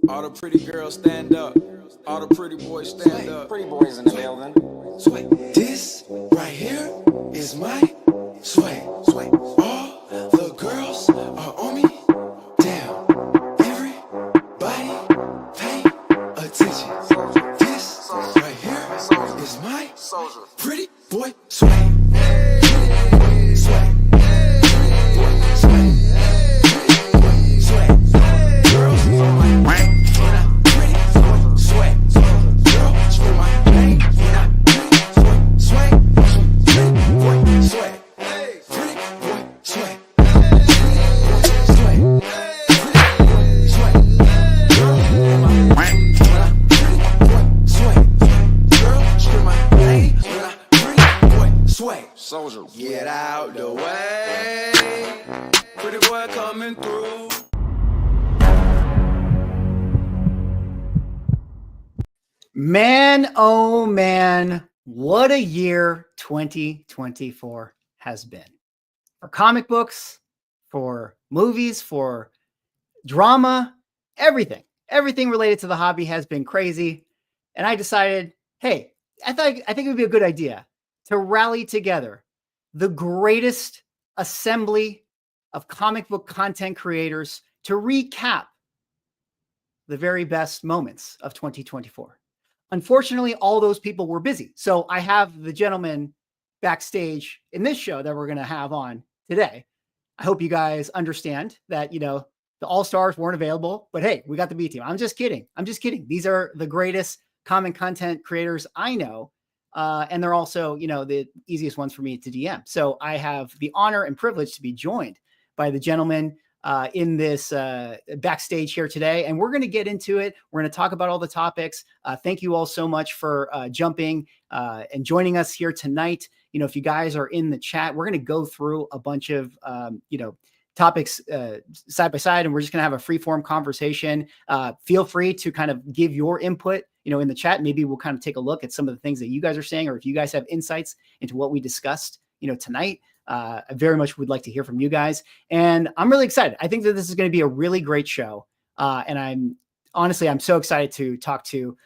All the pretty girls stand up. All the pretty boys stand up. Pretty boys in the building. Sway. This right here is my sway. Sway. All the girls are on me. Damn. Everybody pay attention. This right here is my pretty boy sway. Sway. Sway. Sway. Girls on my brain. When I'm pretty. Sway. Girl, scream my name. When I'm pretty. Sway. Pretty boy sway. Pretty boy sway. Sway. Sway. Girl, on my brain. When I'm pretty boy sway. Girl, scream my name. When I'm pretty boy sway. Soldier. Get out the way. Pretty boy coming through. Man, oh man, what a year 2024 has been. For comic books, for movies, for drama, everything. Everything related to the hobby has been crazy. And I decided, hey, I think it would be a good idea to rally together the greatest assembly of comic book content creators to recap the very best moments of 2024. Unfortunately, all those people were busy. So I have the gentleman backstage in this show that we're going to have on today. I hope you guys understand that, the all-stars weren't available, but hey, we got the B team. I'm just kidding. These are the greatest comic content creators I know. And they're also, the easiest ones for me to DM. So I have the honor and privilege to be joined by the gentleman in this backstage here today. And we're going to get into it. We're going to talk about all the topics. Thank you all so much for jumping and joining us here tonight. If you guys are in the chat, we're going to go through a bunch of, topics side by side, and we're just going to have a free form conversation. Feel free to kind of give your input, in the chat. Maybe we'll kind of take a look at some of the things that you guys are saying, or if you guys have insights into what we discussed, tonight. I very much would like to hear from you guys. And I'm really excited. I think that this is going to be a really great show. And I'm so excited to talk to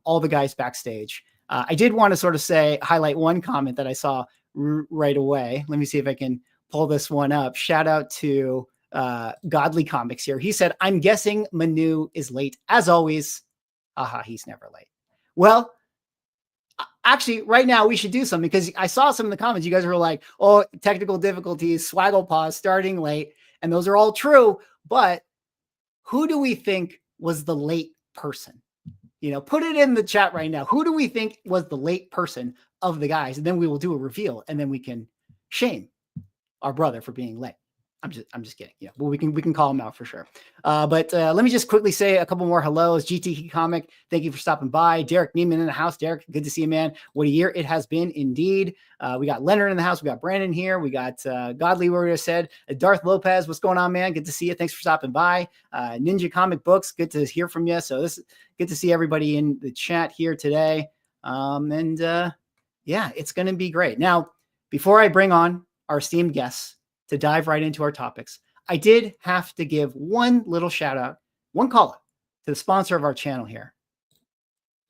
all the guys backstage. I did want to sort of highlight one comment that I saw right away. Let me see if I can pull this one up. Shout out to Godly Comics here. He said, I'm guessing Manu is late as always. Aha, he's never late. Well, actually, right now we should do something, because I saw some of the comments. You guys were like, oh, technical difficulties, swaggle pause, starting late. And those are all true. But who do we think was the late person? Put it in the chat right now. Who do we think was the late person of the guys? And then we will do a reveal, and then we can shame our brother for being late. I'm just kidding. Yeah, well, we can call him out for sure. But let me just quickly say a couple more hellos. GT Comic, thank you for stopping by. Derek Neiman in the house. Derek, good to see you, man. What a year it has been indeed. We got Leonard in the house. We got Brandon here. We got Godly Warrior said. Darth Lopez, what's going on, man? Good to see you. Thanks for stopping by. Ninja Comic Books, good to hear from you. So this is good to see everybody in the chat here today. Yeah, it's going to be great. Now, before I bring on our esteemed guests to dive right into our topics, I did have to give one little shout out, one call out to the sponsor of our channel here,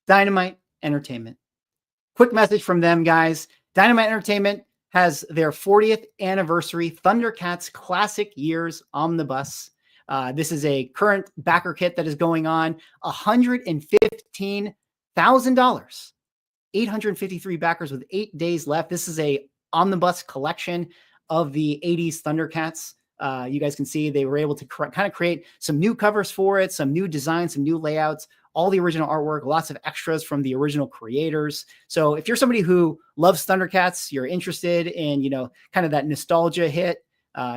Dynamite Entertainment. Quick message from them, guys. Dynamite Entertainment has their 40th anniversary Thundercats Classic Years Omnibus. This is a current backer kit that is going on, $115,000. 853 backers with 8 days left. This is a omnibus collection of the 80s Thundercats. You guys can see they were able to kind of create some new covers for it, some new designs, some new layouts, all the original artwork, lots of extras from the original creators. So if you're somebody who loves Thundercats, you're interested in, kind of that nostalgia hit,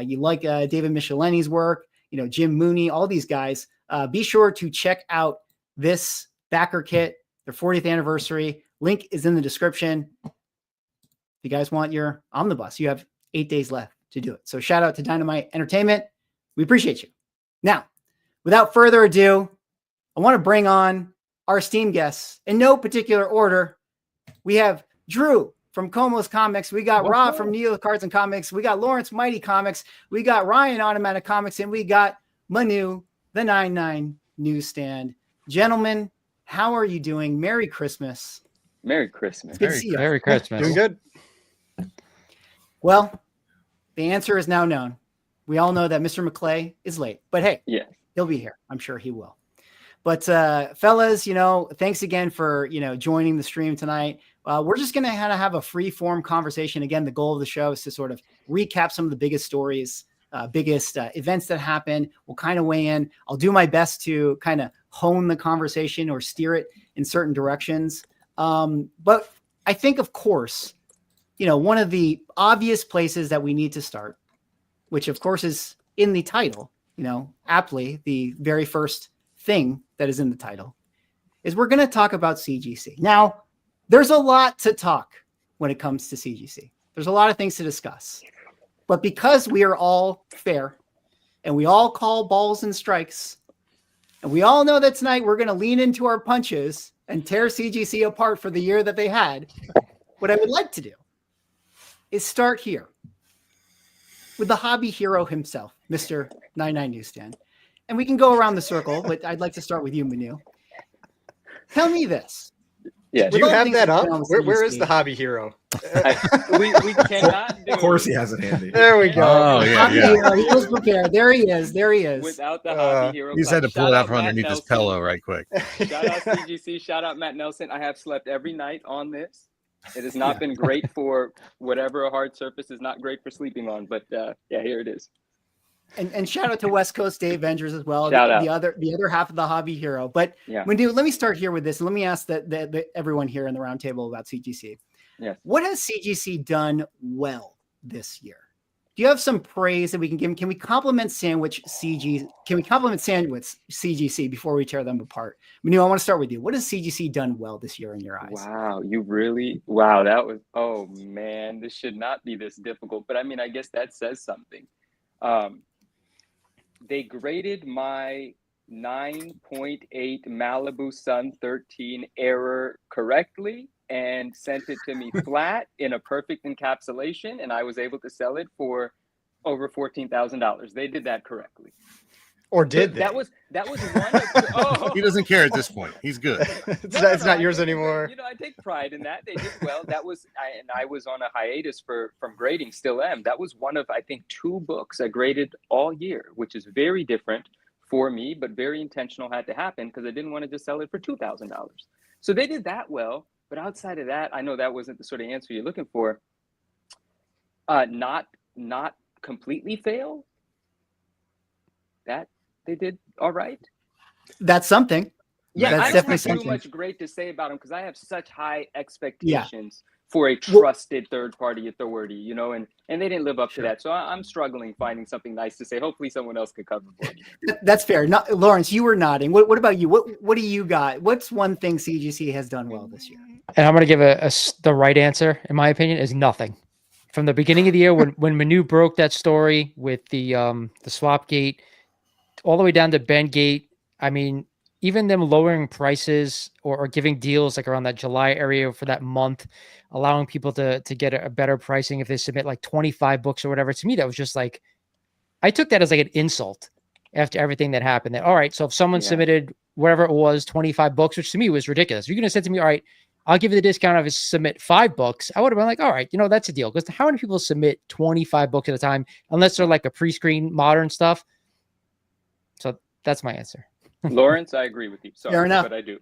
you like David Michelini's work, Jim Mooney, all these guys, be sure to check out this backer kit, their 40th anniversary. Link is in the description. If you guys want your omnibus, you have 8 days left to do it. So shout out to Dynamite Entertainment. We appreciate you. Now, without further ado, I want to bring on our esteemed guests in no particular order. We have Drew from Como's Comics. We got Rob from Neo Cards and Comics. We got Lawrence Mighty Comics. We got Ryan Automatic Comics, and we got Manu, the 99 newsstand. Gentlemen, how are you doing? Merry Christmas. Merry Christmas. It's good to see you. Merry Christmas. Doing good. Well, the answer is now known. We all know that Mr. McClay is late, but hey, Yeah. he'll be here. I'm sure he will. But fellas, thanks again for, joining the stream tonight. We're just going to have a free form conversation. Again, the goal of the show is to sort of recap some of the biggest stories, biggest events that happen. We'll kind of weigh in. I'll do my best to kind of hone the conversation or steer it in certain directions. But I think, of course, one of the obvious places that we need to start, which of course is in the title, aptly the very first thing that is in the title, is we're going to talk about CGC. Now, there's a lot to talk when it comes to CGC. There's a lot of things to discuss. But because we are all fair and we all call balls and strikes, and we all know that tonight we're going to lean into our punches and tear CGC apart for the year that they had, what I would like to do is start here with the hobby hero himself, Mr. 99 Newsstand. And we can go around the circle, but I'd like to start with you, Manu. Tell me this. Yeah. Do you all have things that that up? go on Where is CGC. the hobby hero? We cannot do Of course, he has it handy. There we go. Oh, yeah, Hobby yeah. hero, he was prepared. There he is. There he is. without the hobby hero. He just had to club. pull it Shout out from Matt underneath his Nelson. pillow right quick. Shout out CGC. Shout out Matt Nelson. I have slept every night on this. It has not been great for whatever a hard surface is not great for sleeping on, but yeah, here it is. And shout out to West Coast Dave Vengers as well. Shout the out. other half of the hobby hero. But Yeah. Manu, let me start here with this. And let me ask everyone here in the round table about CGC. Yes. What has CGC done well this year? Do you have some praise that we can give him? Can we compliment Sandwich CGC before we tear them apart? Manu, I want to start with you. What has CGC done well this year in your eyes? Wow, you really? Wow, that was, oh man, this should not be this difficult. But I mean, I guess that says something. They graded my 9.8 Malibu Sun 13 error correctly and sent it to me flat in a perfect encapsulation, and I was able to sell it for over $14,000. They did that correctly. Or did they? That was one of oh. He doesn't care at this point. He's good. It's not yours I anymore. I take pride in that. They did well. I was on a hiatus from grading, still am. That was one of, I think, 2 books I graded all year, which is very different for me, but very intentional, had to happen because I didn't want to just sell it for $2,000. So they did that well. But outside of that, I know that wasn't the sort of answer you're looking for. Not completely fail. That they did all right. That's something. Yeah, That's I don't definitely have something. too much great to say about them because I have such high expectations for a Well- trusted third-party authority, and they didn't live up to that. So I'm struggling finding something nice to say. Hopefully someone else could cover for me. That's fair. Lawrence, you were nodding. What about you? What do you got? What's one thing CGC has done well this year? And I'm going to give the right answer, in my opinion, is nothing. From the beginning of the year, when Manu broke that story with the swap gate, all the way down to Ben Gate, I mean, even them lowering prices or giving deals like around that July area for that month, allowing people to get a better pricing if they submit like 25 books or whatever. To me, that was just like, I took that as like an insult after everything that happened. That, all right, so if someone submitted whatever it was, 25 books, which to me was ridiculous. You're going to say to me, all right, I'll give you the discount if you submit 5 books. I would have been like, all right, that's a deal. Because how many people submit 25 books at a time, unless they're like a pre-screen modern stuff? So that's my answer. Lawrence, I agree with you. Sorry, Fair enough. but I do.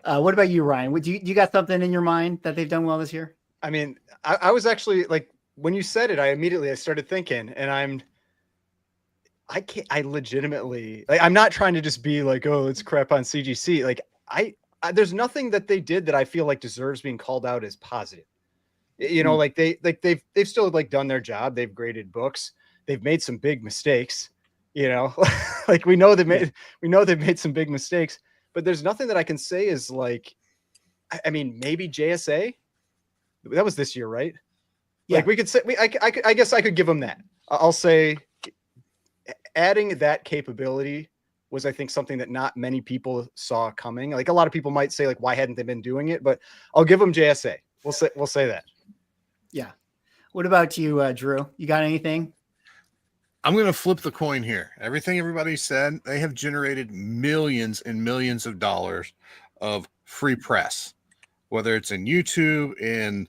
What about you, Ryan? You got something in your mind that they've done well this year? I mean, I was actually like, when you said it, I started thinking, and I legitimately, like, I'm not trying to just be like, oh, let's crap on CGC. Like there's nothing that they did that I feel like deserves being called out as positive. Like they've still like done their job. They've graded books. They've made some big mistakes, like we know they've made some big mistakes, but there's nothing that I can say is like, I mean, maybe JSA, that was this year, right? Yeah. Like we could say, I guess I could give them that. I'll say adding that capability was, I think, something that not many people saw coming. Like a lot of people might say, like, why hadn't they been doing it? But I'll give them JSA. We'll say that. Yeah. What about you, Drew? You got anything? I'm going to flip the coin here. Everything everybody said, they have generated millions and millions of dollars of free press, whether it's in YouTube, in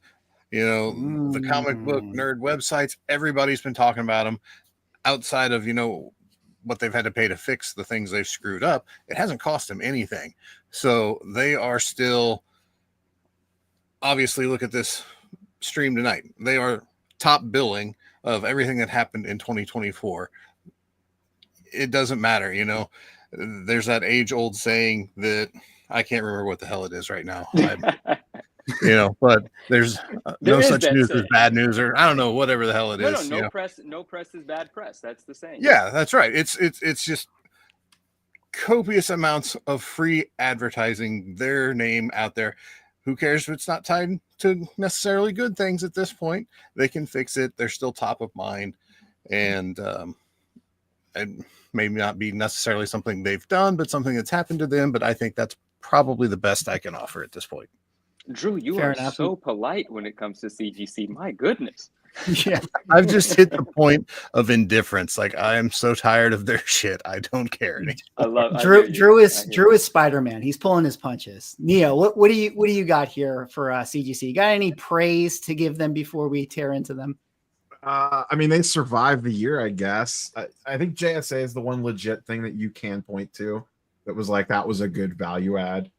the comic book nerd websites. Everybody's been talking about them. Outside of what they've had to pay to fix the things they've screwed up, it hasn't cost them anything. So they are still, obviously, look at this stream tonight. They are top billing of everything that happened in 2024. It doesn't matter, there's that age-old saying that I can't remember what the hell it is right now. But there's no such news as bad news, or I don't know, whatever the hell it is. No press is bad press. That's the saying. Yeah, that's right. It's just copious amounts of free advertising, their name out there. Who cares if it's not tied to necessarily good things at this point? They can fix it. They're still top of mind, and maybe not be necessarily something they've done, but something that's happened to them. But I think that's probably the best I can offer at this point. Drew, you Fair are enough. so polite when it comes to CGC. My goodness. Yeah. I've just hit the point of indifference. Like, I am so tired of their shit. I don't care anymore. I love Drew is Spider-Man. He's pulling his punches. Neo, what do you got here for CGC? You got any praise to give them before we tear into them? I mean, they survived the year, I guess. I think JSA is the one legit thing that you can point to that was like, that was a good value add.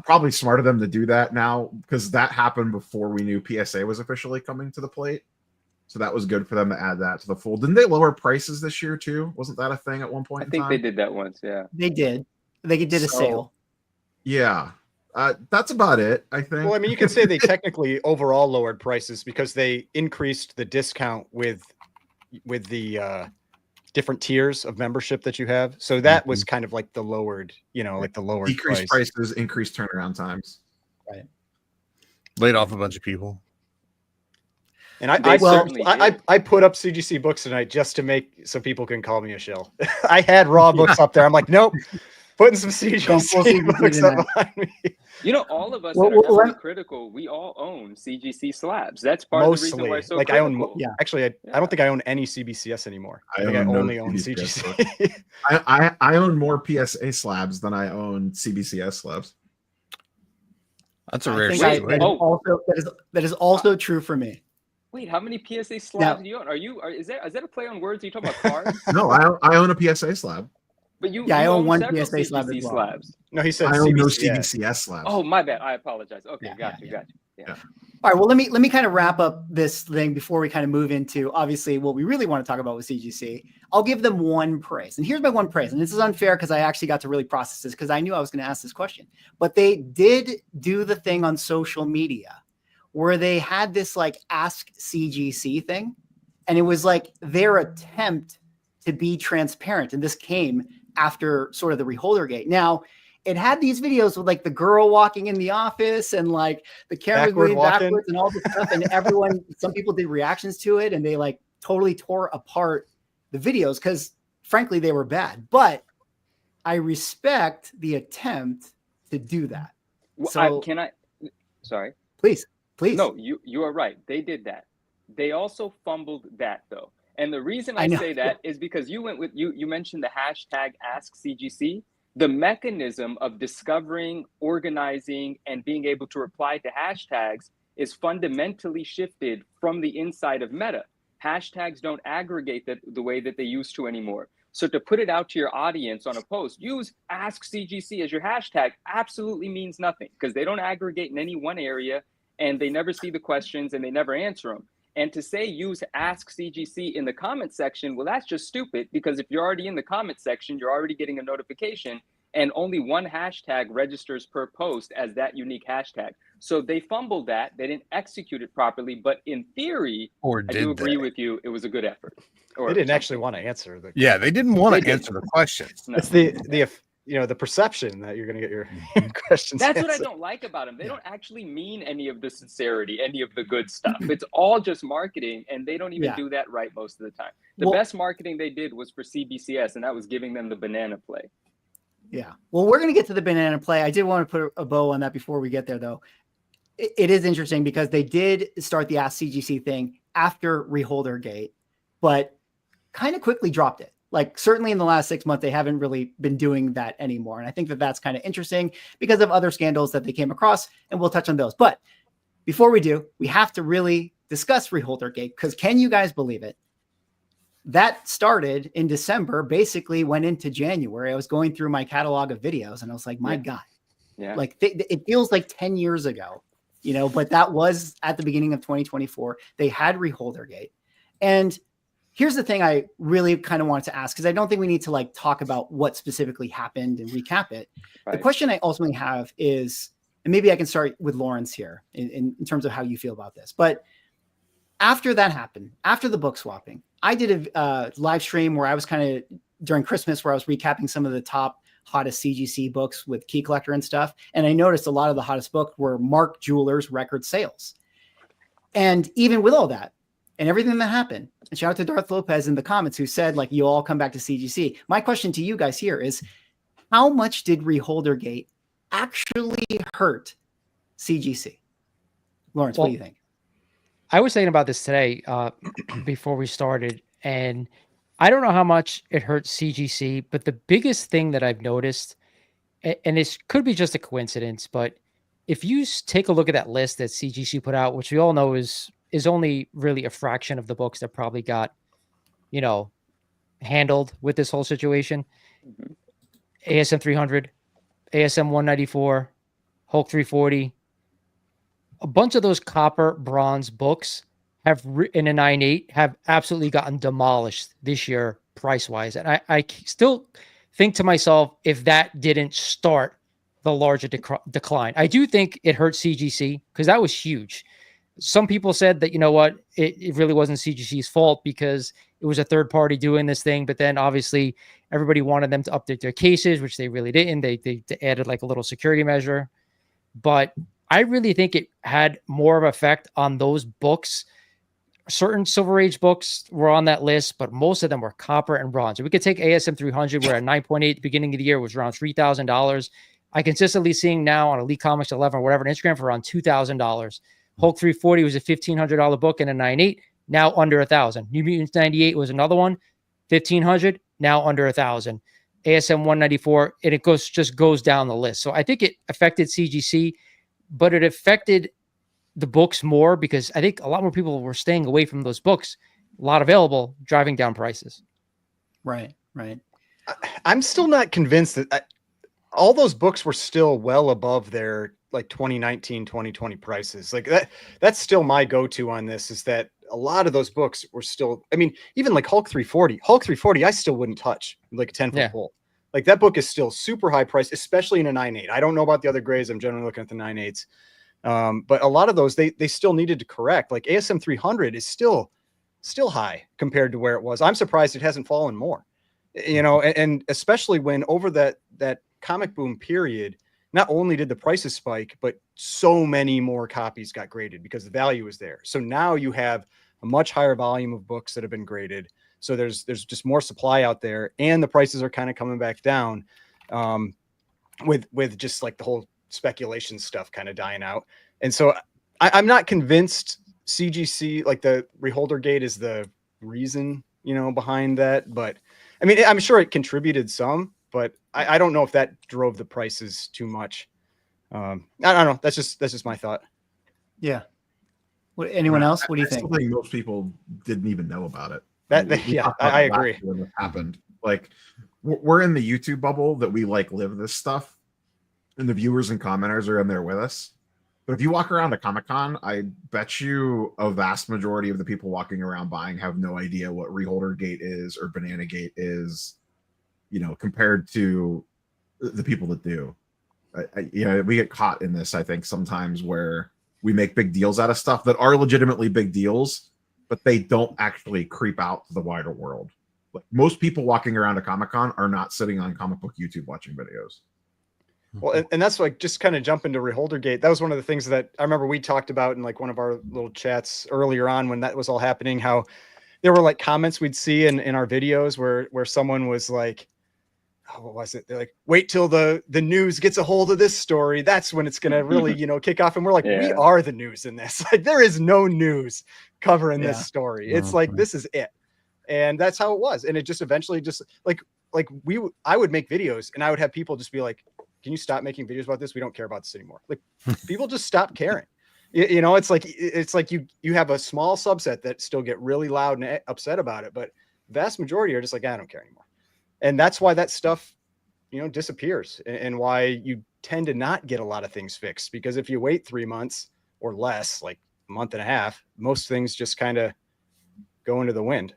Probably smart of them to do that now, because that happened before we knew PSA was officially coming to the plate. So that was good for them to add that to the fold. Didn't they lower prices this year too? Wasn't that a thing at one point in time? I think they did that once, yeah. They did. They did a sale. Yeah. That's about it, I think. Well, I mean, you can say they technically overall lowered prices because they increased the discount with the different tiers of membership that you have. So that was kind of like the lowered, decreased prices, increased turnaround times. Right. Laid off a bunch of people. And I put up CGC books tonight just to make so people can call me a shill. I had raw books up there. I'm like, nope, putting some CGC books up behind me. All of us that are heavily critical, we all own CGC slabs. That's part of the reason why it's so critical. I don't think I own any CBCS anymore. I only own CGC. I own more PSA slabs than I own CBCS slabs. That's a rare situation. That is also true for me. Wait, how many PSA slabs do you own? Is that a play on words? Are you talking about cards? No, I own a PSA slab. But you I own one several PSA slab as well. slabs. No, he said I own no CBCS. CBCS slabs. Oh, my bad. I apologize. Okay, got you. Yeah. All right. Well, let me kind of wrap up this thing before we kind of move into obviously what we really want to talk about with CGC. I'll give them one praise, and here's my one praise. And this is unfair because I actually got to really process this because I knew I was going to ask this question. But they did do the thing on social media where they had this like Ask CGC thing, and it was like their attempt to be transparent. And this came after sort of the Reholder Gate. Now, it had these videos with like the girl walking in the office and like the camera moving backwards and all this stuff. And some people did reactions to it and they like totally tore apart the videos because frankly, they were bad. But I respect the attempt to do that. So sorry. Please. No, you are right. They did that. They also fumbled that though. And the reason I say that is because you mentioned the hashtag AskCGC. The mechanism of discovering, organizing, and being able to reply to hashtags is fundamentally shifted from the inside of Meta. Hashtags don't aggregate the way that they used to anymore. So to put it out to your audience on a post, use AskCGC as your hashtag absolutely means nothing because they don't aggregate in any one area and they never see the questions and they never answer them. And to say use Ask CGC in the comment section, well, that's just stupid because if you're already in the comment section, you're already getting a notification and only one hashtag registers per post as that unique hashtag. So they fumbled that. They didn't execute it properly. But in theory, I do agree with you. It was a good effort. They didn't actually want to answer the Yeah, they didn't want to answer the questions. No. It's the perception that you're going to get your questions That's answered. what I don't like about them. They don't actually mean any of the sincerity, any of the good stuff. It's all just marketing, and they don't even do that right most of the time. The best marketing they did was for CBCS, and that was giving them the banana play. Yeah. Well, we're going to get to the banana play. I did want to put a bow on that before we get there, though. It is interesting because they did start the Ask CGC thing after Reholder Gate, but kind of quickly dropped it. Like certainly in the last 6 months, they haven't really been doing that anymore. And I think that that's kind of interesting because of other scandals that they came across, and we'll touch on those. But before we do, we have to really discuss Reholdergate, because can you guys believe it? That started in December, basically went into January. I was going through my catalog of videos and I was like, my God, like it feels like 10 years ago, you know, but that was at the beginning of 2024. They had Reholdergate. And here's the thing I really kind of wanted to ask, because I don't think we need to like talk about what specifically happened and recap it. Right. The question I ultimately have is, and maybe I can start with Lawrence here in terms of how you feel about this, but after that happened, after the book swapping, I did a live stream where I was kind of during Christmas where I was recapping some of the top hottest CGC books with Key Collector and stuff. And I noticed a lot of the hottest books were Mark Jeweller's record sales. And even with all that and everything that happened, and shout out to Darth Lopez in the comments who said, like, you all come back to CGC. My question to you guys here is, how much did Reholdergate actually hurt CGC? Lawrence, what do you think? I was thinking about this today before we started, and I don't know how much it hurt CGC, but the biggest thing that I've noticed, and this could be just a coincidence, but if you take a look at that list that CGC put out, which we all know is only really a fraction of the books that probably got, you know, handled with this whole situation. ASM 300, ASM 194, Hulk 340, a bunch of those copper bronze books have in a 9.8 have absolutely gotten demolished this year price wise. And I still think to myself, if that didn't start the larger decline, I do think it hurt CGC because that was huge. Some people said that, you know what, it really wasn't CGC's fault because it was a third party doing this thing. But then obviously everybody wanted them to update their cases, which they really didn't. They added like a little security measure. But I really think it had more of an effect on those books. Certain Silver Age books were on that list, but most of them were copper and bronze. We could take ASM 300, where at 9.8 at the beginning of the year was around $3,000. I consistently seeing now on Elite Comics 11 or whatever on Instagram for around $2,000. Hulk 340 was a $1,500 book in a 9.8, now under $1,000. New Mutants 98 was another one, $1,500, now under $1,000. ASM 194, and it just goes down the list. So I think it affected CGC, but it affected the books more because I think a lot more people were staying away from those books, a lot available, driving down prices. Right, right. I'm still not convinced that all those books were still well above their like 2019, 2020 prices. Like that's still my go-to on this, is that a lot of those books were still, I mean, even like Hulk 340, I still wouldn't touch like a 10-foot pole. Like that book is still super high priced, especially in a 9.8. I don't know about the other grades. I'm generally looking at the 9.8s. But a lot of those, they still needed to correct. Like ASM 300 is still high compared to where it was. I'm surprised it hasn't fallen more, you know, and especially when over that comic boom period, not only did the prices spike, but so many more copies got graded because the value is there. So now you have a much higher volume of books that have been graded. So there's just more supply out there, and the prices are kind of coming back down with just like the whole speculation stuff kind of dying out. And so I'm not convinced CGC, like the Reholdergate, is the reason, you know, behind that. But I mean, I'm sure it contributed some, but I don't know if that drove the prices too much. I don't know. That's just my thought. Yeah. Anyone else? What do you think? I still think most people didn't even know about it. I agree. When it happened, like we're in the YouTube bubble that we like live this stuff, and the viewers and commenters are in there with us. But if you walk around a Comic-Con, I bet you a vast majority of the people walking around buying have no idea what Reholdergate is or Bananagate is, you know, compared to the people that do. You know, we get caught in this, I think, sometimes where we make big deals out of stuff that are legitimately big deals, but they don't actually creep out to the wider world. Like most people walking around a Comic-Con are not sitting on comic book YouTube watching videos. Well, and that's like just kind of jump into Reholdergate. That was one of the things that I remember we talked about in like one of our little chats earlier on when that was all happening, how there were like comments we'd see in our videos where someone was like, oh, what was it? They're like, wait till the news gets a hold of this story. That's when it's going to really, you know, kick off. And we're like, we are the news in this. Like there is no news covering this story. It's like, this is it. And that's how it was. And it just eventually just I would make videos and I would have people just be like, can you stop making videos about this? We don't care about this anymore. Like people just stop caring. You know, it's like you have a small subset that still get really loud and upset about it, but vast majority are just like, I don't care anymore. And that's why that stuff, you know, disappears, and why you tend to not get a lot of things fixed, because if you wait 3 months or less, like a month and a half, most things just kind of go into the wind.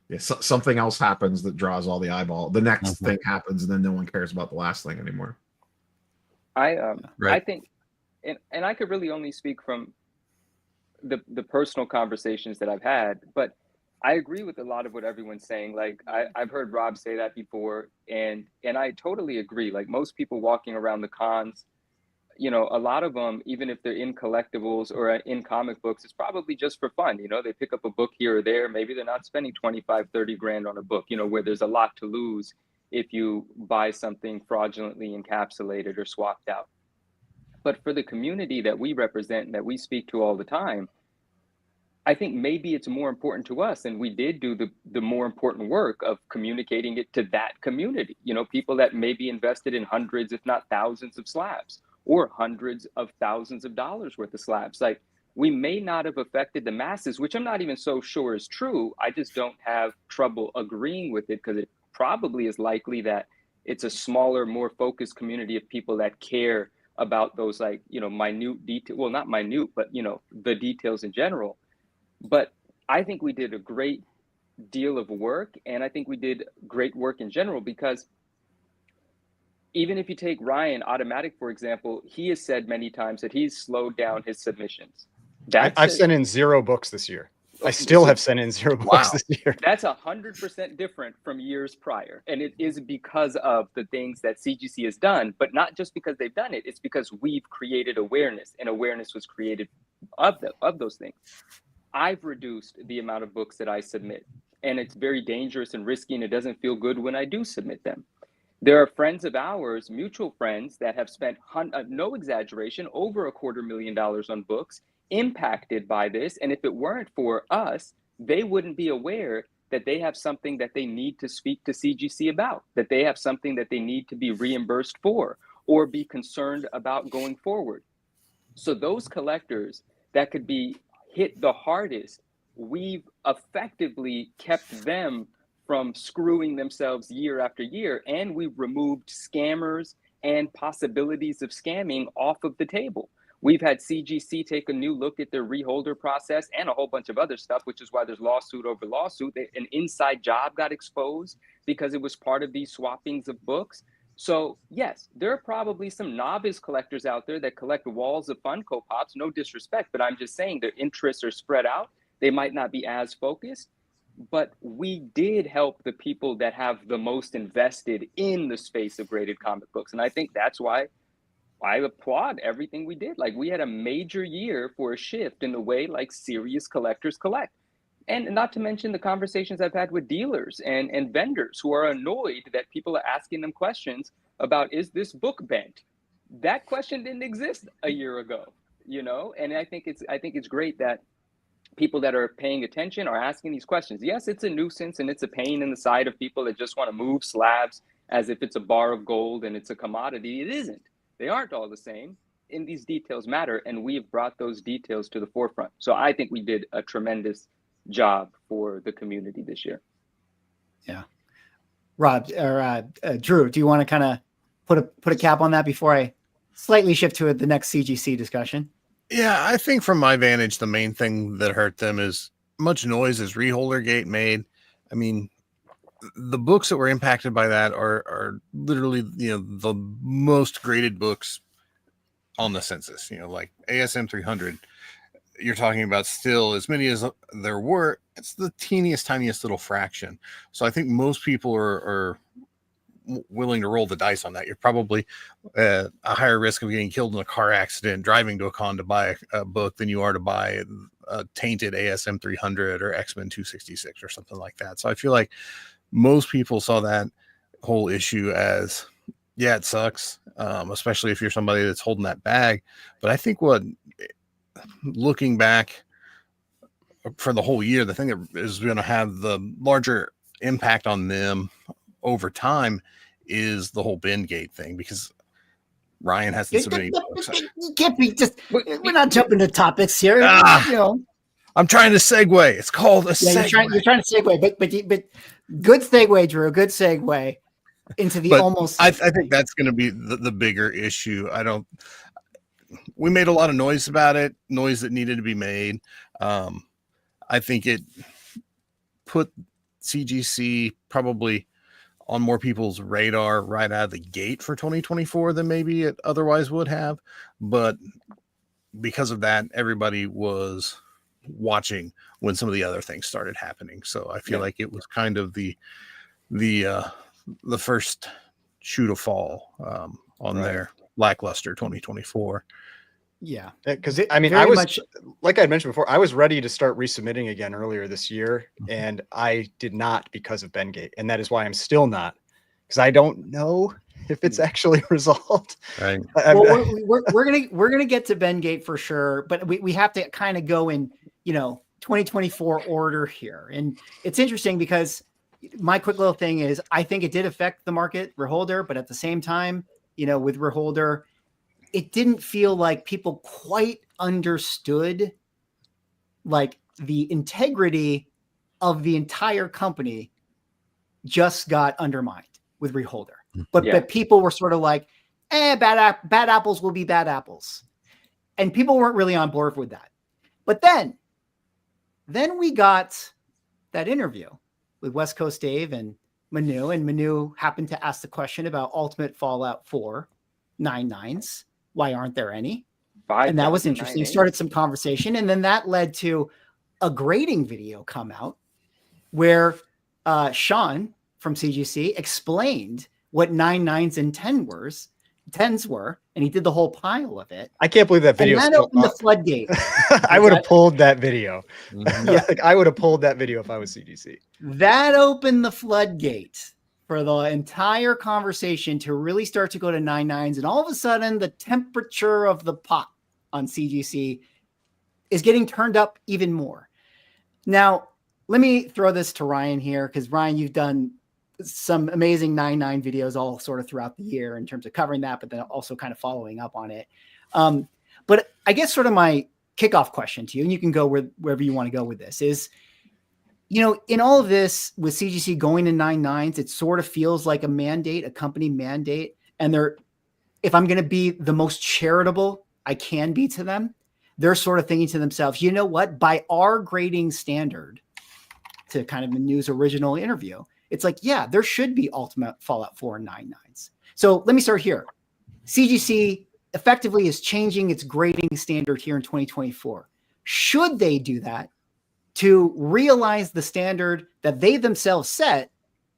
Yeah, something else happens that draws all the eyeball. The next thing happens, and then no one cares about the last thing anymore. I think, and I could really only speak from the personal conversations that I've had, but I agree with a lot of what everyone's saying. Like I've heard Rob say that before, and I totally agree. Like most people walking around the cons, you know, a lot of them, even if they're in collectibles or in comic books, it's probably just for fun. You know, they pick up a book here or there. Maybe they're not spending 25, 30 grand on a book, you know, where there's a lot to lose if you buy something fraudulently encapsulated or swapped out. But for the community that we represent and that we speak to all the time, I think maybe it's more important to us, and we did do the more important work of communicating it to that community. You know, people that maybe invested in hundreds, if not thousands of slabs, or hundreds of thousands of dollars worth of slabs. Like, we may not have affected the masses, which I'm not even so sure is true. I just don't have trouble agreeing with it, because it probably is likely that it's a smaller, more focused community of people that care about those, like, you know, minute detail. Well, not minute, but, you know, the details in general. But I think we did a great deal of work, and I think we did great work in general, because even if you take Ryan Automatic, for example, he has said many times that he's slowed down his submissions. I've sent in 0 books this year. I still have sent in 0 books this year. That's 100% different from years prior. And it is because of the things that CGC has done, but not just because they've done it. It's because we've created awareness, and awareness was created of those things. I've reduced the amount of books that I submit, and it's very dangerous and risky, and it doesn't feel good when I do submit them. There are friends of ours, mutual friends, that have spent, no exaggeration, over $250,000 on books, impacted by this. And if it weren't for us, they wouldn't be aware that they have something that they need to speak to CGC about, that they have something that they need to be reimbursed for or be concerned about going forward. So those collectors that could be hit the hardest, we've effectively kept them from screwing themselves year after year, and we've removed scammers and possibilities of scamming off of the table. We've had CGC take a new look at their reholder process and a whole bunch of other stuff, which is why there's lawsuit over lawsuit. An inside job got exposed because it was part of these swappings of books. So yes, there are probably some novice collectors out there that collect walls of Funko Pops, no disrespect, but I'm just saying their interests are spread out. They might not be as focused, but we did help the people that have the most invested in the space of graded comic books. And I think that's why I applaud everything we did. Like, we had a major year for a shift in the way, like, serious collectors collect. And not to mention the conversations I've had with dealers and vendors who are annoyed that people are asking them questions about, is this book bent? That question didn't exist a year ago, you know? And I think it's great that people that are paying attention are asking these questions. Yes, it's a nuisance and it's a pain in the side of people that just want to move slabs as if it's a bar of gold and it's a commodity. It isn't. They aren't all the same. And these details matter, and we have brought those details to the forefront. So I think we did a tremendous job for the community this year. Yeah. Rob or Drew, do you want to kind of put a cap on that before I slightly shift to the next CGC discussion? Yeah, I think from my vantage, the main thing that hurt them is much noise as Reholder Gate made. I mean, the books that were impacted by that are literally, you know, the most graded books on the census, you know, like ASM 300. You're talking about still as many as there were. It's the tiniest little fraction. So I think most people are willing to roll the dice on that. You're probably a higher risk of getting killed in a car accident driving to a con to buy a book than you are to buy a tainted ASM 300 or Xmen 266 or something like that. So I feel like most people saw that whole issue as, yeah, it sucks, especially if you're somebody that's holding that bag. But I think looking back for the whole year, the thing that is going to have the larger impact on them over time is the whole Bengate thing, because Ryan hasn't submitted any books. You can't be just. We're not jumping to topics here. Ah. You know. I'm trying to segue. It's called a segue. You're trying to segue, but good segue, Drew. Good segue into the almost. I think that's going to be the bigger issue. We made a lot of noise about it, noise that needed to be made. I think it put CGC probably on more people's radar right out of the gate for 2024 than maybe it otherwise would have. But because of that, everybody was watching when some of the other things started happening. So I feel like it was kind of the first shoe to fall on their lackluster 2024. Yeah, because I mean, I was like I had mentioned before, I was ready to start resubmitting again earlier this year, and I did not because of Bengate, and that is why I'm still not, because I don't know if it's actually resolved. Right. Well, we're gonna get to Bengate for sure, but we have to kind of go in 2024 order here, and it's interesting because my quick little thing is I think it did affect the market, Reholder, but at the same time, with Reholder, it didn't feel like people quite understood like the integrity of the entire company just got undermined with Reholder. But people were sort of like, bad apples will be bad apples. And people weren't really on board with that. But then we got that interview with West Coast Dave and Manu, and Manu happened to ask the question about Ultimate Fallout 4 9/9s. Why aren't there any? And that was interesting. Started some conversation. And then that led to a grading video come out where Sean from CGC explained what 9/9s and 10s were. And he did the whole pile of it. I can't believe that video. And that opened the floodgate. I would have pulled that video. Mm-hmm. Yeah, I would have pulled that video if I was CGC. That opened the floodgate for the entire conversation to really start to go to 9/9s. And all of a sudden, the temperature of the pot on CGC is getting turned up even more. Now, let me throw this to Ryan here, because Ryan, you've done some amazing 9/9 videos all sort of throughout the year in terms of covering that, but then also kind of following up on it. But I guess sort of my kickoff question to you, and you can go wherever you want to go with this, is, in all of this with CGC going to 9/9s, it sort of feels like a mandate, a company mandate. And if I'm going to be the most charitable I can be to them, they're sort of thinking to themselves, you know what, by our grading standard, to kind of Manu's original interview, it's like, yeah, there should be Ultimate Fallout 4 9/9s. So let me start here. CGC effectively is changing its grading standard here in 2024. Should they do that to realize the standard that they themselves set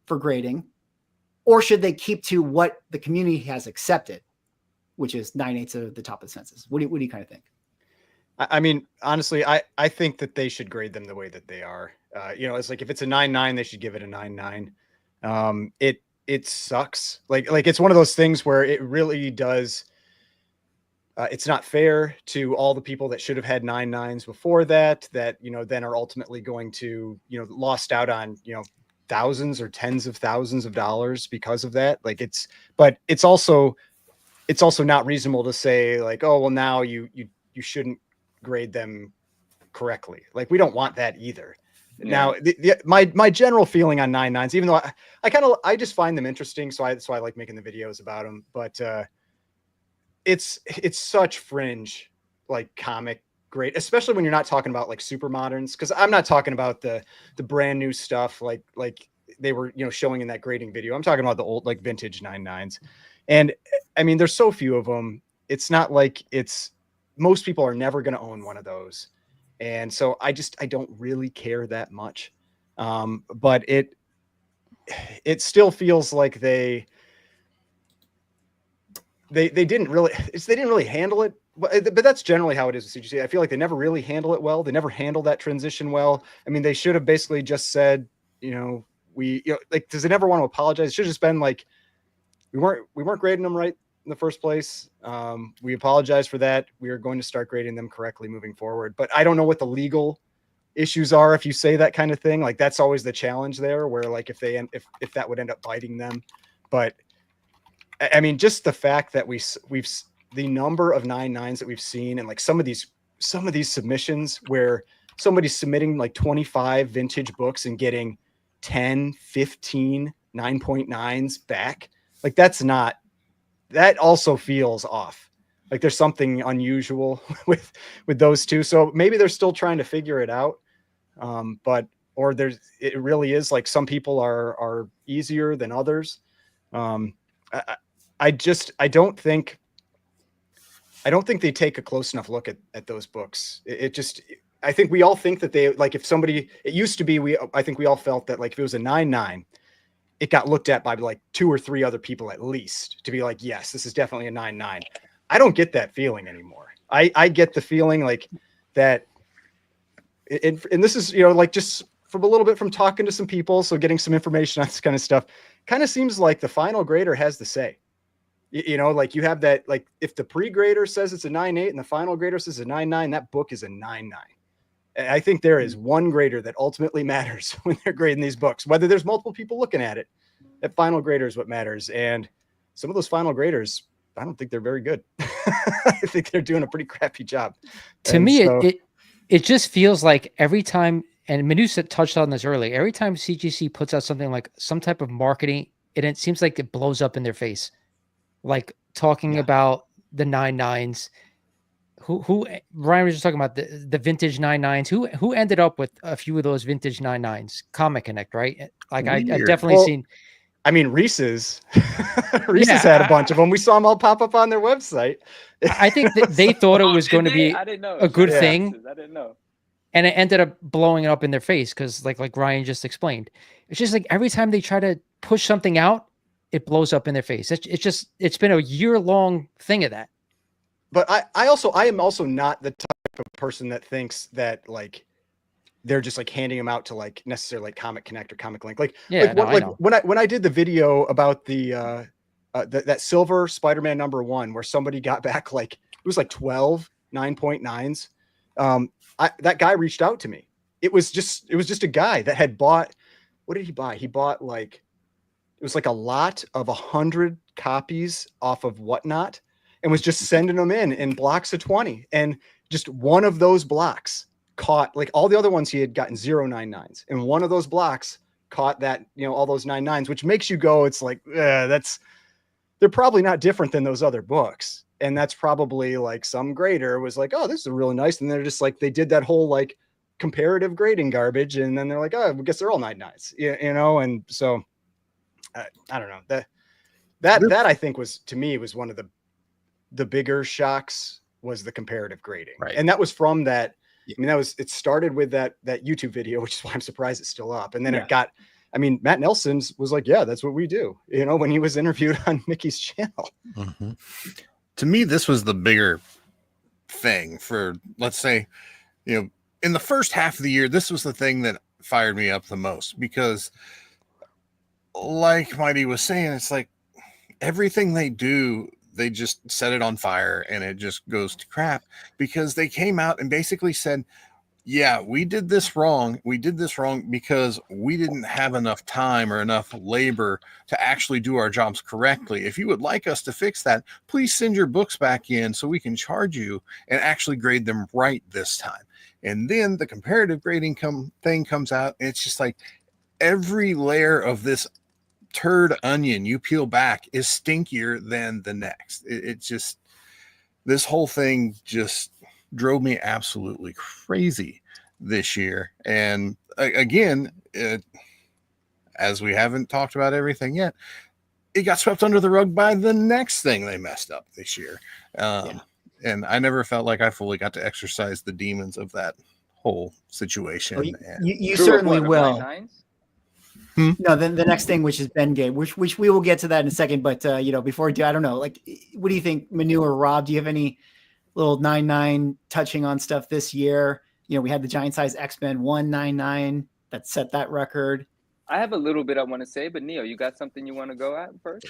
for grading, or should they keep to what the community has accepted, which is 9/8 of the top of the census? What do you kind of think? I mean, honestly, I think that they should grade them the way that they are. It's like if it's a 9/9, they should give it a 9/9. It sucks. Like it's one of those things where it really does. It's not fair to all the people that should have had 9/9s before that then are ultimately going to, lost out on, thousands or tens of thousands of dollars because of that. But it's also not reasonable to say like, oh, well, now you shouldn't grade them correctly. Like, we don't want that either. Yeah. Now, my general feeling on 9/9s, even though I just find them interesting, so I like making the videos about them, but it's such fringe like comic grade, especially when you're not talking about like super moderns, because I'm not talking about the brand new stuff like they were showing in that grading video. I'm talking about the old like vintage 9/9s, and I mean there's so few of them. It's not like most people are never going to own one of those. And so I don't really care that much. But it still feels like they didn't really handle it. But that's generally how it is with CGC. I feel like they never really handle it well. They never handle that transition well. I mean, they should have basically just said, does they never want to apologize? It should have just been like, we weren't grading them right in the first place. We apologize for that. We are going to start grading them correctly moving forward. But I don't know what the legal issues are if you say that kind of thing. Like that's always the challenge there, where like if that would end up biting them. But I mean, just the fact that we've the number of 9.9s that we've seen, and like some of these submissions where somebody's submitting like 25 vintage books and getting 10, 15 9.9s back. Like that also feels off. Like there's something unusual with those two. So maybe they're still trying to figure it out. It really is like some people are easier than others. I don't think they take a close enough look at those books. I think we all think that they, like, if somebody, it used to be, I think we all felt that like if it was a 9.9, it got looked at by like 2 or 3 other people at least to be like, yes, this is definitely a 9.9. I don't get that feeling anymore. I get the feeling like that. And this is, like just from a little bit from talking to some people. So getting some information on this kind of stuff kind of seems like the final grader has the say. Like you have that, like if the pre-grader says it's a 9.8 and the final grader says it's a 9.9, that book is a 9.9. And I think there is one grader that ultimately matters when they're grading these books, whether there's multiple people looking at it. That final grader is what matters. And some of those final graders, I don't think they're very good. I think they're doing a pretty crappy job. To me, it just feels like every time, and Manu touched on this earlier, every time CGC puts out something like some type of marketing, it seems like it blows up in their face. Like talking about the 9.9s, who Ryan was just talking about the vintage 9.9s. Who ended up with a few of those vintage 9.9s? Comic Connect, right? Like I definitely seen. I mean, Reese's had a bunch of them. We saw them all pop up on their website. I think that they thought it was going to be a good thing. I didn't know. And it ended up blowing it up in their face because, like Ryan just explained, it's just like every time they try to push something out, it blows up in their face. It's been a year-long thing of that. But I am also not the type of person that thinks that like they're just like handing them out to like necessarily like Comic Connect or Comic Link. When I did the video about that silver Spider-Man #1 where somebody got back like it was like 12 9.9s. That guy reached out to me. It was just a guy that had bought, what did he buy? He bought like, it was like a lot of 100 copies off of Whatnot and was just sending them in blocks of 20. And just one of those blocks caught, like all the other ones he had gotten 0 9.9s. And one of those blocks caught that, all those 9.9s, which makes you go, it's like, they're probably not different than those other books. And that's probably like some grader was like, oh, this is really nice. And they're just like, they did that whole like comparative grading garbage. And then they're like, oh, I guess they're all 9.9s, And so I don't know that I think was, to me, was one of the bigger shocks was the comparative grading. Right. And that was from that. I mean, it started with that YouTube video, which is why I'm surprised it's still up. And then it got, Matt Nelson's was like, yeah, that's what we do. When he was interviewed on Mickey's channel. Mm-hmm. To me, this was the bigger thing for, let's say, in the first half of the year, this was the thing that fired me up the most because like Mighty was saying, it's like everything they do, they just set it on fire and it just goes to crap because they came out and basically said, yeah, we did this wrong. We did this wrong because we didn't have enough time or enough labor to actually do our jobs correctly. If you would like us to fix that, please send your books back in so we can charge you and actually grade them right this time. And then the comparative grading thing comes out. And it's just like every layer of this turd onion you peel back is stinkier than the next. It just, this whole thing just drove me absolutely crazy this year. And again, as we haven't talked about everything yet, it got swept under the rug by the next thing they messed up this year. And I never felt like I fully got to exercise the demons of that whole situation. Well, you certainly will. No, then the next thing, which is Bengay, which we will get to that in a second. But before we do, I don't know. Like, what do you think, Manu or Rob? Do you have any little 9.9 touching on stuff this year? We had the giant size Xmen 199 that set that record. I have a little bit I want to say, but Neo, you got something you want to go at first?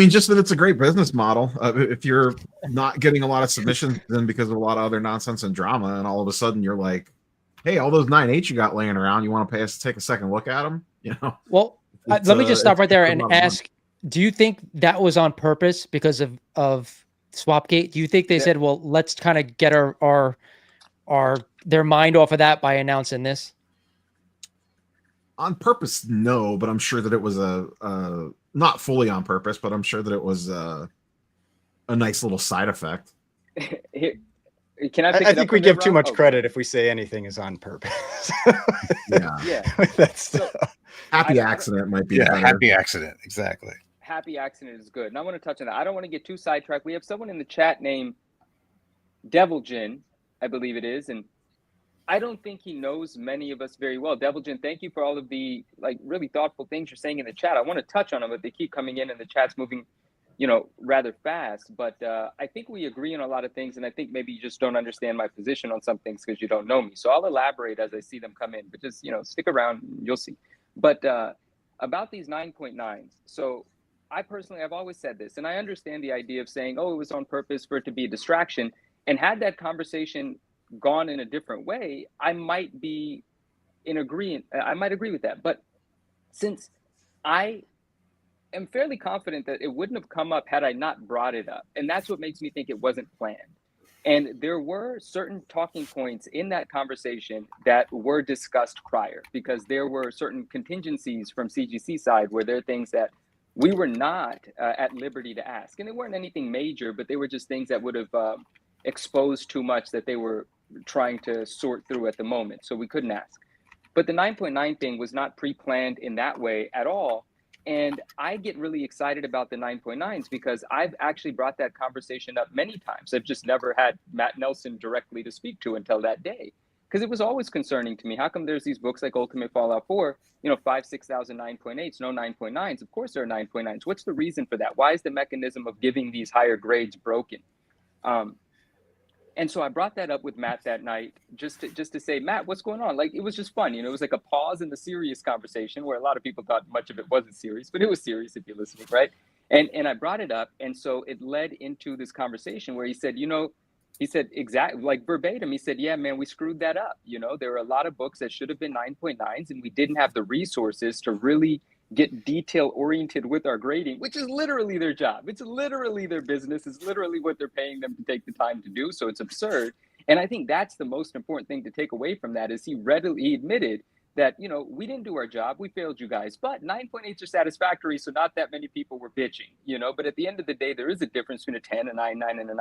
Just that it's a great business model. If you're not getting a lot of submissions, then because of a lot of other nonsense and drama, and all of a sudden you're like hey, all those 9.8 you got laying around, you want to pay us to take a second look at them? You know, Well, It's, let me just stop it's right there a and lot of money. ask: do you think that was on purpose because of Swapgate? Do you think they Yeah. said, "Well, let's kind of get their mind off of that by announcing this"? On purpose, no, but I'm sure that it was not fully on purpose, but I'm sure that it was a nice little side effect. Here, can I pick I it up think we from there, give too Rob? much Oh, go credit ahead. if we say anything is on purpose. Yeah, Yeah. That's So happy I don't- accident might be Yeah, better. happy accident. Exactly. happy accident is good. And I want to touch on that. I don't want to get too sidetracked. We have someone in the chat named Devil Jin, I believe it is, and I don't think he knows many of us very well. Devil Jin, thank you for all of the like really thoughtful things you're saying in the chat. I want to touch on them, but they keep coming in and the chat's moving, rather fast. But I think we agree on a lot of things, and I think maybe you just don't understand my position on some things because you don't know me. So I'll elaborate as I see them come in, but just stick around, you'll see. But about these 9.9s, so I personally, I've always said this, and I understand the idea of saying, oh, it was on purpose for it to be a distraction. And had that conversation gone in a different way, I might be in agreement. I might agree with that. But since I am fairly confident that it wouldn't have come up had I not brought it up, and that's what makes me think it wasn't planned. And there were certain talking points in that conversation that were discussed prior, because there were certain contingencies from CGC side where there are things that we were not at liberty to ask. And they weren't anything major, but they were just things that would have exposed too much that they were trying to sort through at the moment. So we couldn't ask. But the 9.9 thing was not pre-planned in that way at all. And I get really excited about the 9.9s because I've actually brought that conversation up many times. I've just never had Matt Nelson directly to speak to until that day. Because it was always concerning to me. How come there's these books like Ultimate Fallout 4, 6,000 9.8s, no 9.9s? Of course there are 9.9s. What's the reason for that? Why is the mechanism of giving these higher grades broken? And so I brought that up with Matt that night just to say, Matt, what's going on? Like, it was just fun. It was like a pause in the serious conversation where a lot of people thought much of it wasn't serious, but it was serious if you're listening, right? And I brought it up. And so it led into this conversation where he said, he said exactly like verbatim, he said, yeah, man, we screwed that up. There were a lot of books that should have been 9.9s and we didn't have the resources to really get detail oriented with our grading, which is literally their job. It's literally their business. It's literally what they're paying them to take the time to do. So it's absurd. And I think that's the most important thing to take away from that is he admitted that, we didn't do our job. We failed you guys, but 9.8s are satisfactory. So not that many people were bitching, but at the end of the day, there is a difference between a 10, a 9.9 and a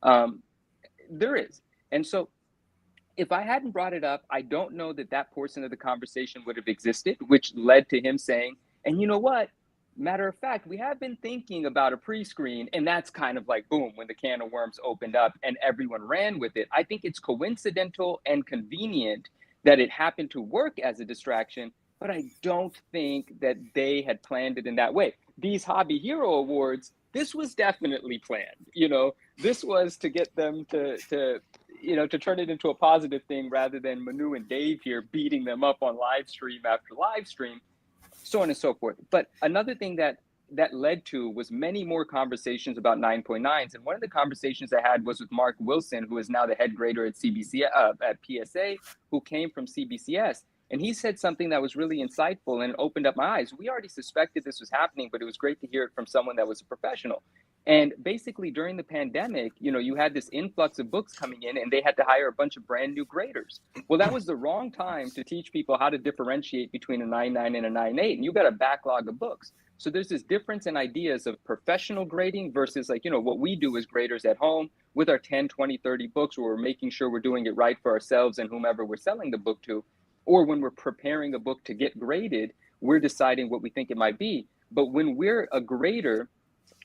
9.8. There is. And so if I hadn't brought it up, I don't know that portion of the conversation would have existed, which led to him saying, and you know what? Matter of fact, we have been thinking about a pre-screen, and that's kind of like, boom, when the can of worms opened up and everyone ran with it. I think it's coincidental and convenient that it happened to work as a distraction, but I don't think that they had planned it in that way. These Hobby Hero Awards, this was definitely planned. This was to get them to turn it into a positive thing rather than Manu and Dave here beating them up on live stream after live stream, so on and so forth. But another thing that led to was many more conversations about 9.9s. And one of the conversations I had was with Mark Wilson, who is now the head grader at at PSA, who came from CBCS. And he said something that was really insightful and opened up my eyes. We already suspected this was happening, but it was great to hear it from someone that was a professional. And basically during the pandemic, you had this influx of books coming in and they had to hire a bunch of brand new graders. Well, that was the wrong time to teach people how to differentiate between a 9.9 and a 9.8. And you got a backlog of books. So there's this difference in ideas of professional grading versus what we do as graders at home with our 10, 20, 30 books where we're making sure we're doing it right for ourselves and whomever we're selling the book to. Or when we're preparing a book to get graded, we're deciding what we think it might be. But when we're a grader,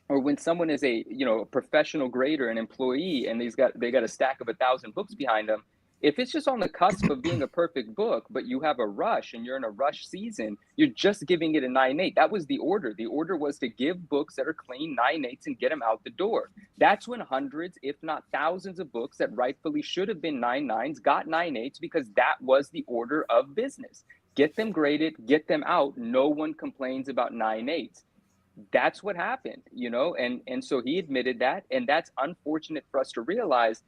or when someone is a professional grader, an employee, and they got a stack of 1,000 books behind them, if it's just on the cusp of being a perfect book, but you have a rush and you're in a rush season, you're just giving it a 9.8. That was the order. The order was to give books that are clean 9.8s and get them out the door. That's when hundreds, if not thousands of books that rightfully should have been 9.9s got 9.8s because that was the order of business. Get them graded, get them out. No one complains about 9.8s. That's what happened, and so he admitted that, and that's unfortunate for us to realize.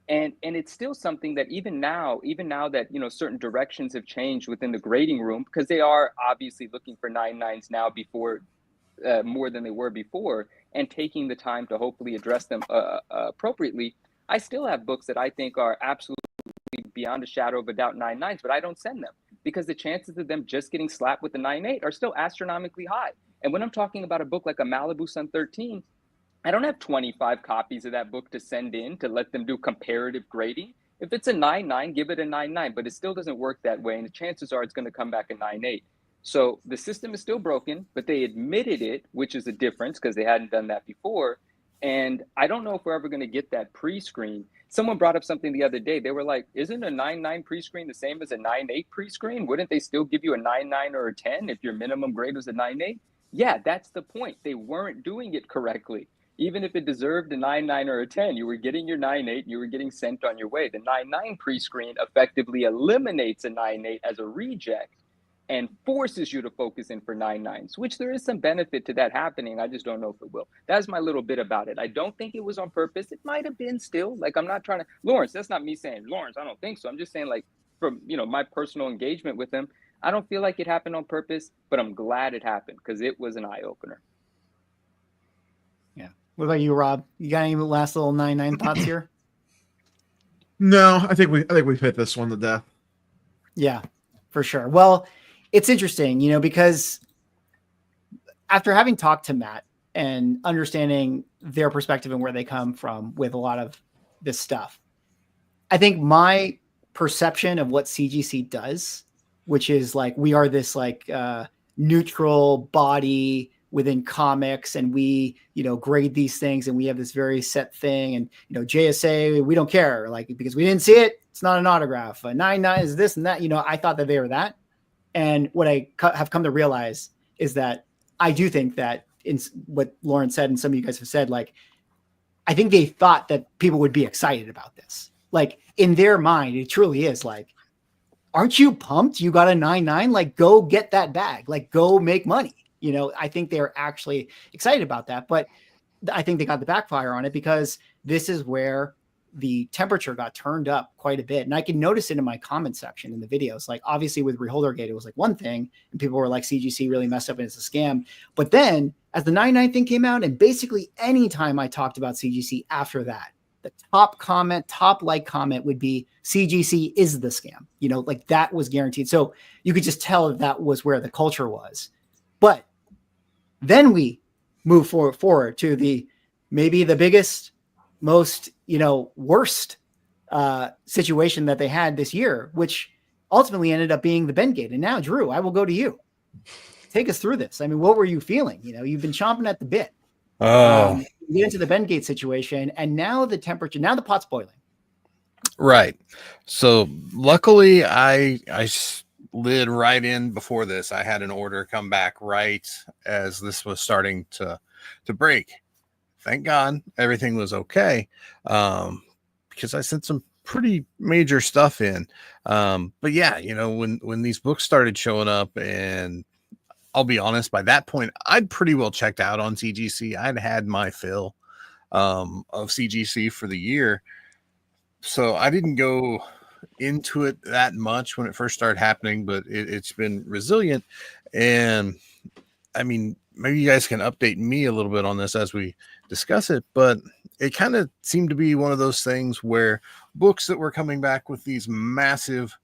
And it's still something that even now that, you know, certain directions have changed within the grading room, because they are obviously looking for 9.9s now before more than they were before, and taking the time to hopefully address them appropriately. I still have books that I think are absolutely beyond a shadow of a doubt 9.9s, but I don't send them because the chances of them just getting slapped with the 9.8 are still astronomically high. And when I'm talking about a book like a Malibu Sun 13, I don't have 25 copies of that book to send in to let them do comparative grading. If it's a 9.9, give it a 9.9, but it still doesn't work that way. And the chances are it's going to come back a 9.8. So the system is still broken, but they admitted it, which is a difference because they hadn't done that before. And I don't know if we're ever going to get that pre-screen. Someone brought up something the other day. They were like, isn't a 9.9 pre-screen the same as a 9.8 pre-screen? Wouldn't they still give you a 9.9 or a 10 if your minimum grade was a 9.8? Yeah, that's the point. They weren't doing it correctly. Even if it deserved a 9.9 or a 10, you were getting your 9.8, you were getting sent on your way. The 9.9 pre-screen effectively eliminates a 9.8 as a reject and forces you to focus in for 9.9s, which there is some benefit to that happening. I just don't know if it will. That's my little bit about it. I don't think it was on purpose. It might have been still. Like, I'm not trying to, Lawrence, that's not me saying, Lawrence, I don't think so. I'm just saying, like, from, you know, my personal engagement with him, I don't feel like it happened on purpose, but I'm glad it happened because it was an eye-opener. Yeah. What about you, Rob? You got any last little 9.9 thoughts here? No, I think we've hit this one to death. Yeah, for sure. Well, it's interesting, you know, because after having talked to Matt and understanding their perspective and where they come from with a lot of this stuff, I think my perception of what CGC does, which is like, we are this like neutral body within comics, and we, you know, grade these things, and we have this very set thing, and, you know, JSA, we don't care, like, because we didn't see it, it's not an autograph. A 9.9 is this and that. You know, I thought that they were that. And what I have come to realize is that I do think that in what Lauren said, and some of you guys have said, like, I think they thought that people would be excited about this. Like, in their mind, it truly is like, aren't you pumped? You got a 9.9, like, go get that bag, like, go make money. You know, I think they're actually excited about that, but I think they got the backfire on it because this is where the temperature got turned up quite a bit. And I can notice it in my comment section in the videos. Like, obviously with Reholdergate, it was like one thing, and people were like, CGC really messed up and it's a scam. But then as the 9.9 thing came out, and basically anytime I talked about CGC after that, the top comment, top like comment would be CGC is the scam. You know, like, that was guaranteed. So you could just tell that was where the culture was. But then we move forward to the, maybe the biggest, most, you know, worst situation that they had this year, which ultimately ended up being the Bengate. And now, Drew, I will go to you. Take us through this. I mean, what were you feeling? You know, you've been chomping at the bit. You get into the Bengate situation, and now the temperature, now the pot's boiling. Right. So luckily I slid right in before this. I had an order come back right as this was starting to break. Thank God everything was okay. Because I sent some pretty major stuff in. But yeah, you know, when these books started showing up, and I'll be honest, by that point, I'd pretty well checked out on CGC. I'd had my fill of CGC for the year. So I didn't go into it that much when it first started happening, but it's been resilient. And I mean, maybe you guys can update me a little bit on this as we discuss it, but it kind of seemed to be one of those things where books that were coming back with these massive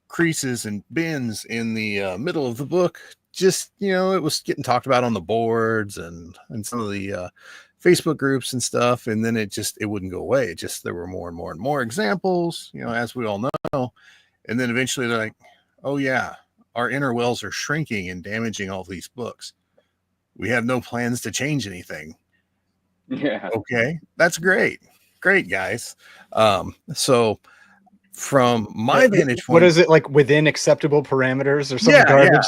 creases and bins in the middle of the book, just, you know, it was getting talked about on the boards and some of the Facebook groups and stuff, and then it wouldn't go away. It just, there were more and more and more examples, you know, as we all know. And then eventually they're like, oh yeah, our inner wells are shrinking and damaging all these books. We have no plans to change anything. Yeah. Okay, that's great. Great, guys. So from my vantage point, what is it, like, within acceptable parameters or something garbage?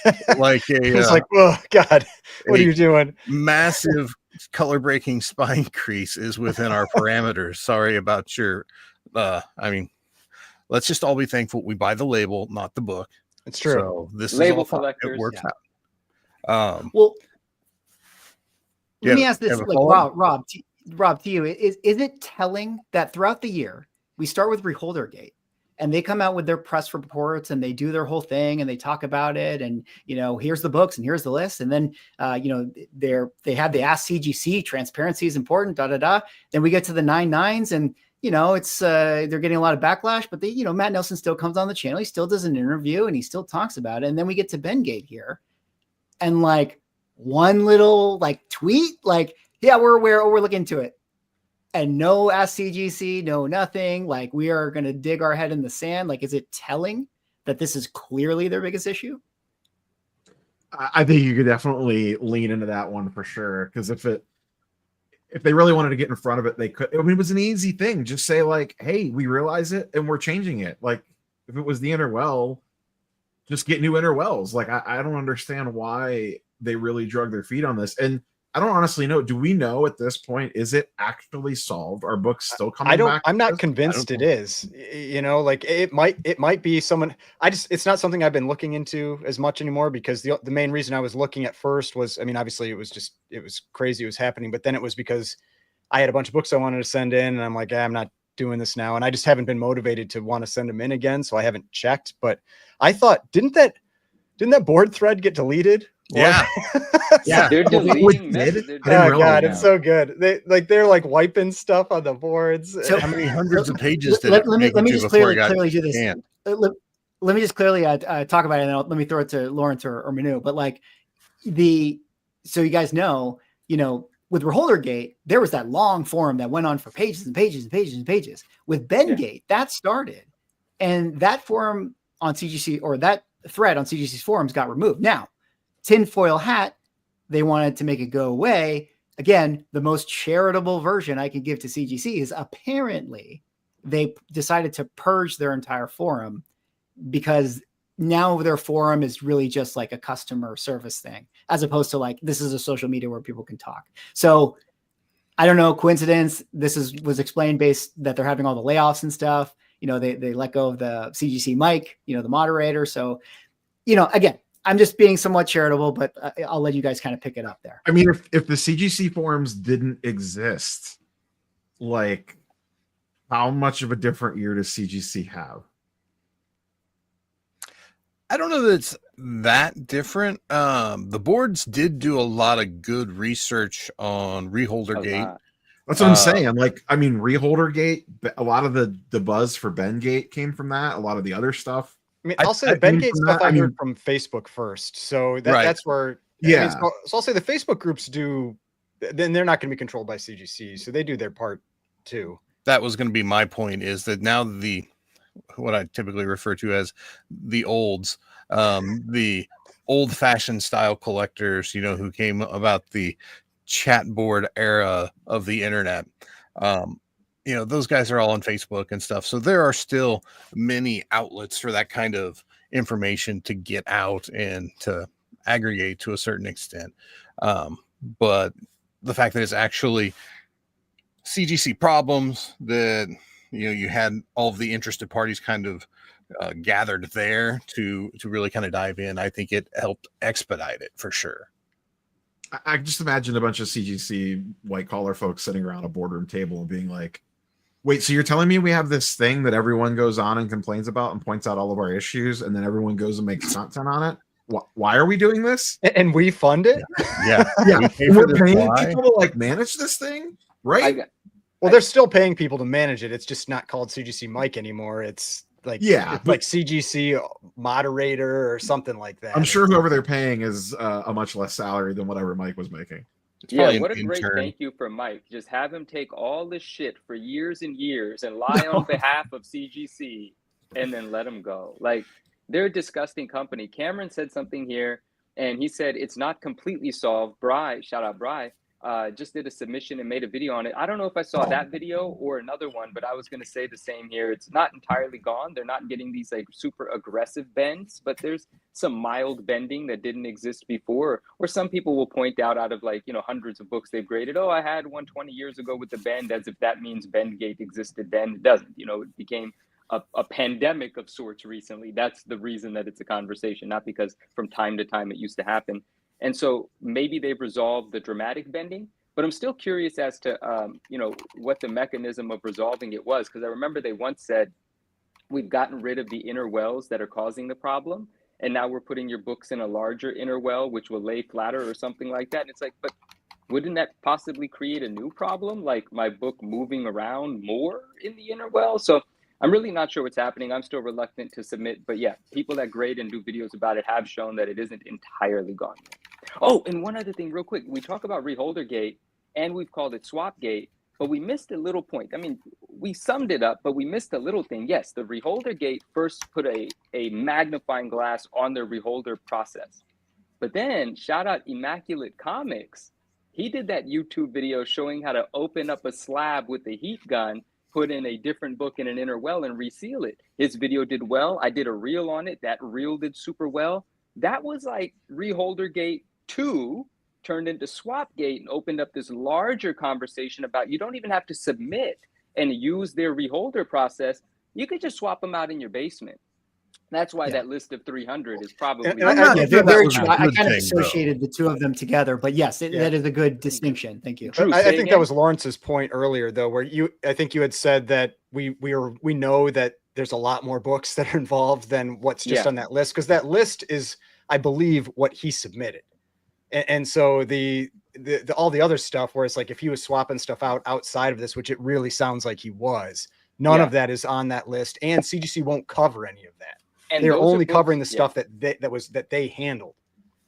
Yeah. Like it's like, oh God, what are you doing? Massive color breaking spine crease is within our parameters. Sorry about your I mean, let's just all be thankful we buy the label, not the book. It's true. So this Label is all collectors. it works out. Well, let me ask this, like, Rob, Rob, to you, is it telling that throughout the year, we start with Reholdergate and they come out with their press reports and they do their whole thing and they talk about it and, here's the books and here's the list. And then, they have the Ask CGC, transparency is important, Then we get to the 9/9s and, it's they're getting a lot of backlash, but Matt Nelson still comes on the channel. He still does an interview and he still talks about it. And then we get to Bengate here and like one little like tweet, like, yeah, we're aware, we're looking into it. And no Ask CGC, no nothing. Like we are going to dig our head in the sand. Like, is it telling that this is clearly their biggest issue? I think you could definitely lean into that one for sure. Because if they really wanted to get in front of it, they could. I mean, it was an easy thing. Just say like, "Hey, we realize it and we're changing it." Like if it was the inner well, just get new inner wells. Like I don't understand why they really drug their feet on this. And I don't honestly know. Do we know at this point, is it actually solved? Are books still coming back? I'm not convinced it is. Like it might be someone. It's not something I've been looking into as much anymore because the main reason I was looking at first was, I mean, obviously it was crazy it was happening, but then it was because I had a bunch of books I wanted to send in and I'm like, I'm not doing this now. And I just haven't been motivated to want to send them in again. So I haven't checked, but I thought, didn't that board thread get deleted? Yeah. Yeah, they're deleting messages. Oh God, it's so good. They're like wiping stuff on the boards. So how many hundreds of pages did let me just clearly do this. Let me just clearly talk about it, and then let me throw it to Lawrence or Manu. But like so you guys know, with Reholdergate, there was that long forum that went on for pages and pages and pages and pages. With Bengate, that started, and that forum on CGC or that thread on CGC's forums got removed. Now, tinfoil hat, they wanted to make it go away. Again, the most charitable version I can give to CGC is apparently they decided to purge their entire forum because now their forum is really just like a customer service thing, as opposed to like, this is a social media where people can talk. So I don't know, coincidence. This was explained based that they're having all the layoffs and stuff. They let go of the CGC Mike, the moderator. So, again, I'm just being somewhat charitable, but I'll let you guys kind of pick it up there. I mean, if the CGC forums didn't exist, like how much of a different year does CGC have? I don't know that it's that different. The boards did do a lot of good research on Reholdergate. That's what I'm saying. Like, I mean, Reholdergate, a lot of the buzz for Bengate came from that. A lot of the other stuff. I mean, I'll say the Bengate stuff I heard from Facebook first. So that's where, yeah. So I'll say the Facebook groups then they're not going to be controlled by CGC. So they do their part too. That was going to be my point, is that now what I typically refer to as the olds, the old fashioned style collectors, who came about the chat board era of the internet. Those guys are all on Facebook and stuff. So there are still many outlets for that kind of information to get out and to aggregate to a certain extent. But the fact that it's actually CGC problems, that, you had all of the interested parties kind of gathered there to really kind of dive in, I think it helped expedite it for sure. I just imagine a bunch of CGC white collar folks sitting around a boardroom table and being like, wait, so you're telling me we have this thing that everyone goes on and complains about and points out all of our issues, and then everyone goes and makes content on it? Why are we doing this? And we fund it? Yeah. We're paying people to like manage this thing, right? Well, they're still paying people to manage it. It's just not called CGC Mike anymore. It's like, like CGC moderator or something like that. I'm sure whoever they're paying is a much less salary than whatever Mike was making. Yeah, what a great thank you for Mike. Just have him take all this shit for years and years and lie on behalf of CGC and then let him go. Like, they're a disgusting company. Cameron said something here, and he said it's not completely solved. Bry, shout out Bry, just did a submission and made a video on it. I don't know if I saw that video or another one, but I was going to say the same here. It's not entirely gone. They're not getting these like super aggressive bends, but there's some mild bending that didn't exist before. Or some people will point out of like, hundreds of books they've graded, I had one 20 years ago with the bend, as if that means Bendgate existed then. It doesn't. It became a pandemic of sorts recently. That's the reason that it's a conversation, not because from time to time it used to happen. And so maybe they've resolved the dramatic bending, But I'm still curious as to, what the mechanism of resolving it was. Because I remember they once said, we've gotten rid of the inner wells that are causing the problem. And now we're putting your books in a larger inner well, which will lay flatter or something like that. And it's like, but wouldn't that possibly create a new problem? Like my book moving around more in the inner well? So I'm really not sure what's happening. I'm still reluctant to submit. But yeah, people that grade and do videos about it have shown that it isn't entirely gone yet. Oh, and one other thing real quick. We talk about Reholdergate and we've called it Swapgate, but we missed a little point. I mean, we summed it up, but we missed a little thing. Yes, the Reholdergate first put a magnifying glass on the Reholder process. But then shout out Immaculate Comics. He did that YouTube video showing how to open up a slab with a heat gun, put in a different book in an inner well and reseal it. His video did well. I did a reel on it. That reel did super well. That was like Reholdergate 2 turned into Swapgate and opened up this larger conversation about you don't even have to submit and use their reholder process. You could just swap them out in your basement. That's why that list of 300 is probably. They're very true. I kind of associated the two of them together, but yes, that is a good distinction. Thank you. Drew, I think that was Lawrence's point earlier, though, where I think you had said that we know that there's a lot more books that are involved than what's just on that list, because that list is, I believe, what he submitted. And so the all the other stuff where it's like if he was swapping stuff out outside of this, which it really sounds like he was, none of that is on that list, and CGC won't cover any of that. And they're only covering the stuff that they handled.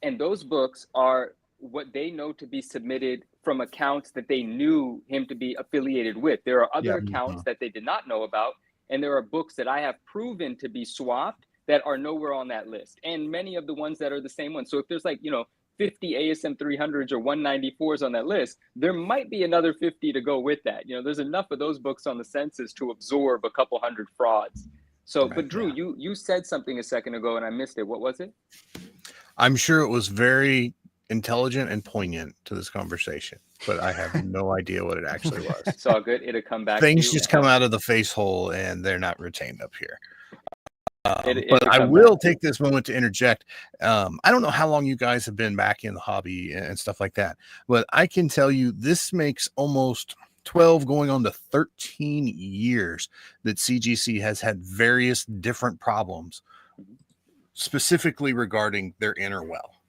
And those books are what they know to be submitted from accounts that they knew him to be affiliated with. There are other accounts that they did not know about, and there are books that I have proven to be swapped that are nowhere on that list, and many of the ones that are the same ones. So if there's 50 ASM 300s or 194s on that list, there might be another 50 to go with that. There's enough of those books on the census to absorb a couple hundred frauds. So, but Drew, you said something a second ago and I missed it. What was it? I'm sure it was very intelligent and poignant to this conversation, but I have no idea what it actually was. It's all good. It'll come back. Things just come out of the face hole and they're not retained up here. But I will take this moment to interject. I don't know how long you guys have been back in the hobby and stuff like that, but I can tell you this makes almost 12 going on to 13 years that CGC has had various different problems, specifically regarding their inner well.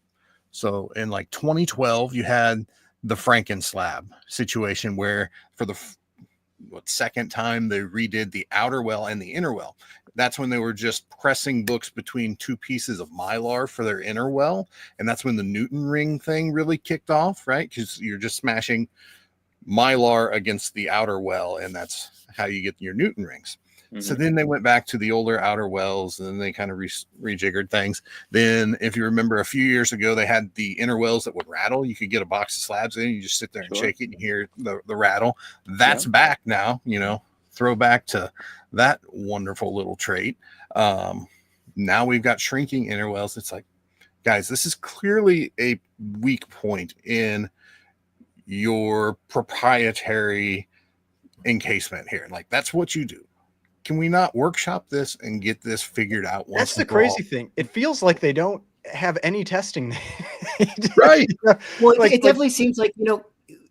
So in 2012, you had the Franken slab situation where for the second time they redid the outer well and the inner well. That's when they were just pressing books between two pieces of Mylar for their inner well. And that's when the Newton ring thing really kicked off, right? Because you're just smashing Mylar against the outer well, and that's how you get your Newton rings. Mm-hmm. So then they went back to the older outer wells, and then they kind of rejiggered things. Then, if you remember, a few years ago, they had the inner wells that would rattle. You could get a box of slabs in, you just sit there and shake it and hear the rattle. That's back now, throwback to that wonderful little trait. Now we've got shrinking inner wells. It's like, guys, this is clearly a weak point in your proprietary encasement here. That's what you do. Can we not workshop this and get this figured out once? That's the crazy thing. It feels like they don't have any testing. Right. Well, it definitely seems like,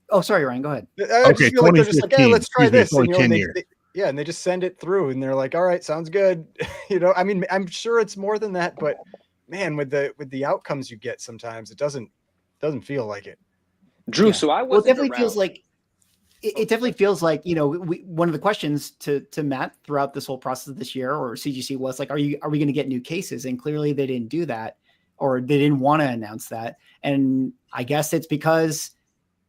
oh, sorry, Ryan, go ahead. I just feel like they're just like, hey, let's try this. And, and they just send it through and they're like, all right, sounds good. I mean, I'm sure it's more than that, but man, with the outcomes you get, sometimes it doesn't feel like it. Drew, so I was. It definitely feels like it definitely feels like one of the questions to Matt throughout this whole process of this year or CGC was like, are we going to get new cases? And clearly they didn't do that, or they didn't want to announce that. And I guess it's because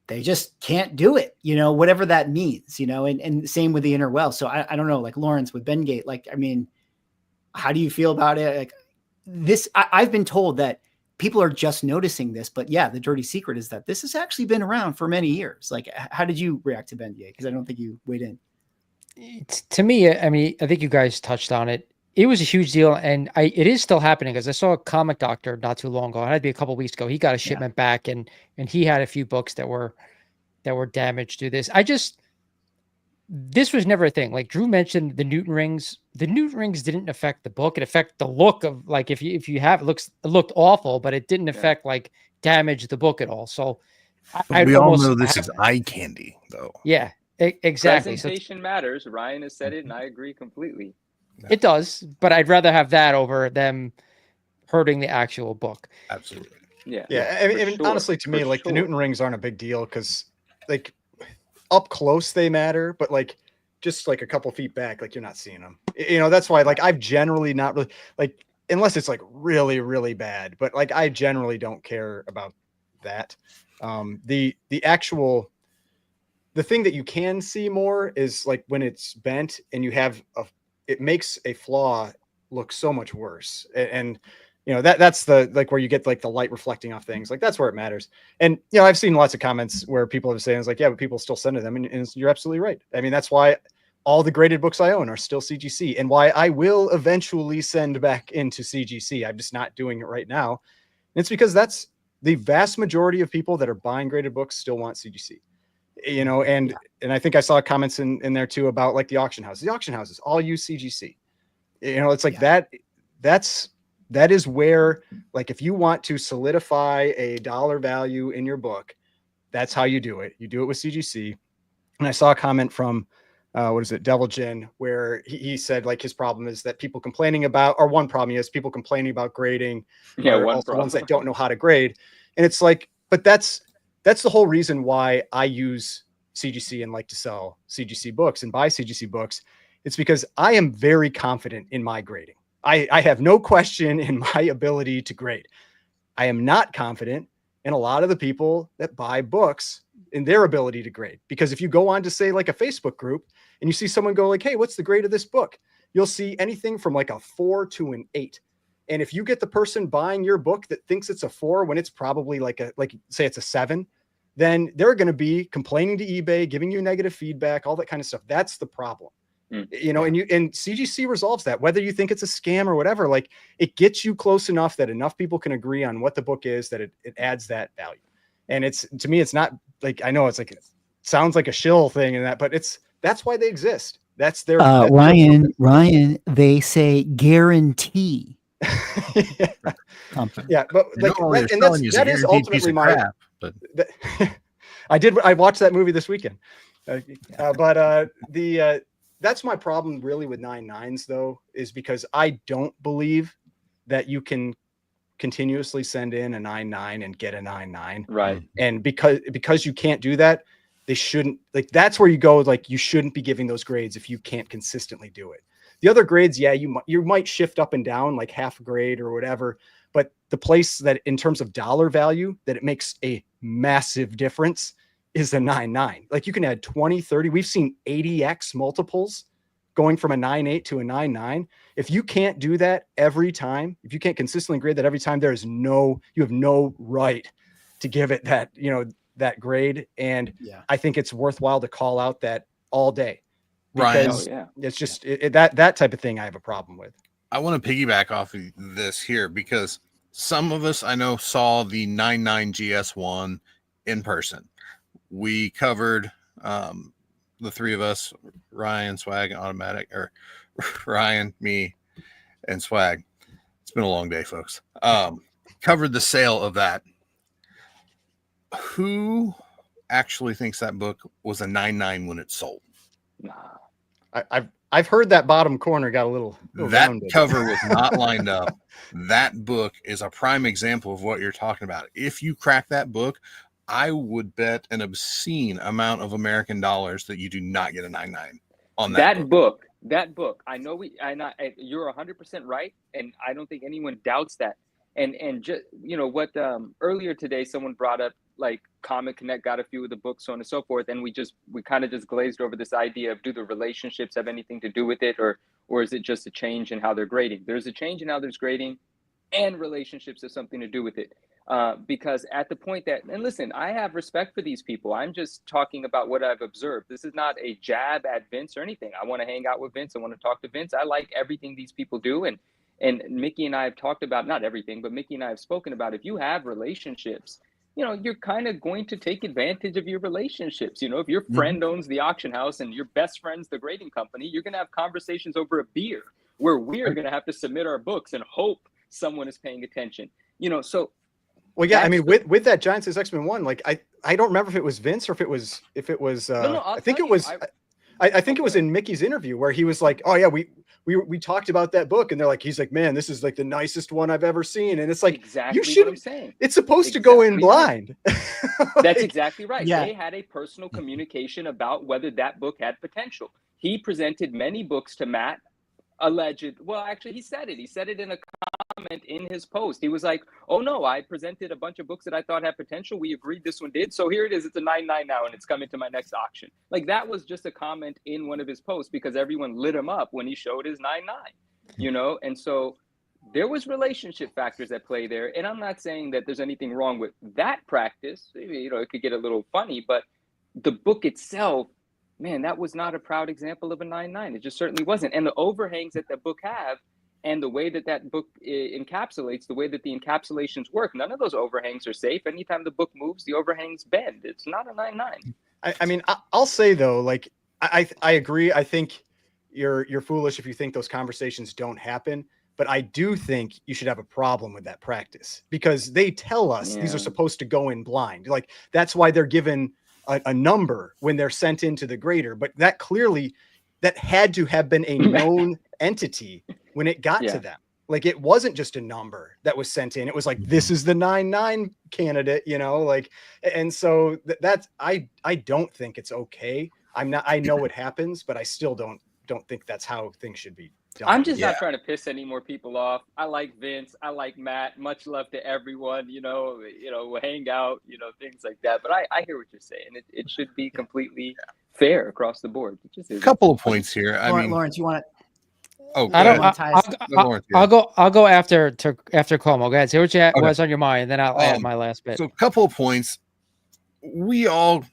they just can't do it, whatever that means, and same with the inner well. So I don't know, like Lawrence with Bengate, I mean, how do you feel about it? Like this, I've been told that people are just noticing this, but yeah, the dirty secret is that this has actually been around for many years. Like, how did you react to Bengate? Because I don't think you weighed in. To me, I mean, I think you guys touched on it. It was a huge deal, and it is still happening because I saw a comic doctor not too long ago. It had to be a couple of weeks ago. He got a shipment back, and he had a few books that were damaged through this. This was never a thing. Like Drew mentioned, the Newton rings. The Newton rings didn't affect the book. It affected the look of if you have it looked awful, but it didn't affect damage the book at all. So I'd We all almost know this have- is eye candy, though. Yeah, exactly. So Presentation matters. Ryan has said it, and I agree completely. it does, but I'd rather have that over them hurting the actual book. Absolutely. Yeah. Yeah, for I mean, sure, honestly, to me, for like the sure. Newton rings aren't a big deal because, like, up close they matter, but like just like a couple feet back, like you're not seeing them. You know, that's why like I've generally not really like unless it's like really really bad, but like I generally don't care about that. The actual the thing that you can see more is like when it's bent and you have a it makes a flaw look so much worse and you know that's the like where you get like the light reflecting off things like that's where it matters. And you know I've seen lots of comments where people have saying it's like yeah but people still send to them and you're absolutely right. I mean that's why all the graded books I own are still CGC and why I will eventually send back into CGC. I'm just not doing it right now. And it's because that's the vast majority of people that are buying graded books still want CGC. You know, and I think I saw comments in there too about like the auction houses. The auction houses all use CGC. You know, it's like that is where like if you want to solidify a dollar value in your book, that's how you do it. You do it with CGC. And I saw a comment from what is it, Devil Jin, where he said like his problem is that people complaining about, or one problem is people complaining about grading, Yeah, or one also problem. ones that don't know how to grade. And it's like, but that's the whole reason why I use CGC and like to sell CGC books and buy CGC books. It's because I am very confident in my grading. I have no question in my ability to grade. I am not confident in a lot of the people that buy books in their ability to grade. Because if you go on to say like a Facebook group and you see someone go like, hey, what's the grade of this book? You'll see anything from like a 4 to an 8. And if you get the person buying your book that thinks it's a 4 when it's probably like say it's a 7, then they're going to be complaining to eBay, giving you negative feedback, all that kind of stuff. That's the problem. You know, and CGC resolves that, whether you think it's a scam or whatever, like it gets you close enough that enough people can agree on what the book is, that it adds that value. And it's, to me, it's not like, I know it's like, it sounds like a shill thing and that, but that's why they exist. That's their, Ryan, they say guarantee. Company. Yeah. But You like, know, all they're and selling you that is guaranteed piece ultimately of my, crap, but I watched that movie this weekend. That's my problem really with 9.9s though, is because I don't believe that you can continuously send in a 9.9 and get a 9.9. Right. And because you can't do that, they shouldn't, like, that's where you go, like, you shouldn't be giving those grades if you can't consistently do it. The other grades, yeah, you might shift up and down like half a grade or whatever, but the place that in terms of dollar value that it makes a massive difference is the 9.9. Like you can add 20, 30. We've seen 80x multiples going from a 9.8 to a 9.9. If you can't do that every time, if you can't consistently grade that every time, you have no right to give it that, you know, that grade. And I think it's worthwhile to call out that all day. Because it's just that type of thing I have a problem with. I want to piggyback off of this here because some of us I know saw the 9.9 GS1 in person. We covered the three of us, Ryan, Swag, and Automatic, or Ryan, me, and Swag. It's been a long day, folks. Covered the sale of that. Who actually thinks that book was a 9.9 when it sold? Nah. I've heard that bottom corner got a little that rounded. cover was not lined up. That book is a prime example of what you're talking about. If you crack that book, I would bet an obscene amount of American dollars that you do not get a 9.9 on that book. That book. I know you're 100% right, and I don't think anyone doubts that. And just, you know what, earlier today someone brought up like Comic Connect got a few of the books, so on and so forth, and we kind of just glazed over this idea of, do the relationships have anything to do with it, or is it just a change in how they're grading? There's a change in how there's grading, and relationships have something to do with it. Because at the point that, and listen, I have respect for these people. I'm just talking about what I've observed. This is not a jab at Vince or anything. I want to hang out with Vince. I want to talk to Vince. I like everything these people do. And Mickey and I have talked about, not everything, but Mickey and I have spoken about, if you have relationships, you know, you're kind of going to take advantage of your relationships. You know, if your friend owns the auction house and your best friend's the grading company, you're going to have conversations over a beer where we're going to have to submit our books and hope someone is paying attention. You know, so Well, yeah, I That's mean, with that Giant Size X-Men 1, like I don't remember if it was Vince or if it was No, I think tell it was you, I think it was Okay. in Mickey's interview where he was like, "Oh yeah, we talked about that book," and they're like, he's like, "Man, this is like the nicest one I've ever seen," and it's like, exactly you what should. I'm saying. It's supposed to go in Exactly right. blind. That's Like, exactly right. Yeah. They had a personal communication about whether that book had potential. He presented many books to Matt, alleged. Well, actually, he said it. He said it in a comment in his post. He was like, "Oh no, I presented a bunch of books that I thought had potential. We agreed this one did. So here it is. It's a 9.9 now, and it's coming to my next auction." Like that was just a comment in one of his posts because everyone lit him up when he showed his 9.9. You know, and so there was relationship factors at play there. And I'm not saying that there's anything wrong with that practice. You know, it could get a little funny, but the book itself, man, that was not a proud example of a 9.9. It just certainly wasn't. And the overhangs that book have and the way that book encapsulates, the way that the encapsulations work, none of those overhangs are safe. Anytime the book moves, the overhangs bend. It's not a 9.9. I mean, I'll say though, like I agree. I think you're foolish if you think those conversations don't happen. But I do think you should have a problem with that practice because they tell us these are Yeah. supposed to go in blind. Like that's why they're given a number when they're sent into the grader. But that clearly that had to have been a known entity when it got Yeah. to them. Like it wasn't just a number that was sent in. It was like, this is the 9.9 candidate, you know, like, and so that's, I don't think it's okay. I know it happens, but I still don't think that's how things should be done. I'm just Yeah. not trying to piss any more people off. I like Vince. I like Matt. Much love to everyone. We'll hang out. Things like that. But I hear what you're saying. It should be completely fair across the board. It just A isn't. couple of points here. I mean, Lawrence, you want oh, I go don't. ahead. Lawrence, yeah. I'll go after Cuomo. Go ahead. Say what you Okay. was on your mind, then I'll add Um, my last bit. So, a couple of points. We all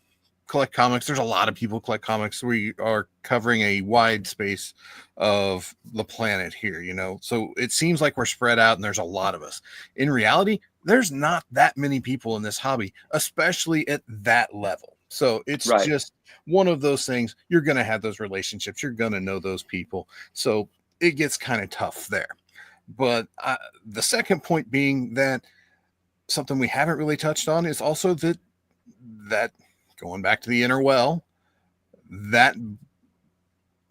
collect comics. There's a lot of people collect comics. We are covering a wide space of the planet here, so it seems like we're spread out and there's a lot of us. In reality, there's not that many people in this hobby, especially at that level. So it's Right. just one of those things. You're going to have those relationships. You're going to know those people. So it gets kind of tough there. But the second point being that something we haven't really touched on is also that going back to the inner well, that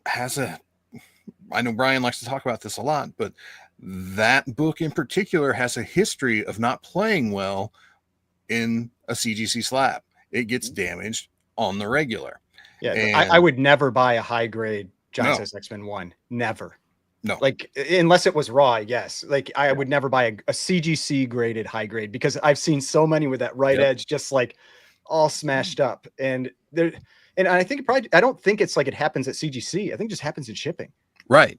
has I know Brian likes to talk about this a lot, but that book in particular has a history of not playing well in a CGC slab. It gets damaged on the regular. Yeah, And- I would never buy a high grade Giant No. Size X-Men 1. Never. No. Like unless it was raw, yes. Like I would never buy a CGC graded high grade because I've seen so many with that right Yep. edge just like all smashed up. And I think I don't think it's like it happens at CGC. I think it just happens in shipping. Right.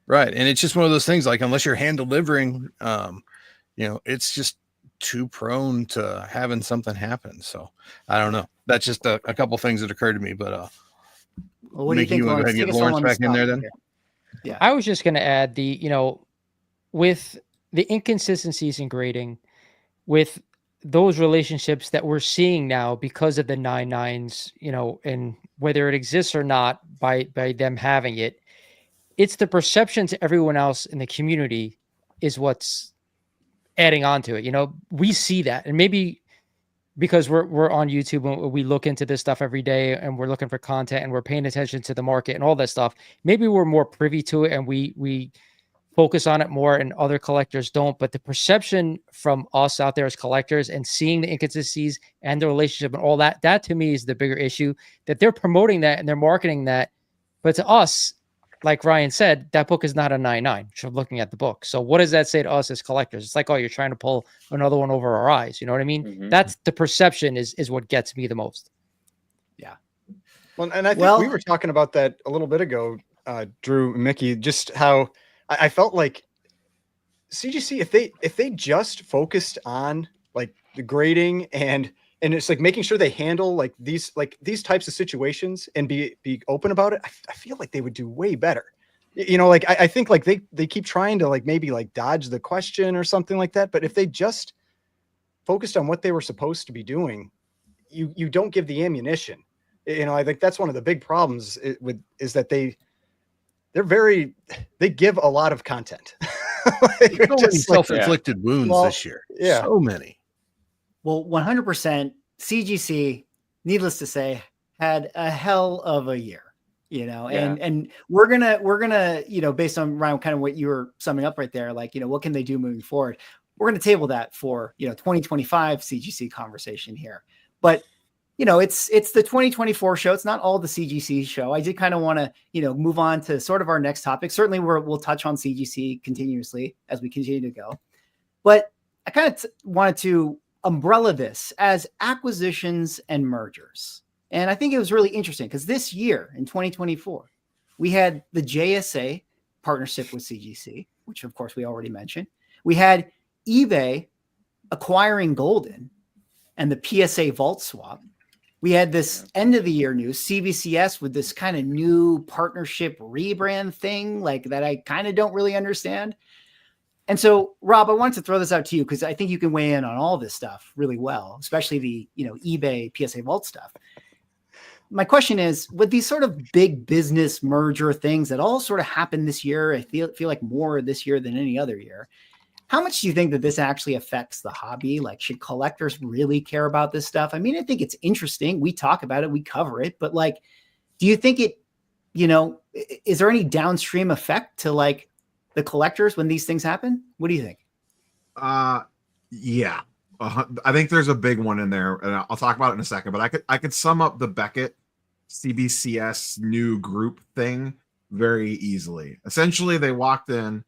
Right. And it's just one of those things, like, unless you're hand delivering, it's just too prone to having something happen. So I don't know. That's just a couple things that occurred to me, but well, what do you Mickey, think, you wanna go Lawrence? ahead and Take get us all Lawrence on the back in there spot then? here. I was just going to add with the inconsistencies in grading, with those relationships that we're seeing now because of the 9.9s, and whether it exists or not by them having it, it's the perception to everyone else in the community is what's adding on to it. We see that, and maybe because we're on YouTube and we look into this stuff every day and we're looking for content and we're paying attention to the market and all that stuff, maybe we're more privy to it and we focus on it more and other collectors don't. But the perception from us out there as collectors and seeing the inconsistencies and the relationship and all that to me is the bigger issue, that they're promoting that and they're marketing that. But to us, like Ryan said, that book is not a 9.9. So looking at the book. So what does that say to us as collectors? It's like, oh, you're trying to pull another one over our eyes. You know what I mean? Mhm. That's the perception is what gets me the most. Well, and I think we were talking about that a little bit ago, Drew, Mickey, just how I felt like CGC, if they just focused on like the grading and it's like making sure they handle like these types of situations and be open about it, I feel like they would do way better. Like I think like they keep trying to like maybe like dodge the question or something like that. But if they just focused on what they were supposed to be doing, you don't give the ammunition. I think that's one of the big problems is that they give a lot of content. So many just like, self-inflicted wounds Well, this year. yeah. So many. Well, 100% CGC, needless to say, had a hell of a year, and we're gonna, based on Ryan, kind of what you were summing up right there, like, what can they do moving forward? We're going to table that for, 2025 CGC conversation here, but it's the 2024 show. It's not all the CGC show. I did kind of want to, move on to sort of our next topic. Certainly we'll touch on CGC continuously as we continue to go, but I kind of wanted to umbrella this as acquisitions and mergers. And I think it was really interesting because this year in 2024, we had the JSA partnership with CGC, which of course we already mentioned. We had eBay acquiring Golden and the PSA vault swap. We had this end of the year news, CBCS, with this kind of new partnership rebrand thing, like that I kind of don't really understand. And so, Rob, I wanted to throw this out to you because I think you can weigh in on all this stuff really well, especially the eBay PSA vault stuff. My question is, with these sort of big business merger things that all sort of happened this year, I feel like more this year than any other year. How much do you think that this actually affects the hobby? Like, should collectors really care about this stuff? I mean, I think it's interesting. We talk about it, we cover it, but like, do you think it, is there any downstream effect to like the collectors when these things happen? What do you think? Yeah. I think there's a big one in there, and I'll talk about it in a second, but I could sum up the Beckett CBCS new group thing very easily. Essentially, they walked in,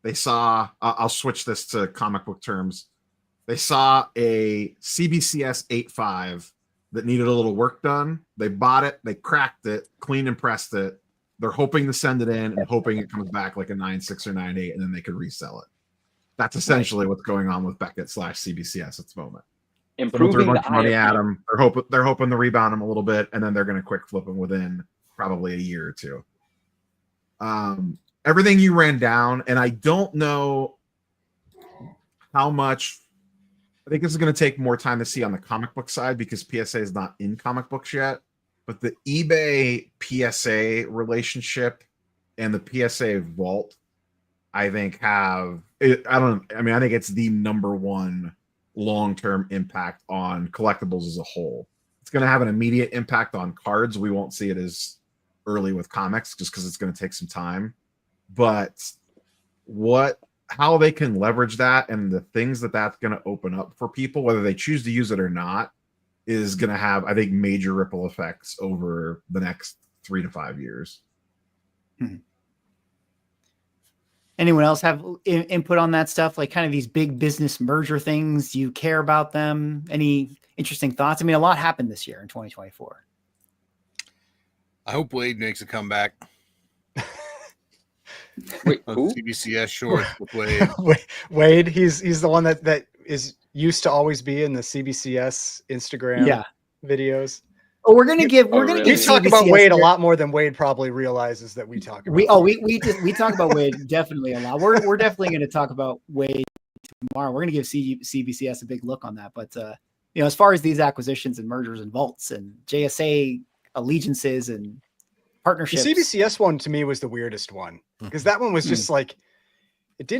they saw, I'll switch this to comic book terms. They saw a CBCS 8.5 that needed a little work done. They bought it, they cracked it, cleaned and pressed it. They're hoping to send it in and hoping it comes back like a 9.6 or 9.8, and then they could resell it. That's essentially what's going on with Beckett / CBCS at the moment. Improving a bunch the of money at IFP. them. They're hoping to rebound them a little bit, and then they're going to quick flip them within probably a year or two. Everything you ran down, and I don't know how much. I think this is going to take more time to see on the comic book side because PSA is not in comic books yet. But the eBay PSA relationship and the PSA vault, I think I think it's the number one long-term impact on collectibles as a whole. It's going to have an immediate impact on cards. We won't see it as early with comics just because it's going to take some time. But how they can leverage that and the things that's going to open up for people, whether they choose to use it or not, is going to have, I think, major ripple effects over the next 3 to 5 years. Anyone else have input on that stuff? Like kind of these big business merger things. Do you care about them? Any interesting thoughts? I mean, a lot happened this year in 2024. I hope Wade makes a comeback. Wait, who? CBCS shorts with Wade. Wade, he's the one that is used to always be in the CBCS Instagram videos. Oh, we're gonna give We talk about Wade a lot more than Wade probably realizes that we talk about. We talk about Wade definitely a lot. We're definitely going to talk about Wade tomorrow. We're going to give CBCS a big look on that. But as far as these acquisitions and mergers and vaults and JSA allegiances and partnerships, the CBCS one to me was the weirdest one because that one was just like it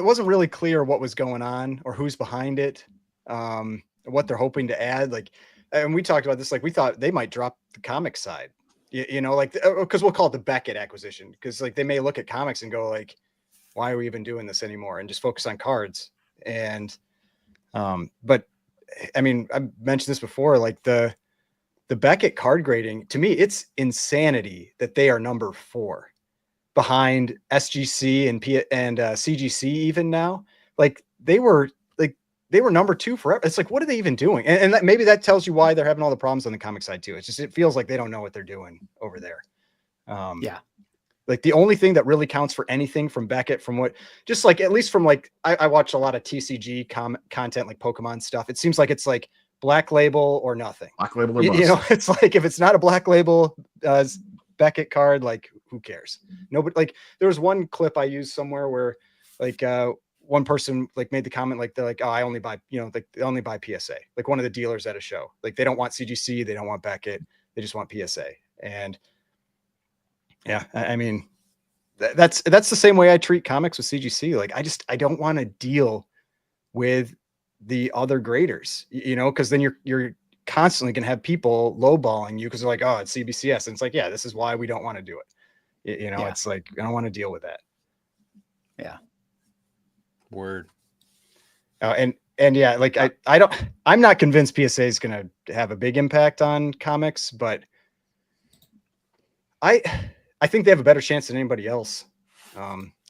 wasn't really clear what was going on or who's behind it. What they're hoping to add, like, and we talked about this, like we thought they might drop the comic side, like because we'll call it the Beckett acquisition because like they may look at comics and go like, why are we even doing this anymore, and just focus on cards. And but I mean, I mentioned this before, like the Beckett card grading, to me, it's insanity that they are number 4 behind SGC and CGC even now. Like they were number 2 forever. It's like, what are they even doing? And maybe that tells you why they're having all the problems on the comic side too. It's just, it feels like they don't know what they're doing over there. Like the only thing that really counts for anything from Beckett, from what, just like, at least from like, I watch a lot of TCG content, like Pokemon stuff. It seems like it's like Black Label or nothing. Black Label or bust. It's like, if it's not a Black Label Beckett card, like who cares? Nobody, like there was one clip I used somewhere where like, one person like made the comment, like they're like, oh, I only buy, like they only buy PSA, like one of the dealers at a show. Like they don't want CGC, they don't want Beckett, they just want PSA. And yeah, I mean, that's the same way I treat comics with CGC. Like I don't want to deal with the other graders, you know, because then you're constantly gonna have people lowballing you because they're like, oh, it's CBCS, and it's like, yeah, this is why we don't want to do it. You know, Yeah. it's like I don't want to deal with that. Yeah. Word. And yeah, like I'm not convinced PSA is gonna have a big impact on comics, but I think they have a better chance than anybody else.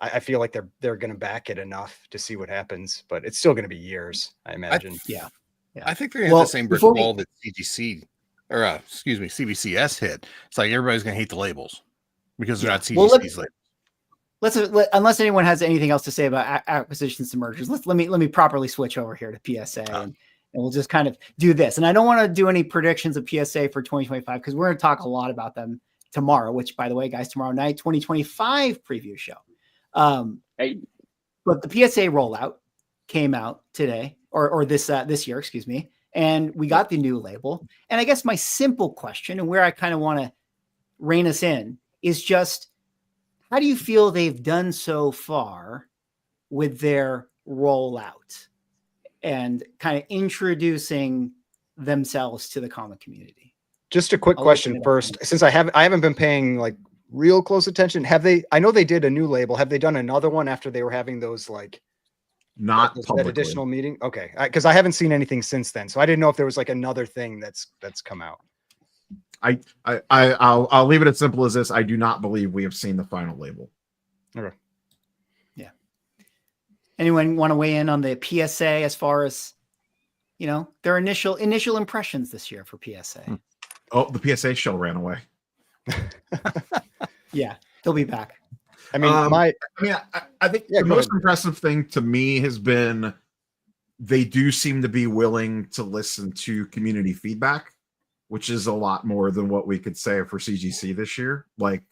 I feel like they're going to back it enough to see what happens, but it's still going to be years, I imagine. Yeah. I think they're going to Well, hit the same brick before we- wall that CGC or excuse me, CBCS hit. It's like everybody's going to hate the labels because they're not CGC's Well, labels. Unless anyone has anything else to say about acquisitions and mergers, let me properly switch over here to PSA and we'll just kind of do this. And I don't want to do any predictions of PSA for 2025 because we're going to talk a lot about them tomorrow, which, by the way, guys, tomorrow night, 2025 preview show. But the PSA rollout came out today or this year, excuse me. And we got the new label. And I guess my simple question and where I kind of want to rein us in is just, how do you feel they've done so far with their rollout and kind of introducing themselves to the comic community? Just a quick question first, since I haven't been paying like real close attention. I know they did a new label. Have they done another one after they were having those like Not that publicly. additional meeting? Okay, because I haven't seen anything since then, so I didn't know if there was like another thing that's come out. I'll leave it as simple as this. I do not believe we have seen the final label. Okay. Yeah. Anyone want to weigh in on the PSA as far as, you know, their initial impressions this year for PSA? Oh, the PSA show ran away. Yeah, they'll be back. I mean, I think the most impressive thing to me has been they do seem to be willing to listen to community feedback, which is a lot more than what we could say for CGC this year. Like,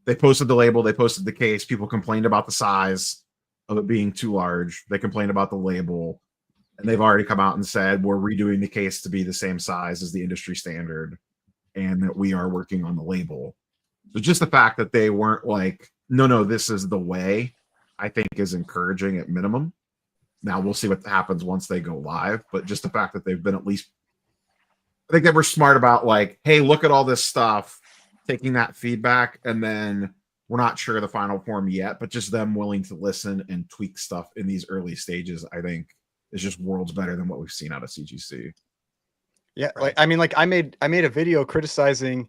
they posted the label, they posted the case, people complained about the size of it being too large, they complained about the label, and they've already come out and said we're redoing the case to be the same size as the industry standard and that we are working on the label. So just the fact that they weren't like, no, this is the way, I think is encouraging at minimum. Now we'll see what happens once they go live, but just the fact that they've been at least, I think they were smart about like, hey, look at all this stuff, taking that feedback, and then we're not sure of the final form yet, but just them willing to listen and tweak stuff in these early stages, I think is just worlds better than what we've seen out of CGC. Yeah, like I mean, like I made a video criticizing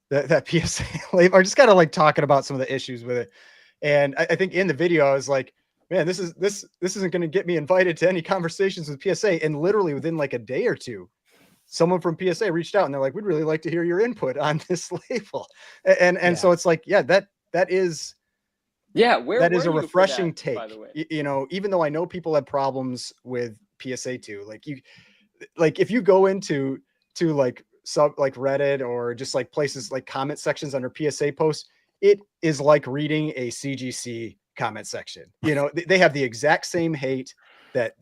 that PSA label, or just kind of like talking about some of the issues with it. And I think in the video I was like, man, this isn't going to get me invited to any conversations with PSA. And literally within like a day or two, someone from PSA reached out and they're like, we'd really like to hear your input on this label. And so it's like, yeah, that is that is a refreshing take. By the way, you know, even though I know people have problems with PSA 2, like if you go into like Reddit or just like places like comment sections under PSA posts, it is like reading a CGC comment section. You know, they have the exact same hate that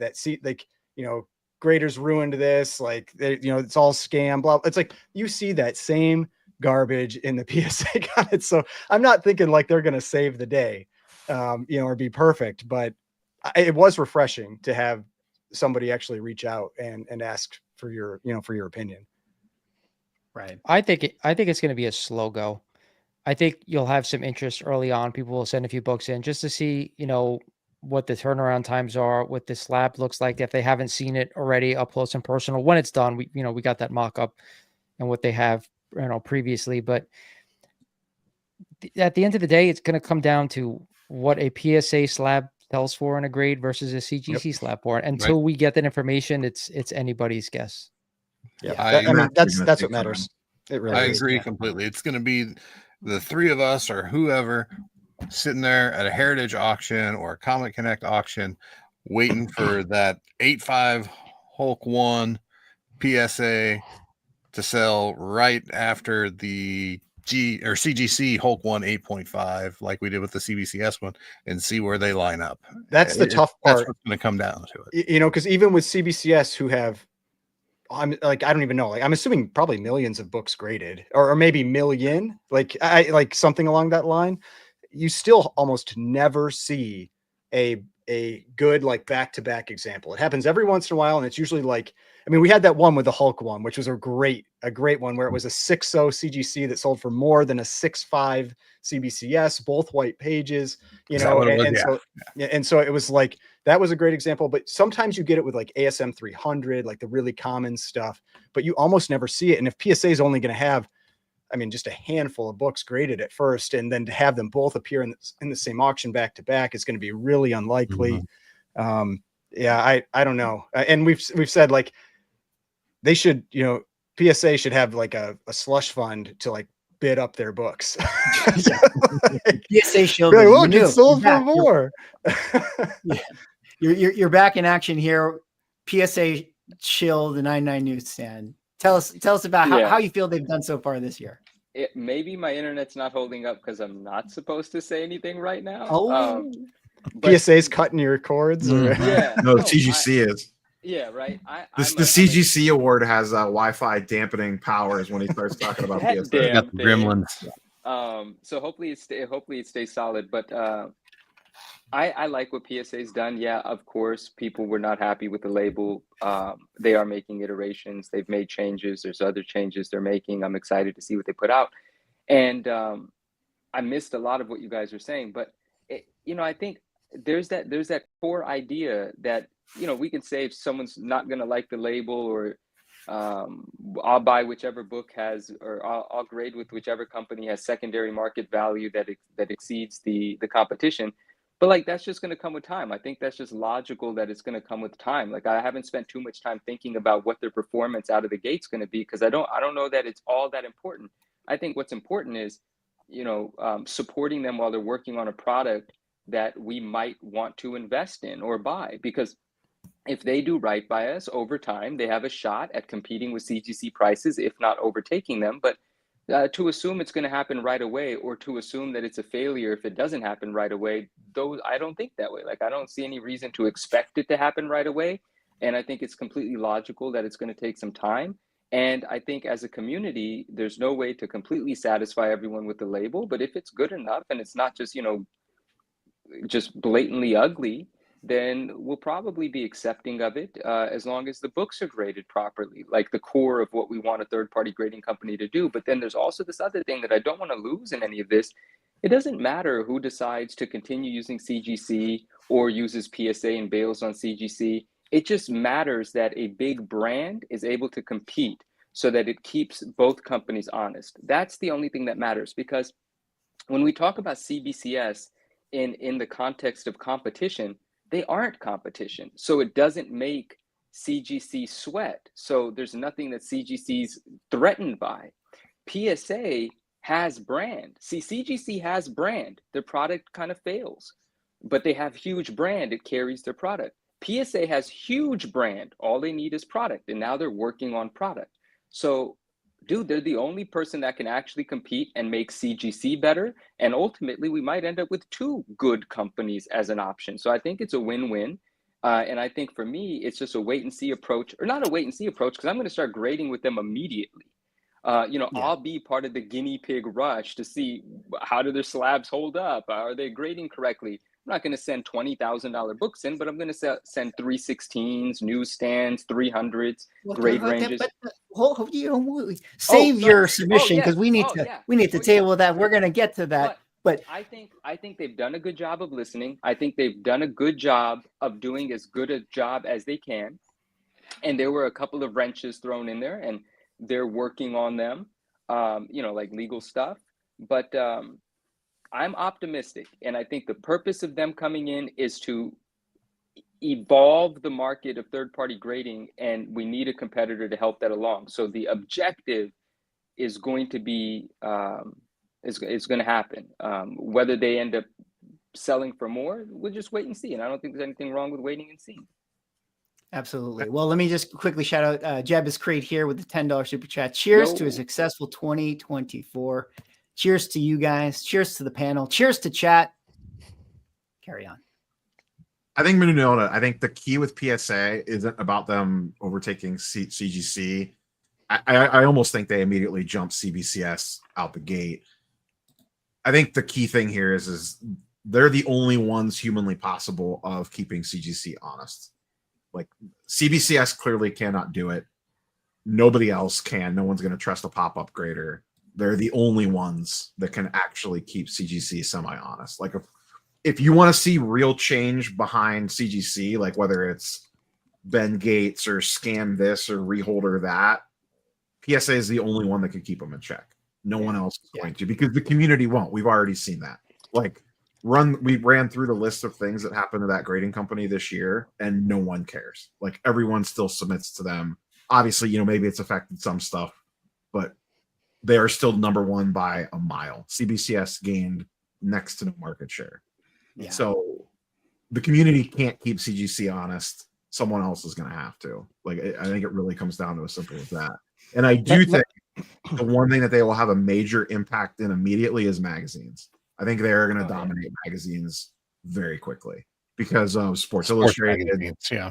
like, you know, graders ruined this, like you know, it's all scam, blah. It's like you see that same garbage in the PSA comments. So I'm not thinking like they're gonna save the day, you know, or be perfect, but it was refreshing to have somebody actually reach out and ask for your, you know, for your opinion. Right. I think it's going to be a slow go. I think you'll have some interest early on. People will send a few books in just to see, you know, what the turnaround times are, what the slab looks like if they haven't seen it already up close and personal. When it's done, we got that mock up and what they have, you know, previously. But at the end of the day, it's going to come down to what a PSA slab sells for in a grade versus a CGC slab for. Until we get that information, it's anybody's guess. Yeah, I mean that's what matters. It really I is. agree completely. It's going to be the three of us or whoever sitting there at a Heritage auction or a Comic Connect auction, waiting for that 8.5 Hulk 1 PSA to sell right after the CGC Hulk 1 8.5, like we did with the CBCS one, and see where they line up. That's the tough part. That's what's going to come down to it. You know, because even with CBCS, who have, I'm like, I don't even know. Like, I'm assuming probably millions of books graded, or maybe million, like something along that line. you still almost never see a good like back-to-back example. It happens every once in a while, and it's usually like, I mean, we had that one with the Hulk one, which was a great one where it was a 6.0 CGC that sold for more than a 6.5 CBCS, both white pages, you Is that know, what it was? and Yeah. so and so it was like that was a great example. But sometimes you get it with like ASM 300, like the really common stuff, but you almost never see it. And if PSA is only going to have, I mean, just a handful of books graded at first, and then to have them both appear in the same auction back to back is going to be really unlikely. Yeah, I don't know. And we've said like they should, you know, PSA should have like a slush fund to like bid up their books. PSA Shield. Like, look, it sold for more. Yeah. You're back in action here. PSA Shield, the 99 newsstand. Tell us about how you feel they've done so far this year. Maybe my internet's not holding up because I'm not supposed to say anything right now. Oh, PSA's cutting your cords. Or... Yeah, No, CGC is. Yeah, right. The CGC award has Wi-Fi dampening powers when he starts talking about That PSA. damn Got the gremlins. So hopefully it stays solid. But I like what PSA's done. Yeah, of course, people were not happy with the label. They are making iterations. They've made changes. There's other changes they're making. I'm excited to see what they put out. And I missed a lot of what you guys were saying. But I think there's that core idea that, we can say if someone's not going to like the label, or I'll buy whichever book has, or I'll grade with whichever company has secondary market value that exceeds the competition. But like, that's just going to come with time. I think that's just logical that it's going to come with time. Like, I haven't spent too much time thinking about what their performance out of the gate's going to be, because I don't know that it's all that important. I think what's important is, supporting them while they're working on a product that we might want to invest in or buy, because if they do right by us over time, they have a shot at competing with CGC prices, if not overtaking them. But to assume it's going to happen right away, or to assume that it's a failure if it doesn't happen right away, I don't think that way. Like, I don't see any reason to expect it to happen right away. And I think it's completely logical that it's going to take some time. And I think as a community, there's no way to completely satisfy everyone with the label. But if it's good enough and it's not just, just blatantly ugly, then we'll probably be accepting of it, as long as the books are graded properly, like the core of what we want a third-party grading company to do. But then there's also this other thing that I don't want to lose in any of this. It doesn't matter who decides to continue using CGC or uses PSA and bails on CGC. It just matters that a big brand is able to compete so that it keeps both companies honest. That's the only thing that matters, because when we talk about CBCS in the context of competition, they aren't competition. So it doesn't make CGC sweat. So there's nothing that CGC's threatened by. PSA has brand. See, CGC has brand. Their product kind of fails, but they have huge brand. It carries their product. PSA has huge brand. All they need is product. And now they're working on product. So, dude, they're the only person that can actually compete and make CGC better. And ultimately, we might end up with two good companies as an option. So I think it's a win-win. And I think for me, it's just a wait-and-see approach, or not a wait-and-see approach, because I'm going to start grading with them immediately. I'll be part of the guinea pig rush to see how do their slabs hold up? Are they grading correctly? I'm not going to send $20,000 books in, but I'm going to send 316s, newsstands, 300s, grade ranges. Save your submission, because we need to table that. We're going to get to that. But I think they've done a good job of listening. I think they've done a good job of doing as good a job as they can. And there were a couple of wrenches thrown in there, and they're working on them, like legal stuff. But I'm optimistic, and I think the purpose of them coming in is to evolve the market of third-party grading, and we need a competitor to help that along. So the objective is going to be is going to happen. Whether they end up selling for more, we'll just wait and see. And I don't think there's anything wrong with waiting and seeing. Absolutely. Well, let me just quickly shout out Jebus Creed here with the $10 super chat. Cheers to a successful 2024. Cheers to you guys. Cheers to the panel. Cheers to chat. Carry on. I think the key with PSA isn't about them overtaking CGC. I almost think they immediately jumped CBCS out the gate. I think the key thing here is they're the only ones humanly possible of keeping CGC honest. Like CBCS clearly cannot do it. Nobody else can. No one's going to trust a pop-up grader. They're the only ones that can actually keep CGC semi-honest. Like if you want to see real change behind CGC, like whether it's Ben Gates or scam this or reholder that, PSA is the only one that can keep them in check. No one else is going to, because the community won't. We've already seen that. Like we ran through the list of things that happened to that grading company this year, and no one cares. Like everyone still submits to them. Obviously, maybe it's affected some stuff, but they are still number one by a mile. CBCS gained next to no market share. Yeah. So the community can't keep CGC honest. Someone else is going to have to. Like, I think it really comes down to as simple as that. And I do think the one thing that they will have a major impact in immediately is magazines. I think they're going to dominate magazines very quickly because of Sports Illustrated,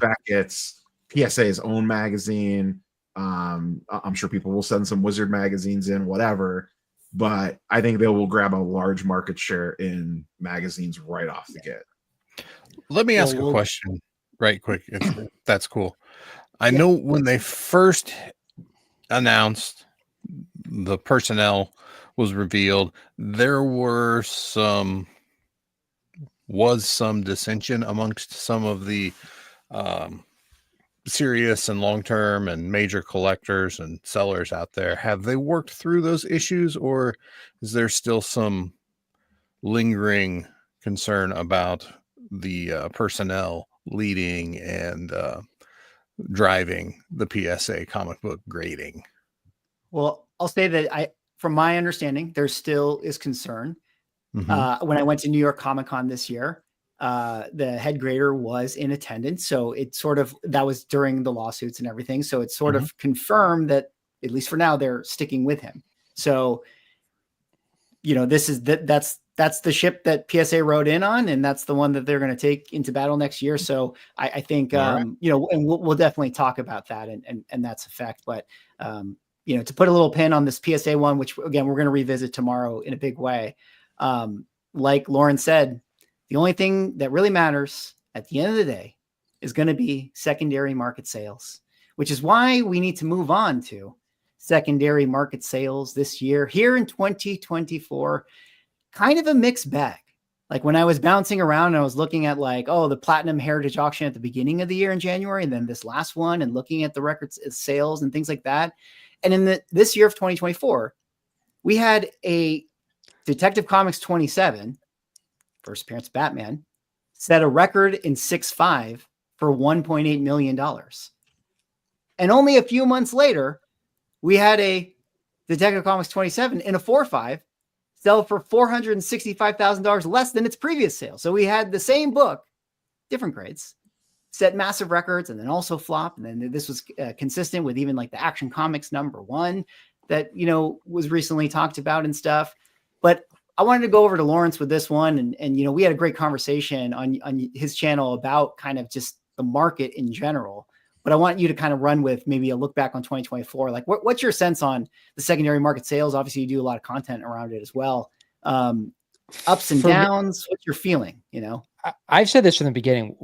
Beckett's, PSA's own magazine. I'm sure people will send some Wizard magazines in, whatever. But I think they will grab a large market share in magazines right off the get. Let me ask a question right quick. That's cool. I know when they first announced the personnel was revealed, there were some dissension amongst some of the serious and long-term and major collectors and sellers out there. Have they worked through those issues, or is there still some lingering concern about the personnel leading and driving the PSA comic book grading? Well, I'll say that from my understanding, there still is concern. When I went to New York Comic Con this year, the head grader was in attendance. So that was during the lawsuits and everything. So it's sort of confirmed that, at least for now, they're sticking with him. So, that's the ship that PSA rode in on, and that's the one that they're going to take into battle next year. So I think, and we'll definitely talk about that and that's a fact. But, to put a little pin on this PSA one, which again, we're going to revisit tomorrow in a big way. Like Lauren said, the only thing that really matters at the end of the day is going to be secondary market sales, which is why we need to move on to secondary market sales this year. Here in 2024, kind of a mixed bag. Like when I was bouncing around and I was looking at the Platinum Heritage Auction at the beginning of the year in January, and then this last one, and looking at the records sales and things like that. And in this year of 2024, we had a Detective Comics 27, first appearance of Batman, set a record in 6.5 for $1.8 million. And only a few months later, we had a Detective Comics 27 in a 4.5 sell for $465,000 less than its previous sale. So we had the same book, different grades, set massive records, and then also flop. And then this was consistent with even the Action Comics #1 that, was recently talked about and stuff. But I wanted to go over to Lawrence with this one. And we had a great conversation on his channel about kind of just the market in general. But I want you to kind of run with maybe a look back on 2024. What's your sense on the secondary market sales? Obviously, you do a lot of content around it as well. Ups and downs. What's your feeling? I've said this from the beginning,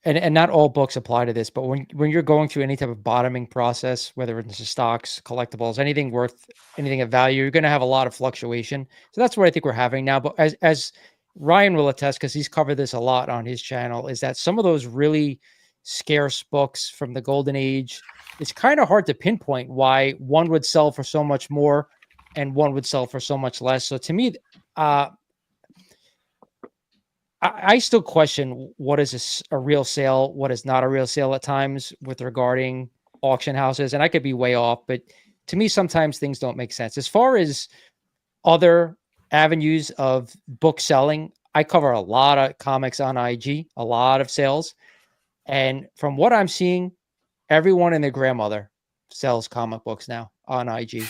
and not all books apply to this, but when you're going through any type of bottoming process, whether it's stocks, collectibles, anything of value, you're going to have a lot of fluctuation. So that's what I think we're having now. But as Ryan will attest, because he's covered this a lot on his channel, is that some of those really scarce books from the golden age, it's kind of hard to pinpoint why one would sell for so much more and one would sell for so much less. So to me, I still question what is a real sale, what is not a real sale at times with regarding auction houses. And I could be way off, but to me, sometimes things don't make sense. As far as other avenues of book selling, I cover a lot of comics on IG, a lot of sales. And from what I'm seeing, everyone and their grandmother sells comic books now on IG.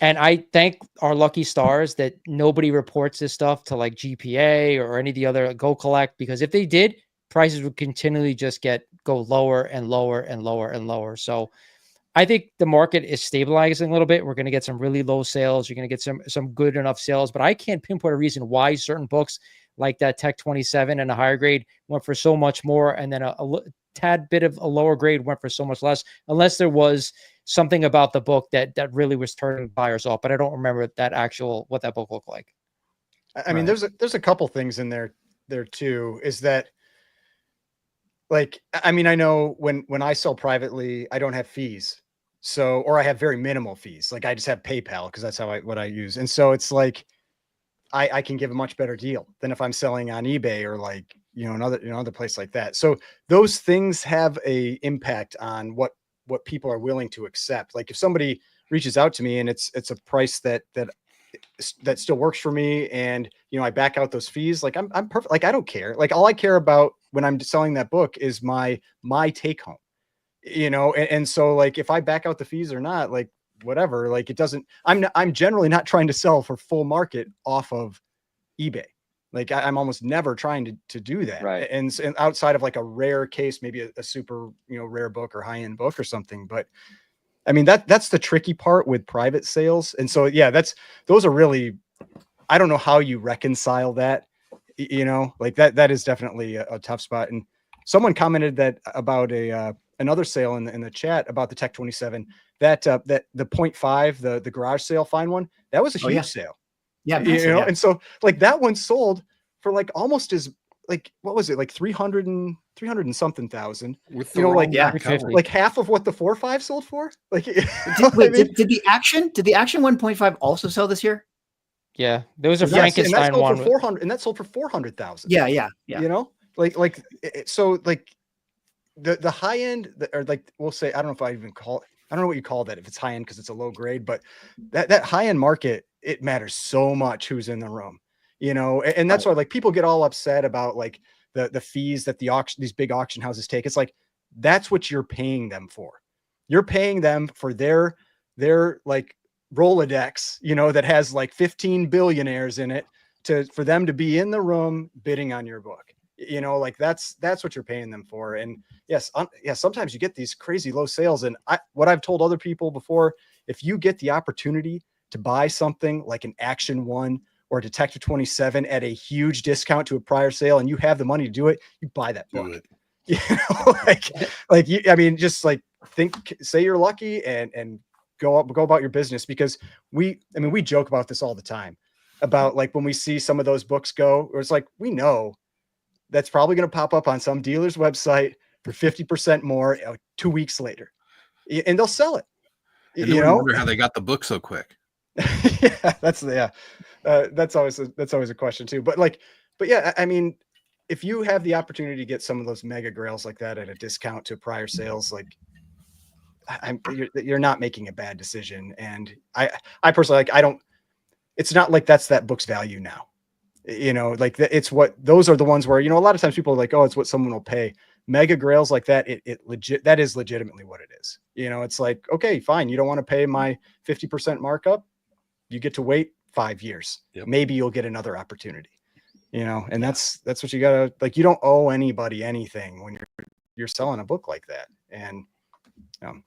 And I thank our lucky stars that nobody reports this stuff to GPA or any of the other Go Collect, because if they did, prices would continually just go lower and lower and lower and lower. So I think the market is stabilizing a little bit. We're going to get some really low sales. You're going to get some good enough sales, but I can't pinpoint a reason why certain books like that Tech 27 and a higher grade went for so much more, and then a tad bit of a lower grade went for so much less, unless there was something about the book that really was turning buyers off. But I don't remember what that book looked like. I mean, there's a couple things in there too, is that, like, I mean, I know when I sell privately, I don't have fees. So, or I have very minimal fees. Like, I just have PayPal because that's what I use. And so it's like, I can give a much better deal than if I'm selling on eBay or like, another place like that. So those things have a impact on what people are willing to accept. Like, if somebody reaches out to me and it's a price that still works for me, and I back out those fees, like I'm perfect. Like, I don't care. Like, all I care about when I'm selling that book is my take home, and so, like, if I back out the fees or not, like, whatever, like, it doesn't, I'm generally not trying to sell for full market off of eBay. Like, I'm almost never trying to do that. Right. And outside of like a rare case, maybe a super, rare book or high-end book or something. But I mean, that's the tricky part with private sales. And so, yeah, those are really, I don't know how you reconcile that, like that is definitely a tough spot. And someone commented that about another sale in the chat about the Tech 27, that the 0.5, the garage sale fine one, that was a huge sale. Yeah, and so, like, that one sold for like almost as, like, what was it, like 300 and something thousand, With the like, cover. like half of what the 4.5 sold for. Like, did the action 1.5 also sell this year? Yeah, there was a yes, Frankenstein and that sold one for 400, and that sold for 400,000. Yeah. So, like, the high end, or like, we'll say, I don't know if I don't know what you call that, if it's high end because it's a low grade, but that high end market, it matters so much who's in the room, and that's why, like, people get all upset about like the fees that these big auction houses take. It's like, that's what you're paying them for. You're paying them for their like Rolodex, that has like 15 billionaires in it, for them to be in the room bidding on your book. Like, that's what you're paying them for. And yes, sometimes you get these crazy low sales. And what I've told other people before, if you get the opportunity to buy something like an Action 1 or Detective 27 at a huge discount to a prior sale, and you have the money to do it, you buy that book. I mean, just like, say you're lucky and go about your business, because we joke about this all the time about, like, when we see some of those books go, or it's like, we know that's probably going to pop up on some dealer's website for 50% more 2 weeks later, and they'll sell it. And then we wonder how they got the book so quick. That's always a question too. But yeah, I mean, if you have the opportunity to get some of those mega grails like that at a discount to prior sales, like, you're not making a bad decision. And I personally, like, it's not like that's that book's value now, like, it's those are the ones where, a lot of times people are like, oh, it's what someone will pay. Mega grails like that, that is legitimately what it is. It's like, okay, fine, you don't want to pay my 50% markup, you get to wait 5 years. Yep. Maybe you'll get another opportunity, and that's what you gotta, like, you don't owe anybody anything when you're selling a book like that. And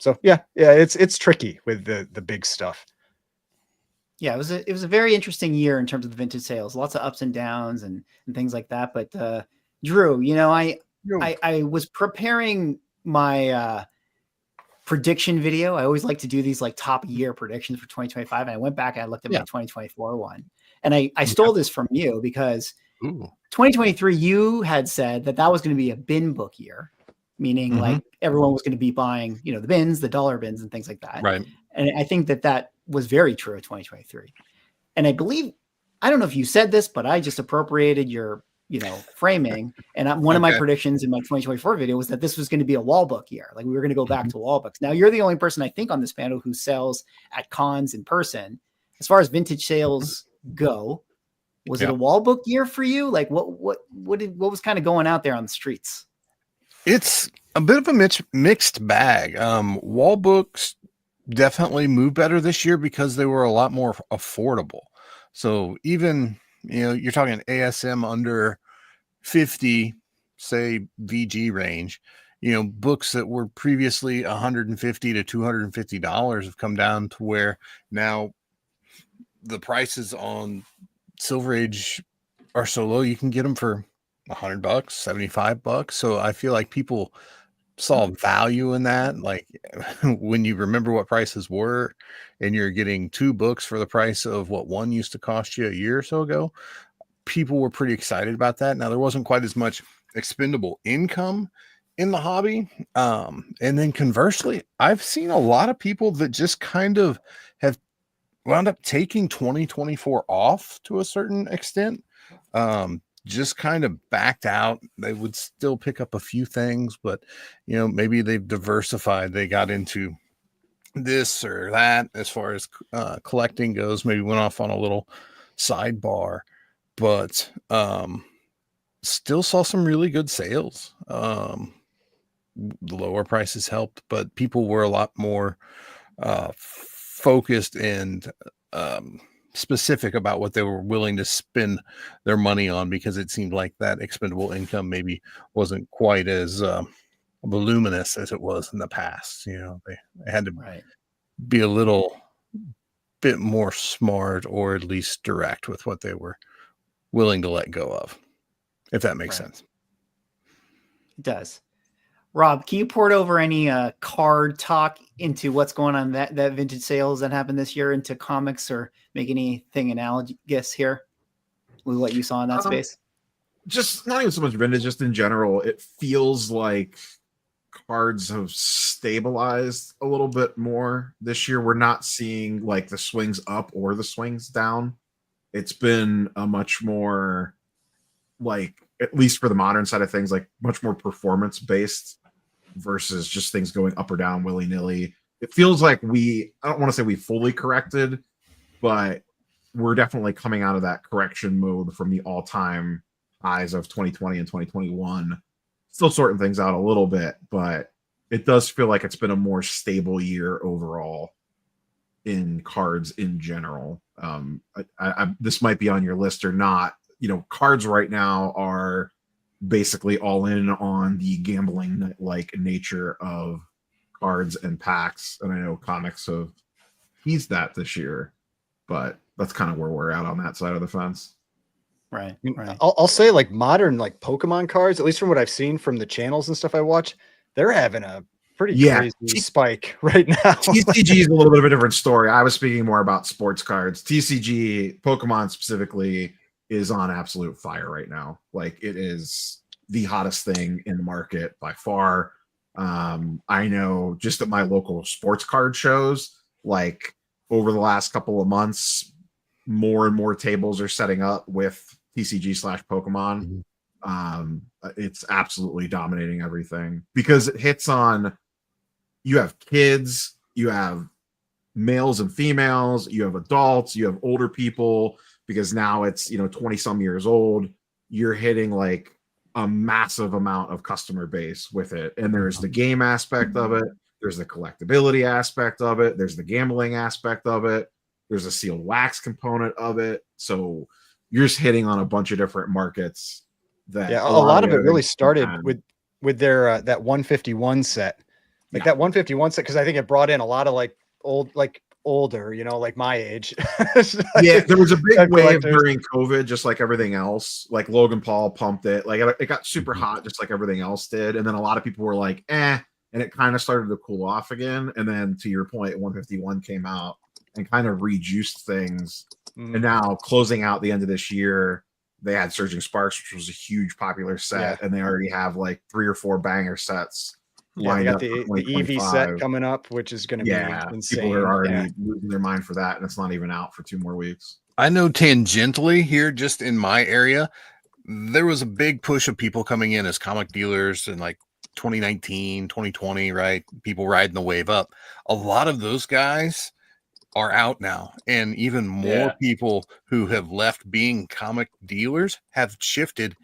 so yeah, it's tricky with the big stuff. Yeah, it was a very interesting year in terms of the vintage sales. Lots of ups and downs and things like that. But Drew, I was preparing my prediction video. I always like to do these like top year predictions for 2025. And I went back and I looked at my 2024 one. And I stole this from you because 2023, you had said that was going to be a bin book year, meaning like everyone was going to be buying, the bins, the dollar bins and things like that. Right. And I think that was very true in 2023. And I believe, I don't know if you said this, but I just appropriated your, framing. And one of my predictions in my 2024 video was that this was going to be a wall book year. Like, we were going to go back to wall books. Now, you're the only person I think on this panel who sells at cons in person. As far as vintage sales go, was it a wall book year for you? Like, what was kind of going out there on the streets? It's a bit of a mixed bag. Wall books definitely moved better this year because they were a lot more affordable. So even, you're talking ASM under 50, say VG range, books that were previously $150 to $250 have come down to where now the prices on Silver Age are so low you can get them for $100, $75. So I feel like people saw value in that. Like when you remember what prices were and you're getting 2 books for the price of what one used to cost you a year or so ago, people were pretty excited about that. Now there wasn't quite as much expendable income in the hobby. And then conversely, I've seen a lot of people that just kind of have wound up taking 2024 off to a certain extent. Just kind of backed out. They would still pick up a few things, but maybe they've diversified. They got into this or that as far as collecting goes, maybe went off on a little sidebar, but still saw some really good sales. The lower prices helped, but people were a lot more focused and specific about what they were willing to spend their money on, because it seemed like that expendable income maybe wasn't quite as voluminous as it was in the past. They had to be a little bit more smart, or at least direct with what they were willing to let go of, if that makes sense. It does. Rob, can you port over any card talk into what's going on that vintage sales that happened this year into comics, or make anything analogous here with what you saw in that space? Just not even so much vintage, just in general, it feels like cards have stabilized a little bit more this year. We're not seeing like the swings up or the swings down. It's been a much more, like, at least for the modern side of things, like much more performance based versus just things going up or down willy-nilly. It feels like I don't want to say we fully corrected, but we're definitely coming out of that correction mode from the all-time highs of 2020 and 2021. Still sorting things out a little bit, but it does feel like it's been a more stable year overall in cards in general. This might be on your list or not. Cards right now are basically all in on the gambling like nature of cards and packs, and I know comics have teased that this year, but that's kind of where we're at on that side of the fence. Right. I'll say, like, modern, like, Pokemon cards, at least from what I've seen from the channels and stuff I watch, they're having a pretty crazy spike right now. TCG is a little bit of a different story. I was speaking more about sports cards. TCG, Pokemon specifically, is on absolute fire right now. Like, it is the hottest thing in the market by far. I know just at my local sports card shows, like, over the last couple of months, more and more tables are setting up with TCG/Pokemon. It's absolutely dominating everything because it hits on, you have kids, you have males and females, you have adults, you have older people, because now it's 20 some years old. You're hitting like a massive amount of customer base with it, and there's the game aspect of it, there's the collectability aspect of it, there's the gambling aspect of it, there's a sealed wax component of it. So you're just hitting on a bunch of different markets. That a lot of it really started with their that 151 set, like that 151 set, because I think it brought in a lot of like older, like my age. Yeah, there was a big wave during COVID, just like everything else. Like Logan Paul pumped it, like it got super hot, just like everything else did. And then a lot of people were like, and it kind of started to cool off again. And then, to your point, 151 came out and kind of rejuiced things. And now, closing out the end of this year, they had Surging Sparks, which was a huge popular set, and they already have like 3 or 4 banger sets. Yeah, they got the EV set coming up, which is going to be insane. People are already losing their mind for that, and it's not even out for 2 more weeks. I know tangentially here, just in my area, there was a big push of people coming in as comic dealers in like 2019, 2020, right? People riding the wave up. A lot of those guys are out now, and even more people who have left being comic dealers have shifted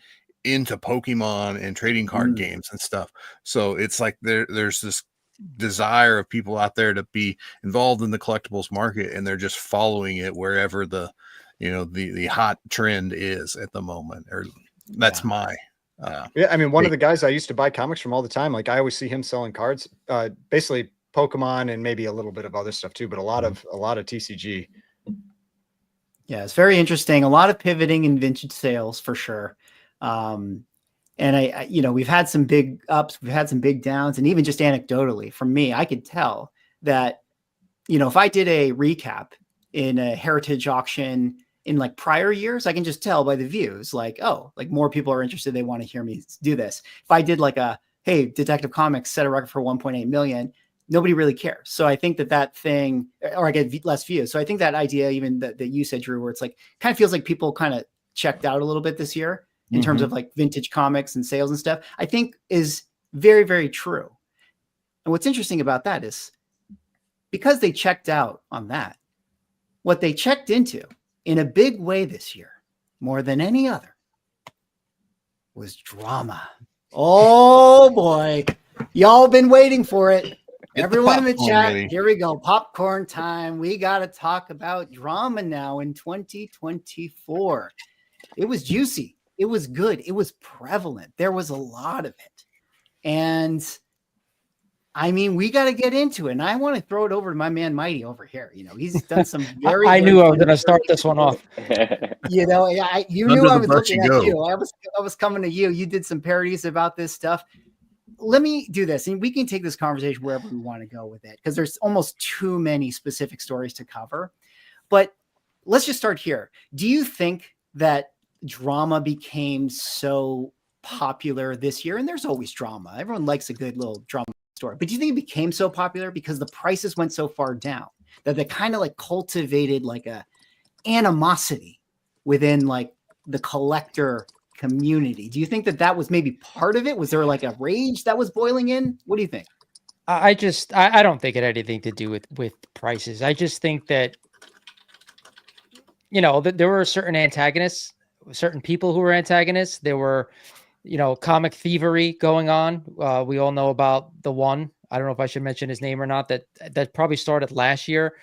into Pokemon and trading card games and stuff. So it's like there's this desire of people out there to be involved in the collectibles market, and they're just following it wherever the hot trend is at the moment. Or that's my Yeah, I mean, one of the guys I used to buy comics from all the time, like I always see him selling cards, basically Pokemon and maybe a little bit of other stuff too, but a lot of TCG. Yeah, it's very interesting. A lot of pivoting in vintage sales for sure. And I, you know, we've had some big ups, we've had some big downs, and even just anecdotally from me, I could tell that, you know, if I did a recap in a heritage auction in like prior years, I can just tell by the views, like, oh, like more people are interested. They want to hear me do this. If I did like a, hey, Detective Comics set a record for 1.8 million, nobody really cares. So I think that thing, or I get less views. So I think that idea, even that you said, Drew, where it's like, kind of feels like people kind of checked out a little bit this year in terms of like vintage comics and sales and stuff, I think is very, very true. And what's interesting about that is because they checked out on that, what they checked into in a big way this year, more than any other, was drama. Oh boy. Y'all been waiting for it. Everyone in the chat, here we go. Popcorn time. We got to talk about drama now in 2024. It was juicy. It was good. It was prevalent. There was a lot of it. And I mean, we got to get into it. And I want to throw it over to my man, Mighty, over here. You know, he's done some very I knew I was going to start this one off. You know, you knew I was looking at you. I was coming to you. You did some parodies about this stuff. Let me do this, and we can take this conversation wherever we want to go with it, because there's almost too many specific stories to cover. But let's just start here. Do you think that drama became so popular this year? And there's always drama. Everyone likes a good little drama story. But do you think it became so popular because the prices went so far down that they kind of like cultivated like a animosity within like the collector community? Do you think that was maybe part of it? Was there like a rage that was boiling in? What do you think? I don't think it had anything to do with prices. I just think that, you know, that there were certain antagonists, certain people who were antagonists. There were, you know, comic thievery going on. We all know about the one. I don't know if I should mention his name or not. That probably started last year.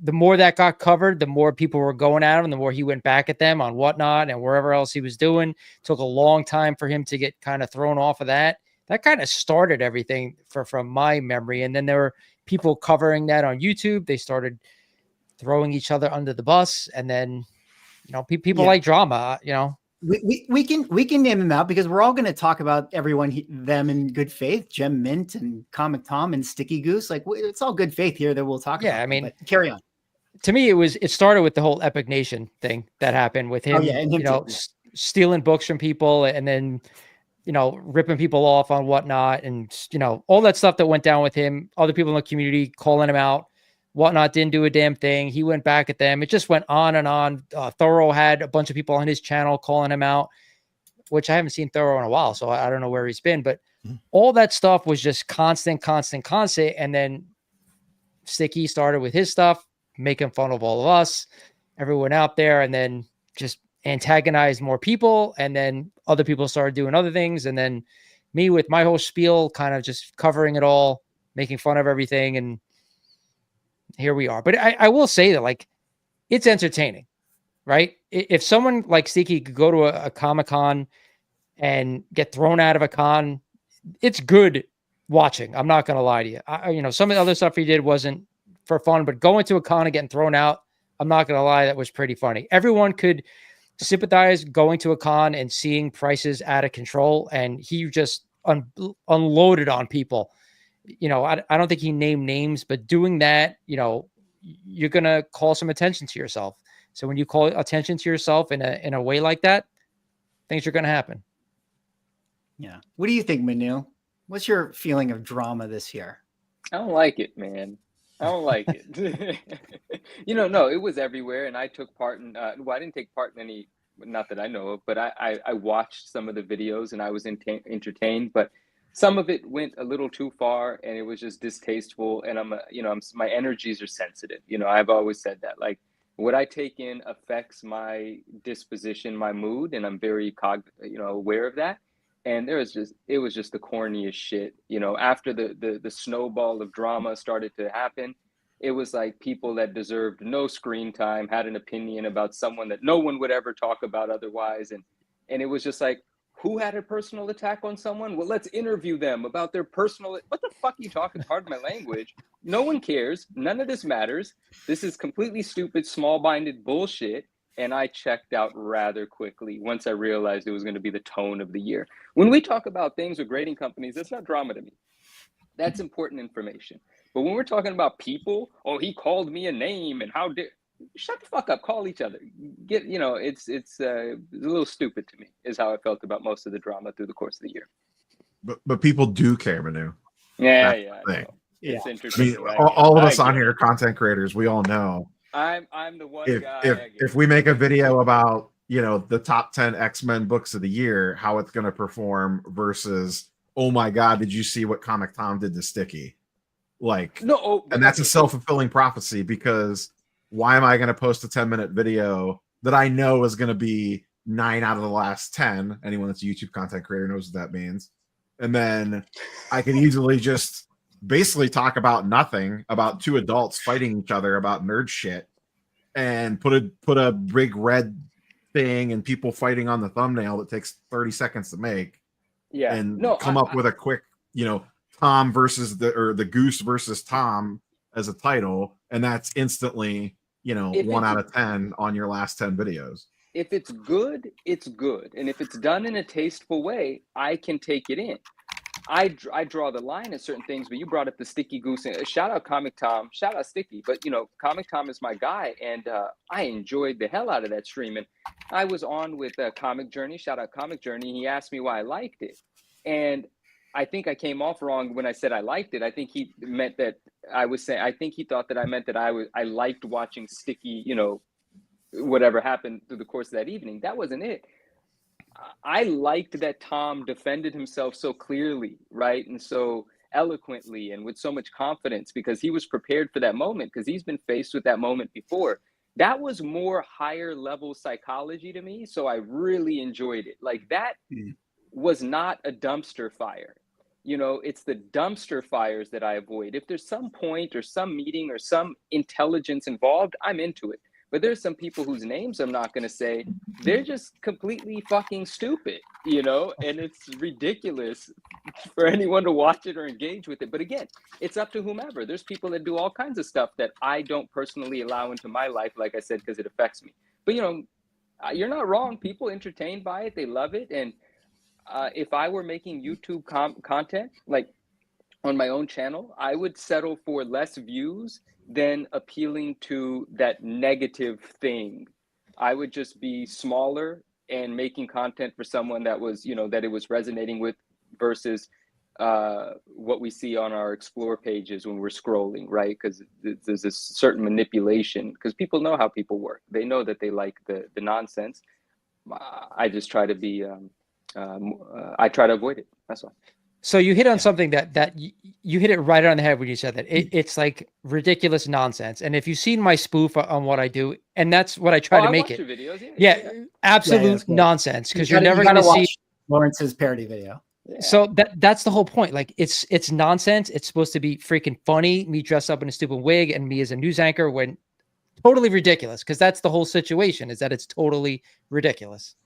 The more that got covered, the more people were going at him, the more he went back at them on Whatnot and wherever else he was doing. Took a long time for him to get kind of thrown off of that. That kind of started everything from my memory. And then there were people covering that on YouTube. They started throwing each other under the bus. And then, you know, people like drama, you know. We can name them out because we're all going to talk about them in good faith. Gem Mint and Comic Tom and Sticky Goose. Like it's all good faith here that we'll talk about. Yeah, I mean, but carry on. To me, it started with the whole Epic Nation thing that happened with him. And him you know, stealing books from people and then, you know, ripping people off on Whatnot and, you know, all that stuff that went down with him. Other people in the community calling him out. Whatnot didn't do a damn thing. He went back at them. It just went on and on. Thorough had a bunch of people on his channel calling him out, which I haven't seen Thorough in a while, so I don't know where he's been. But all that stuff was just constant. And then Sticky started with his stuff, making fun of all of us, everyone out there, and then just antagonized more people. And then other people started doing other things. And then me with my whole spiel, kind of just covering it all, making fun of everything. And here we are. But I will say that, like, it's entertaining, right? If someone like Sticky could go to a Comic-Con and get thrown out of a con, it's good watching. I'm not going to lie to you. You know, some of the other stuff he did wasn't for fun, but going to a con and getting thrown out, I'm not going to lie, that was pretty funny. Everyone could sympathize going to a con and seeing prices out of control, and he just unloaded on people. You know, I don't think he named names, but doing that, you know, you're going to call some attention to yourself. So when you call attention to yourself in a way like that, things are going to happen. Yeah. What do you think, Manu? What's your feeling of drama this year? I don't like it, man. I don't like it. You know, no, it was everywhere. And I took part in, well, I didn't take part in any, not that I know of, but I watched some of the videos and I was entertained, but some of it went a little too far and it was just distasteful. And my energies are sensitive. You know, I've always said that, like, what I take in affects my disposition, my mood, and I'm very aware of that. And it was just the corniest shit. You know, after the snowball of drama started to happen, it was like people that deserved no screen time had an opinion about someone that no one would ever talk about otherwise. And it was just like, Who had a personal attack on someone? Well, let's interview them about their personal. What the fuck are you talking? Pardon my language. No one cares. None of this matters. This is completely stupid, small-minded bullshit. And I checked out rather quickly once I realized it was going to be the tone of the year. When we talk about things with grading companies, that's not drama to me. That's important information. But when we're talking about people, oh, he called me a name and how dare, shut the fuck up, call each other. Get, you know, it's a little stupid to me is how I felt about most of the drama through the course of the year. But people do care, Manu. Yeah, That's yeah. the thing. It's I interesting. mean, all of us on here are content creators. We all know. I'm the one guy. If we make a video about, you know, the top 10 X-Men books of the year, how it's going to perform versus, oh my God, did you see what Comic Tom did to Sticky? Like, no, and that's a self-fulfilling prophecy, because why am I going to post a 10-minute video that I know is going to be 9 out of the last 10? Anyone that's a YouTube content creator knows what that means. And then I can easily just basically talk about nothing, about two adults fighting each other about nerd shit, and put a big red thing and people fighting on the thumbnail that takes 30 seconds to make. Yeah. And come up with a quick, you know, Tom versus the Goose versus Tom as a title, and that's instantly, you know, 1 out of 10 on your last 10 videos. If it's good, it's good. And if it's done in a tasteful way, I can take it in. I draw the line at certain things, but you brought up the Sticky Goose. And shout out Comic Tom, shout out Sticky. But, you know, Comic Tom is my guy, and I enjoyed the hell out of that stream. And I was on with Comic Journey, shout out Comic Journey. He asked me why I liked it. And I think I came off wrong when I said I liked it. I think he meant that I think he thought that I meant that I liked watching Sticky, you know, whatever happened through the course of that evening. That wasn't it. I liked that Tom defended himself so clearly, right? And so eloquently and with so much confidence, because he was prepared for that moment, because he's been faced with that moment before. That was more higher level psychology to me. So I really enjoyed it. Like that was not a dumpster fire. You know, it's the dumpster fires that I avoid. If there's some point or some meeting or some intelligence involved, I'm into it. But there's some people whose names I'm not going to say. They're just completely fucking stupid, you know, and it's ridiculous for anyone to watch it or engage with it. But again, it's up to whomever. There's people that do all kinds of stuff that I don't personally allow into my life, like I said, because it affects me. But, you know, you're not wrong. People entertained by it. They love it. And if I were making YouTube content, like on my own channel, I would settle for less views than appealing to that negative thing. I would just be smaller and making content for someone that was, you know, that it was resonating with, versus what we see on our explore pages when we're scrolling, right? Because there's this certain manipulation, because people know how people work. They know that they like the nonsense. I just try to be, I try to avoid it. That's all. So you hit on something that you hit it right on the head when you said that. It's like ridiculous nonsense. And if you've seen my spoof on what I do, and that's what I try to make it. Your videos, yeah, absolute nonsense, because you're never going to see Lawrence's parody video. Yeah. So that's the whole point. Like it's nonsense. It's supposed to be freaking funny. Me dressed up in a stupid wig and me as a news anchor, when totally ridiculous, because that's the whole situation, is that it's totally ridiculous.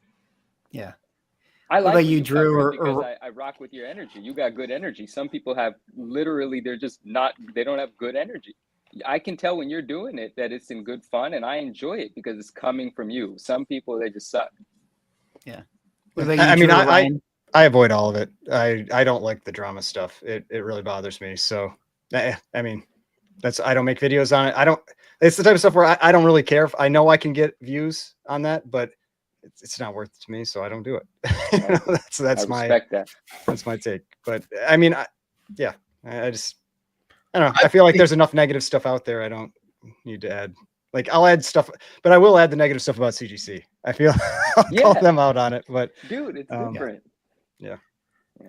Yeah. I like you, Drew, because I rock with your energy. You got good energy. Some people have literally, they're just not, they don't have good energy. I can tell when you're doing it that it's in good fun, and I enjoy it because it's coming from you. Some people, they just suck. Yeah. I mean, I avoid all of it. I don't like the drama stuff. It really bothers me. So, I mean, I don't make videos on it. It's the type of stuff where I don't really care. If I know I can get views on that, but it's not worth it to me, so I don't do it. That's my take. But I mean, I don't know. I feel like there's enough negative stuff out there. I don't need to add. Like, I'll add stuff, but I will add the negative stuff about CGC. I feel I'll call them out on it. But dude, it's different. Yeah.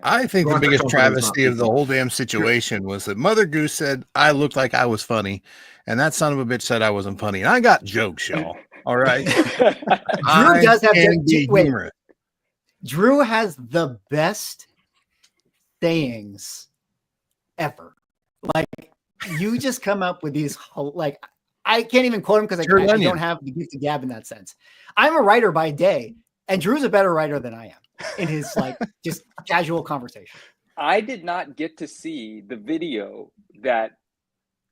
I think the biggest travesty of the whole damn situation was that Mother Goose said I looked like I was funny, and that son of a bitch said I wasn't funny. And I got jokes, y'all. All right. Drew does have humorous. Drew has the best sayings ever. Like, you just come up with these, like, I can't even quote him because I don't have the gift of gab in that sense. I'm a writer by day. And Drew's a better writer than I am in his like just casual conversation. I did not get to see the video that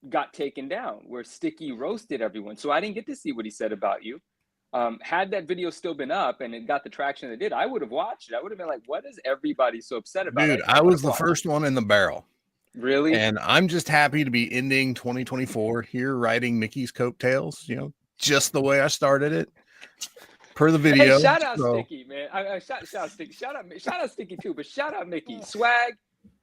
got taken down where Sticky roasted everyone. So I didn't get to see what he said about you. Had that video still been up and it got the traction it did, I would have watched it. I would have been like, what is everybody so upset about? Dude, I was the first one in the barrel. Really? And I'm just happy to be ending 2024 here riding Mickey's coattails, you know, just the way I started it. Per the video. Hey, shout out Sticky, man. Shout out Sticky. Shout out Sticky too, but shout out Mickey. Swag,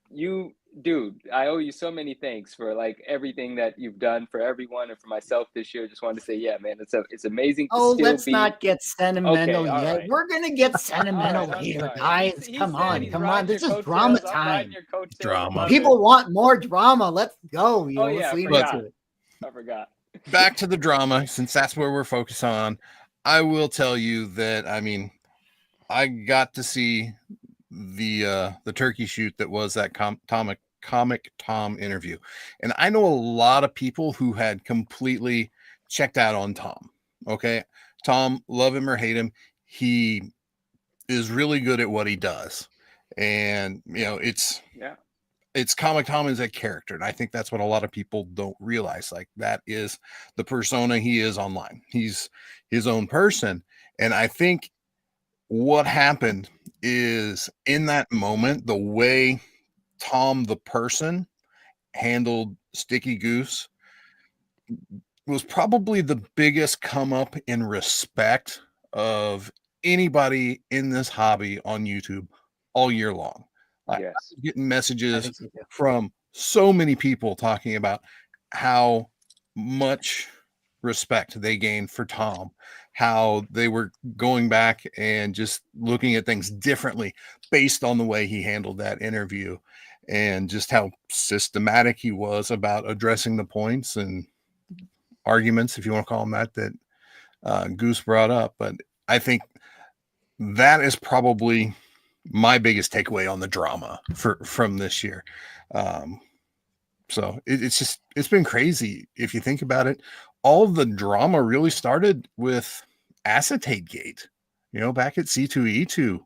you dude, I owe you so many thanks for like everything that you've done for everyone and for myself this year. Just wanted to say, yeah, man, it's amazing. Oh, let's not get sentimental Okay, yet. right. We're gonna get sentimental I'm later, sorry. guys. He Come said on, he's come on. riding This your is drama coattails. I'm riding time. your coattails. Drama. Love People want more drama. Let's go. Oh, yeah, Let's lead I into it. I forgot. Back to the drama, since that's where we're focused on. I will tell you that, I mean, I got to see the turkey shoot that was that Comic Tom interview. And I know a lot of people who had completely checked out on Tom. Okay. Tom, love him or hate him, he is really good at what he does. And you know, it's Comic Tom is a character. And I think that's what a lot of people don't realize. Like, that is the persona he is online. He's his own person. And I think what happened is, in that moment, the way Tom the person handled Sticky Goose was probably the biggest come up in respect of anybody in this hobby on YouTube all year long. I was getting messages from so many people talking about how much respect they gained for Tom, how they were going back and just looking at things differently based on the way he handled that interview, and just how systematic he was about addressing the points and arguments, if you want to call them that Goose brought up. But I think that is probably my biggest takeaway on the drama from this year. So it's been crazy. If you think about it, all of the drama really started with Acetate Gate, you know, back at C2E2,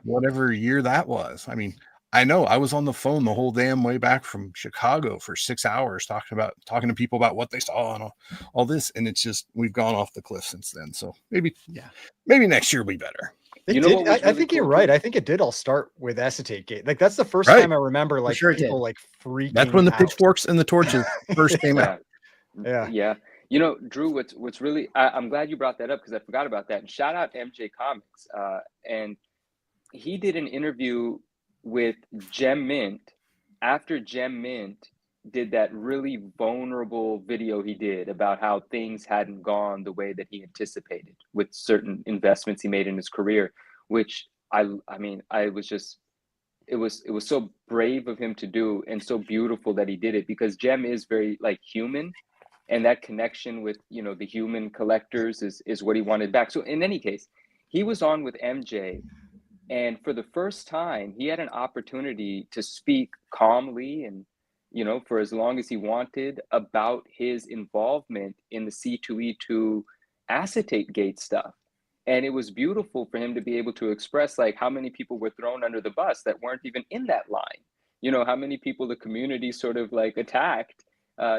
whatever year that was. I mean, I know I was on the phone the whole damn way back from Chicago for 6 hours talking to people about what they saw and all this. And it's just, we've gone off the cliff since then. So maybe next year will be better. I think you're right. I think it did all start with Acetate Gate. Like, that's the first time I remember like people like freaking. That's when the pitchforks and the torches first came out. Yeah. You know, Drew, what's really, I'm glad you brought that up because I forgot about that. And shout out MJ Comics. And he did an interview with Gem Mint after Gem Mint did that really vulnerable video he did about how things hadn't gone the way that he anticipated with certain investments he made in his career, which I mean, it was so brave of him to do and so beautiful that he did it, because Gem is very like human, and that connection with, you know, the human collectors is what he wanted back. So in any case, he was on with MJ, and for the first time he had an opportunity to speak calmly and, you know, for as long as he wanted about his involvement in the C2E2 Acetate Gate stuff. And it was beautiful for him to be able to express like how many people were thrown under the bus that weren't even in that line. You know, how many people the community sort of like attacked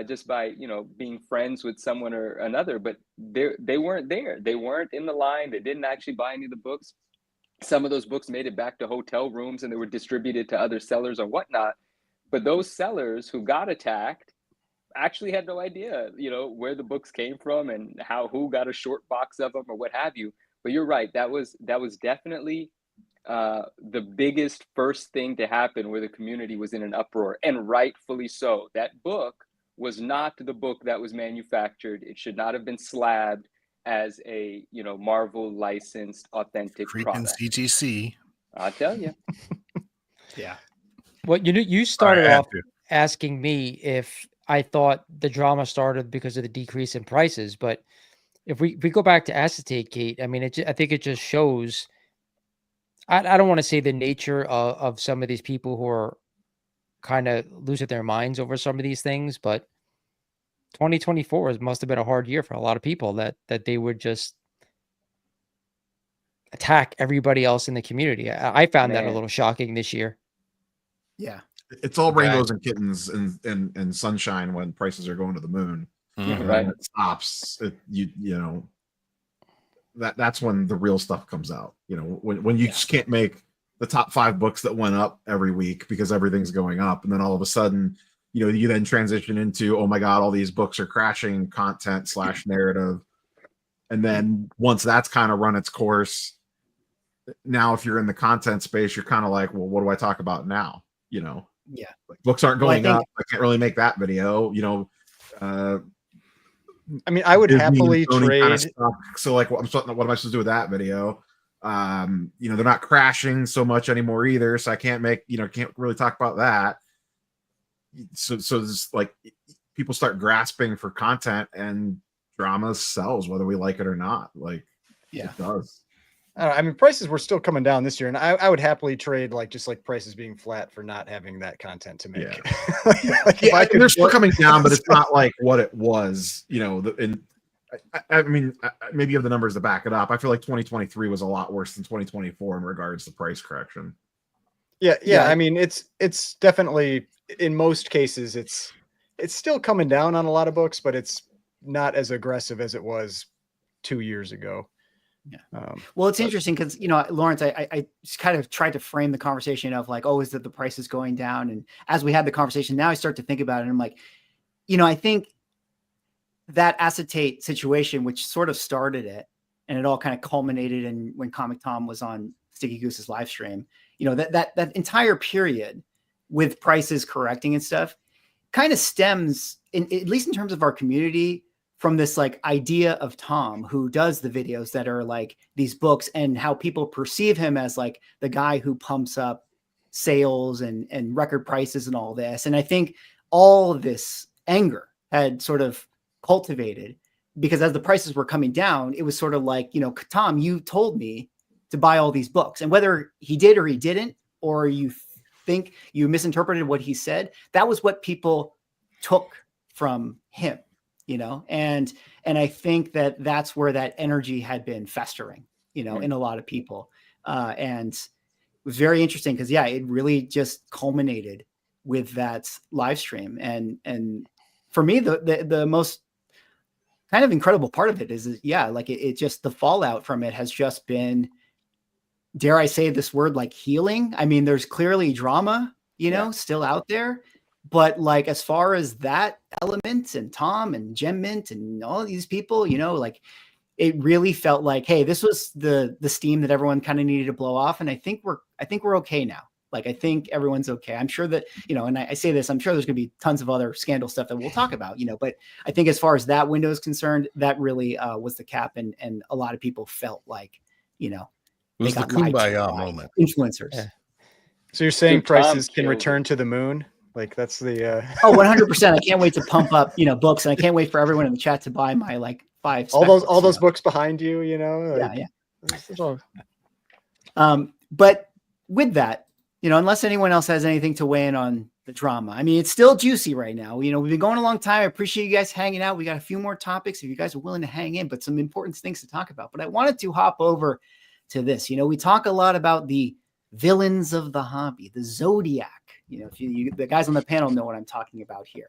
just by, you know, being friends with someone or another, but they weren't there. They weren't in the line. They didn't actually buy any of the books. Some of those books made it back to hotel rooms and they were distributed to other sellers or whatnot. But those sellers who got attacked actually had no idea, you know, where the books came from and who got a short box of them or what have you. But you're right. That was definitely the biggest first thing to happen, where the community was in an uproar, and rightfully so. That book was not the book that was manufactured. It should not have been slabbed as a, you know, Marvel licensed authentic product. CGC. I tell you. Yeah. Well, you started off asking me if I thought the drama started because of the decrease in prices, but if we go back to Acetate Gate, I mean, I think it just shows. I don't want to say the nature of some of these people who are kind of losing their minds over some of these things, but 2024 must have been a hard year for a lot of people that they were just attack everybody else in the community. I found that a Man. little shocking this year. Yeah. It's all Okay. rainbows and kittens and sunshine when prices are going to the moon. Yeah, Mhm. And right. when it stops, you know that's when the real stuff comes out. You know, when you just can't make the top 5 books that went up every week because everything's going up, and then all of a sudden, you know, you then transition into, oh my god, all these books are crashing content / narrative, and then once that's kind of run its course, now if you're in the content space, you're kind of like, well, what do I talk about now? You know, Yeah. like books aren't Well, I going think- up. I can't really make that video. You know, I mean, I would Disney and happily Sony kinda trade. suck. So like, what am I supposed to do with that video? You know, they're not crashing so much anymore either, so I can't really talk about that. So it's like people start grasping for content, and drama sells whether we like it or not. Like, Yeah. it does. I don't know, I mean, prices were still coming down this year, and I would happily trade like just like prices being flat for not having that content to make. Like, if Yeah, I and could they're still afford- coming down, but it's not like what it was. You know, I mean, maybe you have the numbers to back it up. I feel like 2023 was a lot worse than 2024 in regards to price correction. Yeah. Yeah. I mean, it's definitely, in most cases, it's still coming down on a lot of books, but it's not as aggressive as it was 2 years ago. Yeah. Well, it's but- interesting because, you know, Lawrence, I just kind of tried to frame the conversation of like, oh, is that the price is going down? And as we had the conversation, now I start to think about it. And I'm like, you know, I think that acetate situation, which sort of started it, and it all kind of culminated in when Comic Tom was on Sticky Goose's live stream, you know, that entire period with prices correcting and stuff kind of stems, at least in terms of our community, from this like idea of Tom, who does the videos that are like these books, and how people perceive him as like the guy who pumps up sales and record prices and all this. And I think all of this anger had sort of cultivated because as the prices were coming down, it was sort of like, you know, Tom, you told me to buy all these books, and whether he did or he didn't, or you think you misinterpreted what he said, that was what people took from him. You know, and I think that's where that energy had been festering, you know, in a lot of people. And it was very interesting because, yeah, it really just culminated with that live stream. And for me, the most kind of incredible part of it is yeah, like it just, the fallout from it has just been, dare I say this word, like healing. I mean, there's clearly drama, you know, still out there. But like, as far as that element and Tom and Gem Mint and all these people, you know, like it really felt like, hey, this was the steam that everyone kind of needed to blow off. And I think we're okay now. Like, I think everyone's okay. I'm sure that, you know, and I say this, I'm sure there's going to be tons of other scandal stuff that we'll talk about, you know, but I think as far as that window is concerned, that really was the cap. And a lot of people felt like, you know, It was the kumbaya moment. Influencers. Yeah. So you're saying Dude, Tom prices can killed return to the moon? Like that's the Oh, 100%. I can't wait to pump up, you know, books, and I can't wait for everyone in the chat to buy my like 5 all Spec those books, books behind you, you know? Like, yeah. But with that, you know, unless anyone else has anything to weigh in on the drama, I mean, it's still juicy right now. You know, we've been going a long time. I appreciate you guys hanging out. We got a few more topics if you guys are willing to hang in, but some important things to talk about. But I wanted to hop over to this. You know, we talk a lot about the villains of the hobby, the Zodiac. You know, if the guys on the panel know what I'm talking about here.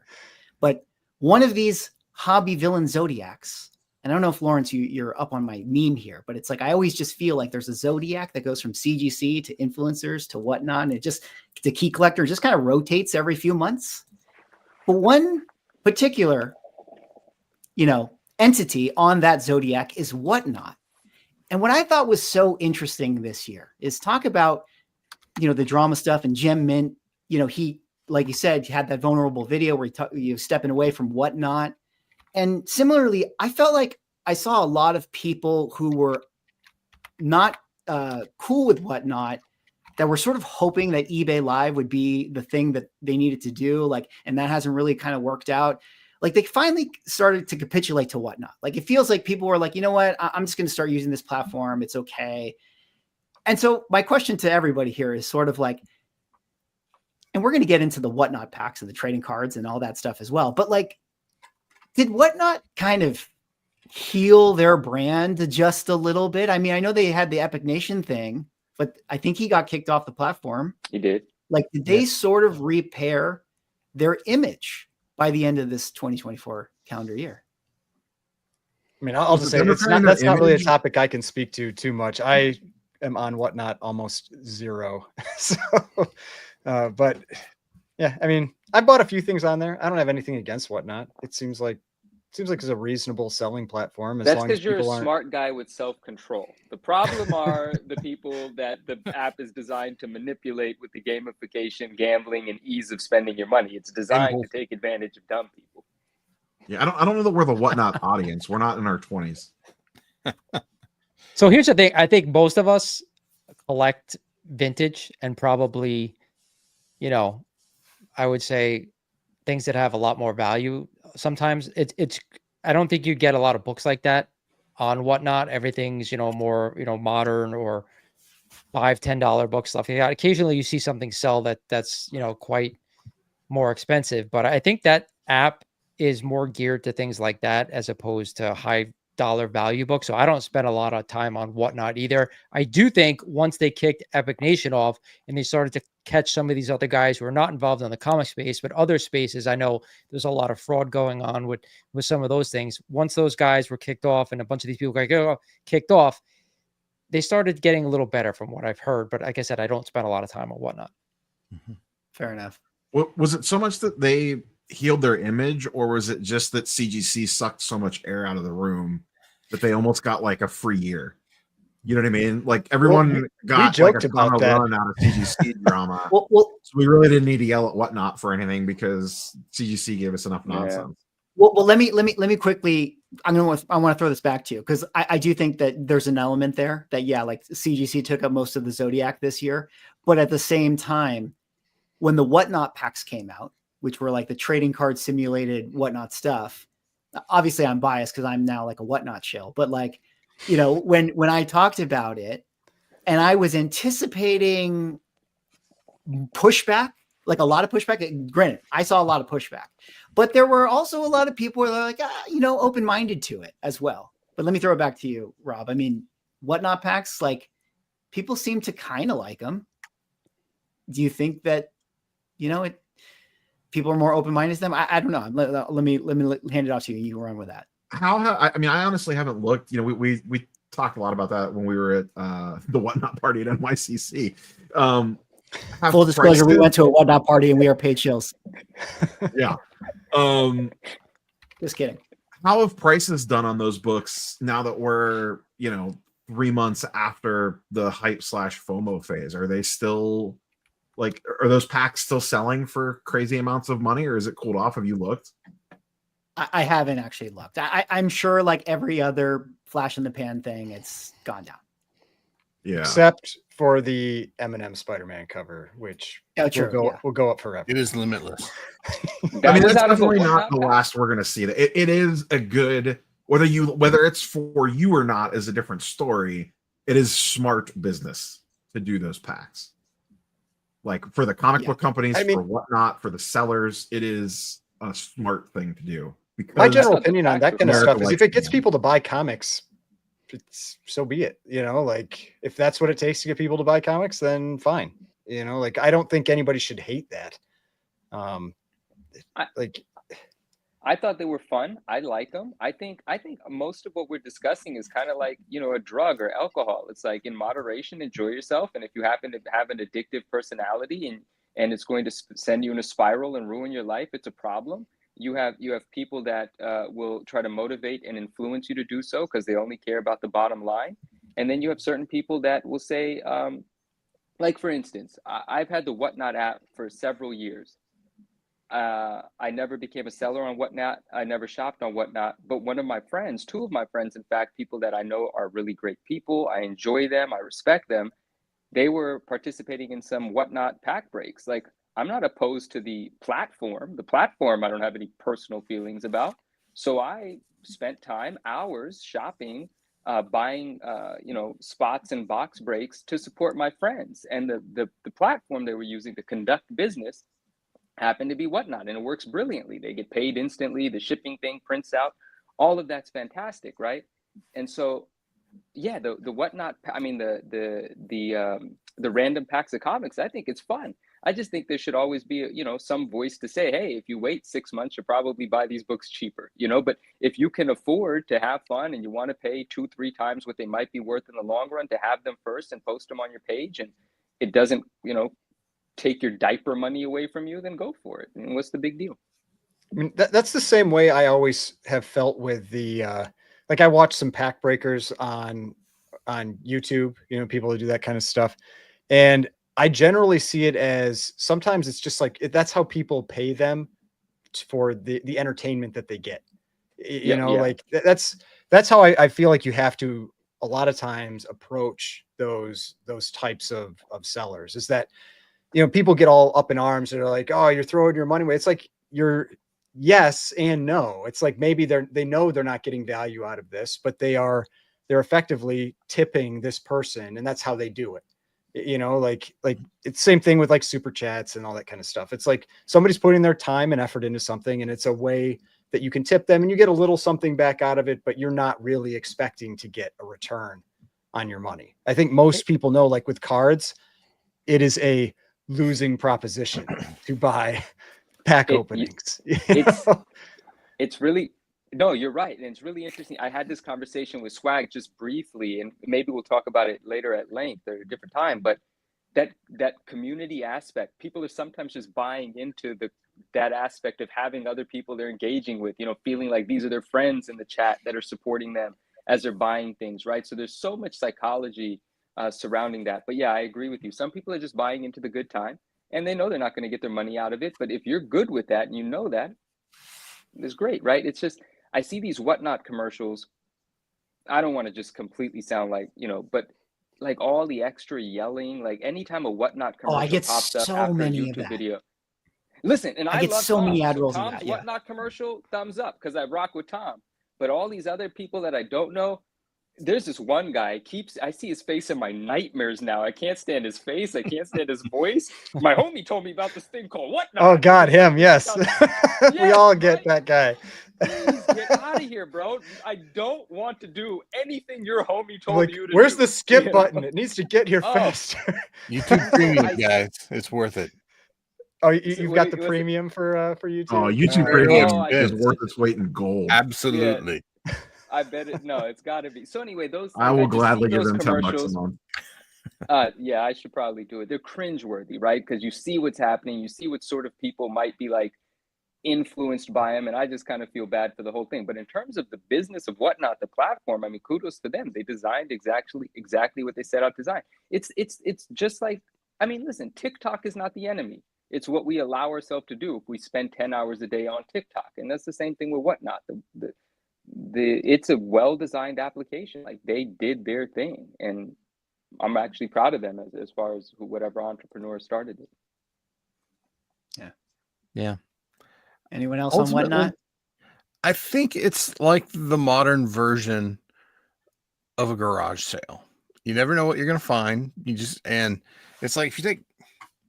But one of these hobby villain Zodiacs, and I don't know if Lawrence, you're up on my meme here, but it's like, I always just feel like there's a Zodiac that goes from CGC to influencers to whatnot. And it just, the key collector just kind of rotates every few months. But one particular, you know, entity on that Zodiac is Whatnot. And what I thought was so interesting this year is talk about, you know, the drama stuff and Gem Mint. You know, he, like you said, had that vulnerable video where you stepping away from Whatnot. And similarly, I felt like I saw a lot of people who were not cool with Whatnot, that were sort of hoping that eBay Live would be the thing that they needed to do. Like, and that hasn't really kind of worked out. Like, they finally started to capitulate to Whatnot. Like, it feels like people were like, you know what, I'm just going to start using this platform. It's okay. And so my question to everybody here is sort of like, and we're going to get into the Whatnot packs and the trading cards and all that stuff as well. But like, did Whatnot kind of heal their brand just a little bit? I mean, I know they had the Epic Nation thing, but I think he got kicked off the platform. He did. Like, did they sort of repair their image by the end of this 2024 calendar year? I mean, I'll just say that's not really a topic I can speak to too much. I am on Whatnot almost zero. So, but yeah, I mean, I bought a few things on there. I don't have anything against Whatnot. It seems like it's a reasonable selling platform. That's because you're a smart guy with self-control. The problem are the people that the app is designed to manipulate with the gamification, gambling, and ease of spending your money. It's designed to take advantage of dumb people. Yeah, I don't know that we're the Whatnot audience. We're not in our 20s. So here's the thing. I think most of us collect vintage and probably, you know, I would say things that have a lot more value. Sometimes it's I don't think you get a lot of books like that on Whatnot. Everything's, you know, more, you know, modern or $5-10 book stuff. Yeah, occasionally you see something sell that's, you know, quite more expensive. But I think that app is more geared to things like that as opposed to high dollar value books. So I don't spend a lot of time on Whatnot either. I do think once they kicked Epic Nation off and they started to catch some of these other guys who are not involved in the comic space, but other spaces, I know there's a lot of fraud going on with some of those things. Once those guys were kicked off and a bunch of these people got kicked off, they started getting a little better from what I've heard. But like I said, I don't spend a lot of time on Whatnot. Fair enough. Was it so much that they healed their image, or was it just that CGC sucked so much air out of the room that they almost got like a free year? You know what I mean? Like everyone got like a ton of run out of CGC drama. So we really didn't need to yell at Whatnot for anything because CGC gave us enough nonsense. Well, let me quickly. I want to throw this back to you because I do think that there's an element there that like CGC took up most of the Zodiac this year, but at the same time, when the Whatnot packs came out, which were like the trading card simulated Whatnot stuff. Obviously I'm biased because I'm now like a Whatnot shill, but like, you know, when I talked about it and I was anticipating pushback, like a lot of pushback, granted, I saw a lot of pushback, but there were also a lot of people who are like, you know, open-minded to it as well. But let me throw it back to you, Rob. I mean, Whatnot packs, like people seem to kind of like them. Do you think that, you know, people are more open-minded to them? I don't know. Let me hand it off to you. You can run with that. I mean, I honestly haven't looked. You know, we talked a lot about that when we were at the Whatnot party at NYCC. Full disclosure, we went to a Whatnot party and we are paid shills. Yeah. Just kidding. How have prices done on those books now that we're, you know, 3 months after the hype/FOMO phase? Are they still like, are those packs still selling for crazy amounts of money, or is it cooled off? Have you looked? I haven't actually looked. I'm sure like every other flash in the pan thing, it's gone down. Yeah. Except for the Eminem Spider-Man cover, which will go up forever. It is limitless. I mean, that's definitely not the last we're going to see. It is a good, whether it's for you or not is a different story. It is smart business to do those packs. Like for the comic book companies, for Whatnot, for the sellers, it is a smart thing to do. My general opinion on that kind of stuff is if it gets people to buy comics, so be it. You know, like if that's what it takes to get people to buy comics, then fine. You know, like I don't think anybody should hate that. I thought they were fun. I like them. I think most of what we're discussing is kind of like, you know, a drug or alcohol. It's like in moderation, enjoy yourself. And if you happen to have an addictive personality and it's going to send you in a spiral and ruin your life, it's a problem. You have people that will try to motivate and influence you to do so because they only care about the bottom line. And then you have certain people that will say, like, for instance, I've had the Whatnot app for several years. I never became a seller on Whatnot. I never shopped on Whatnot. But one of my friends, two of my friends, in fact, people that I know are really great people. I enjoy them. I respect them. They were participating in some Whatnot pack breaks. Like, I'm not opposed to the platform. The platform I don't have any personal feelings about. So I spent time, hours shopping, buying, spots and box breaks to support my friends. And the platform they were using to conduct business happened to be Whatnot, and it works brilliantly. They get paid instantly. The shipping thing prints out all of that's fantastic, right? And so yeah, the whatnot. I mean, the random packs of comics. I think it's fun. I just think there should always be, some voice to say, hey, if you wait 6 months, you'll probably buy these books cheaper. But if you can afford to have fun and you want to pay 2-3 times what they might be worth in the long run to have them first and post them on your page, and it doesn't, take your diaper money away from you, then go for it. And what's the big deal? I mean, that's the same way I always have felt with the like I watch some pack breakers on YouTube, people who do that kind of stuff. And I generally see it as sometimes it's just like that's how people pay them for the entertainment that they get. Like that's how I feel like you have to a lot of times approach those types of sellers, is that people get all up in arms and they're like, oh, you're throwing your money away. It's like you're yes and no. It's like maybe they know they're not getting value out of this, but they're effectively tipping this person, and that's how they do it. Like it's same thing with like super chats and all that kind of stuff. It's like somebody's putting their time and effort into something, and it's a way that you can tip them and you get a little something back out of it, but you're not really expecting to get a return on your money. I think most people know, like with cards, it is a losing proposition to buy pack openings. It's really, no, you're right. And it's really interesting. I had this conversation with Swag just briefly, and maybe we'll talk about it later at length or a different time, but that community aspect, people are sometimes just buying into that aspect of having other people they're engaging with, feeling like these are their friends in the chat that are supporting them as they're buying things, right? So there's so much psychology surrounding that. But yeah, I agree with you. Some people are just buying into the good time, and they know they're not going to get their money out of it. But if you're good with that and you know that, it's great, right? It's just, I see these whatnot commercials. I don't want to just completely sound like, but like all the extra yelling, like anytime a whatnot commercial I get pops up so after many a of YouTube that. video. Listen, and I get love so Tom. many ad So rolls of Tom's that, yeah. whatnot commercial, thumbs up, because I rock with Tom. But all these other people that I don't know, there's this one guy I see his face in my nightmares now. I can't stand his face. I can't stand his voice. My homie told me about this thing called whatnot. Oh God, him. Yes. We Yes, all get right? that guy. Please get out of here, bro. I don't want to do anything your homie told Like, you to where's do. the skip button? It needs to get here Oh. faster. YouTube Premium, guys, it's worth it. Oh, you've got the premium for YouTube. Oh, YouTube Premium Premium is worth its weight in gold. Absolutely. I bet it. No, it's got to be. So anyway, those. I will just gladly see give those them $10 a commercials. month. Yeah, I should probably do it. They're cringeworthy, right? Because you see what's happening. You see what sort of people might be like influenced by them, and I just kind of feel bad for the whole thing. But in terms of the business of whatnot, the platform, I mean, kudos to them. They designed exactly what they set out to design. It's just like, I mean, listen, TikTok is not the enemy. It's what we allow ourselves to do if we spend 10 hours a day on TikTok, and that's the same thing with whatnot. It's a well-designed application. Like, they did their thing, and I'm actually proud of them as far as whatever entrepreneur started it. Yeah. Anyone else on whatnot? I think it's like the modern version of a garage sale. You never know what you're going to find. And it's like, if you take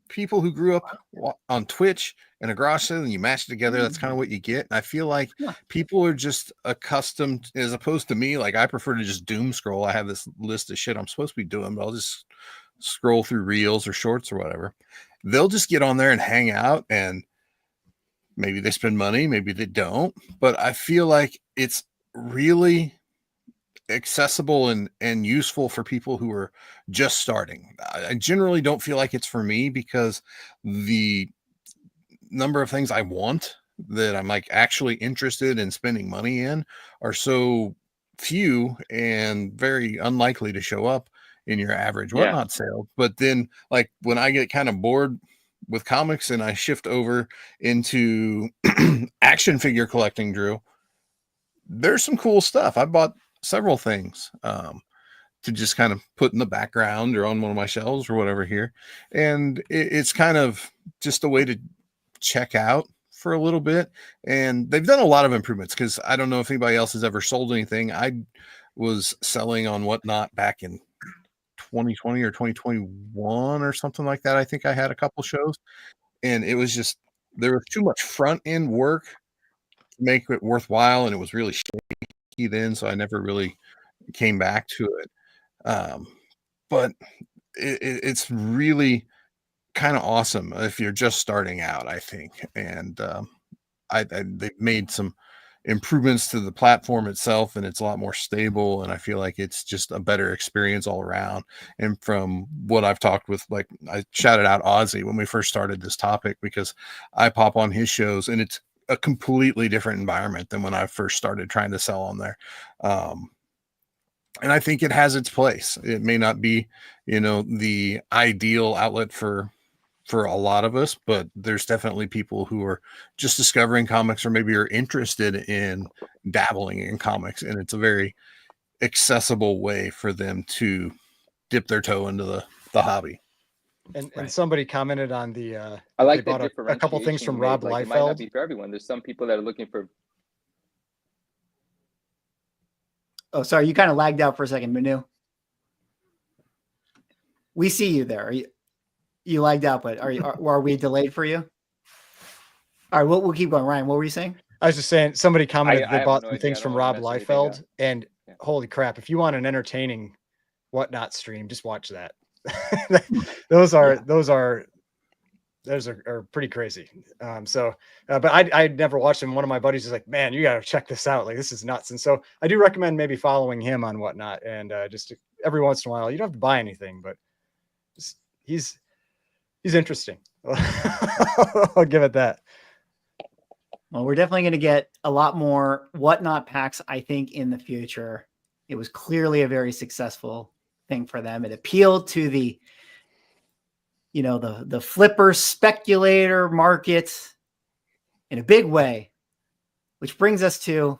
people who grew up on Twitch and a garage sale and you mash it together, that's kind of what you get. And I feel like people are just accustomed, as opposed to me, like I prefer to just doom scroll. I have this list of shit I'm supposed to be doing, but I'll just scroll through reels or shorts or whatever. They'll just get on there and hang out, and maybe they spend money, maybe they don't, but I feel like it's really accessible and useful for people who are just starting. I generally don't feel like it's for me, because the number of things I want that I'm like actually interested in spending money in are so few and very unlikely to show up in your average whatnot sale. But then, like, when I get kind of bored with comics and I shift over into action figure collecting, Drew, there's some cool stuff. I bought several things to just kind of put in the background or on one of my shelves or whatever here. And it's kind of just a way to check out for a little bit. And they've done a lot of improvements, because I don't know if anybody else has ever sold anything. I was selling on whatnot back in 2020 or 2021 or something like that. I think I had a couple shows, and it was just, there was too much front end work make it worthwhile, and it was really shaky then, so I never really came back to it. But it's really kind of awesome if you're just starting out, I think. And they've made some improvements to the platform itself, and it's a lot more stable, and I feel like it's just a better experience all around. And from what I've talked with, like, I shouted out Ozzy when we first started this topic, because I pop on his shows and it's a completely different environment than when I first started trying to sell on there. And I think it has its place. It may not be, the ideal outlet for a lot of us, but there's definitely people who are just discovering comics, or maybe are interested in dabbling in comics, and it's a very accessible way for them to dip their toe into the hobby. And somebody commented on the I like they the bought a couple things from differentiation Rob made. Like, it might not Liefeld. be for everyone. There's some people that are looking for. Oh, sorry, you kind of lagged out for a second, Manu. We see you there. You lagged out, but are we delayed for you? All right, we'll keep going. Ryan, what were you saying? I was just saying, somebody commented I they have bought no some idea. things I from don't Rob wanna mess anything Liefeld, up. and Yeah. holy crap, if you want an entertaining whatnot stream, just watch that. those are pretty crazy. But I never watched him. One of my buddies is like, man, you got to check this out. Like, this is nuts. And so I do recommend maybe following him on whatnot, and just every once in a while, you don't have to buy anything, but he's interesting. I'll give it that. Well, we're definitely going to get a lot more whatnot packs, I think, in the future. It was clearly a very successful thing for them. It appealed to the flipper speculator market in a big way, which brings us to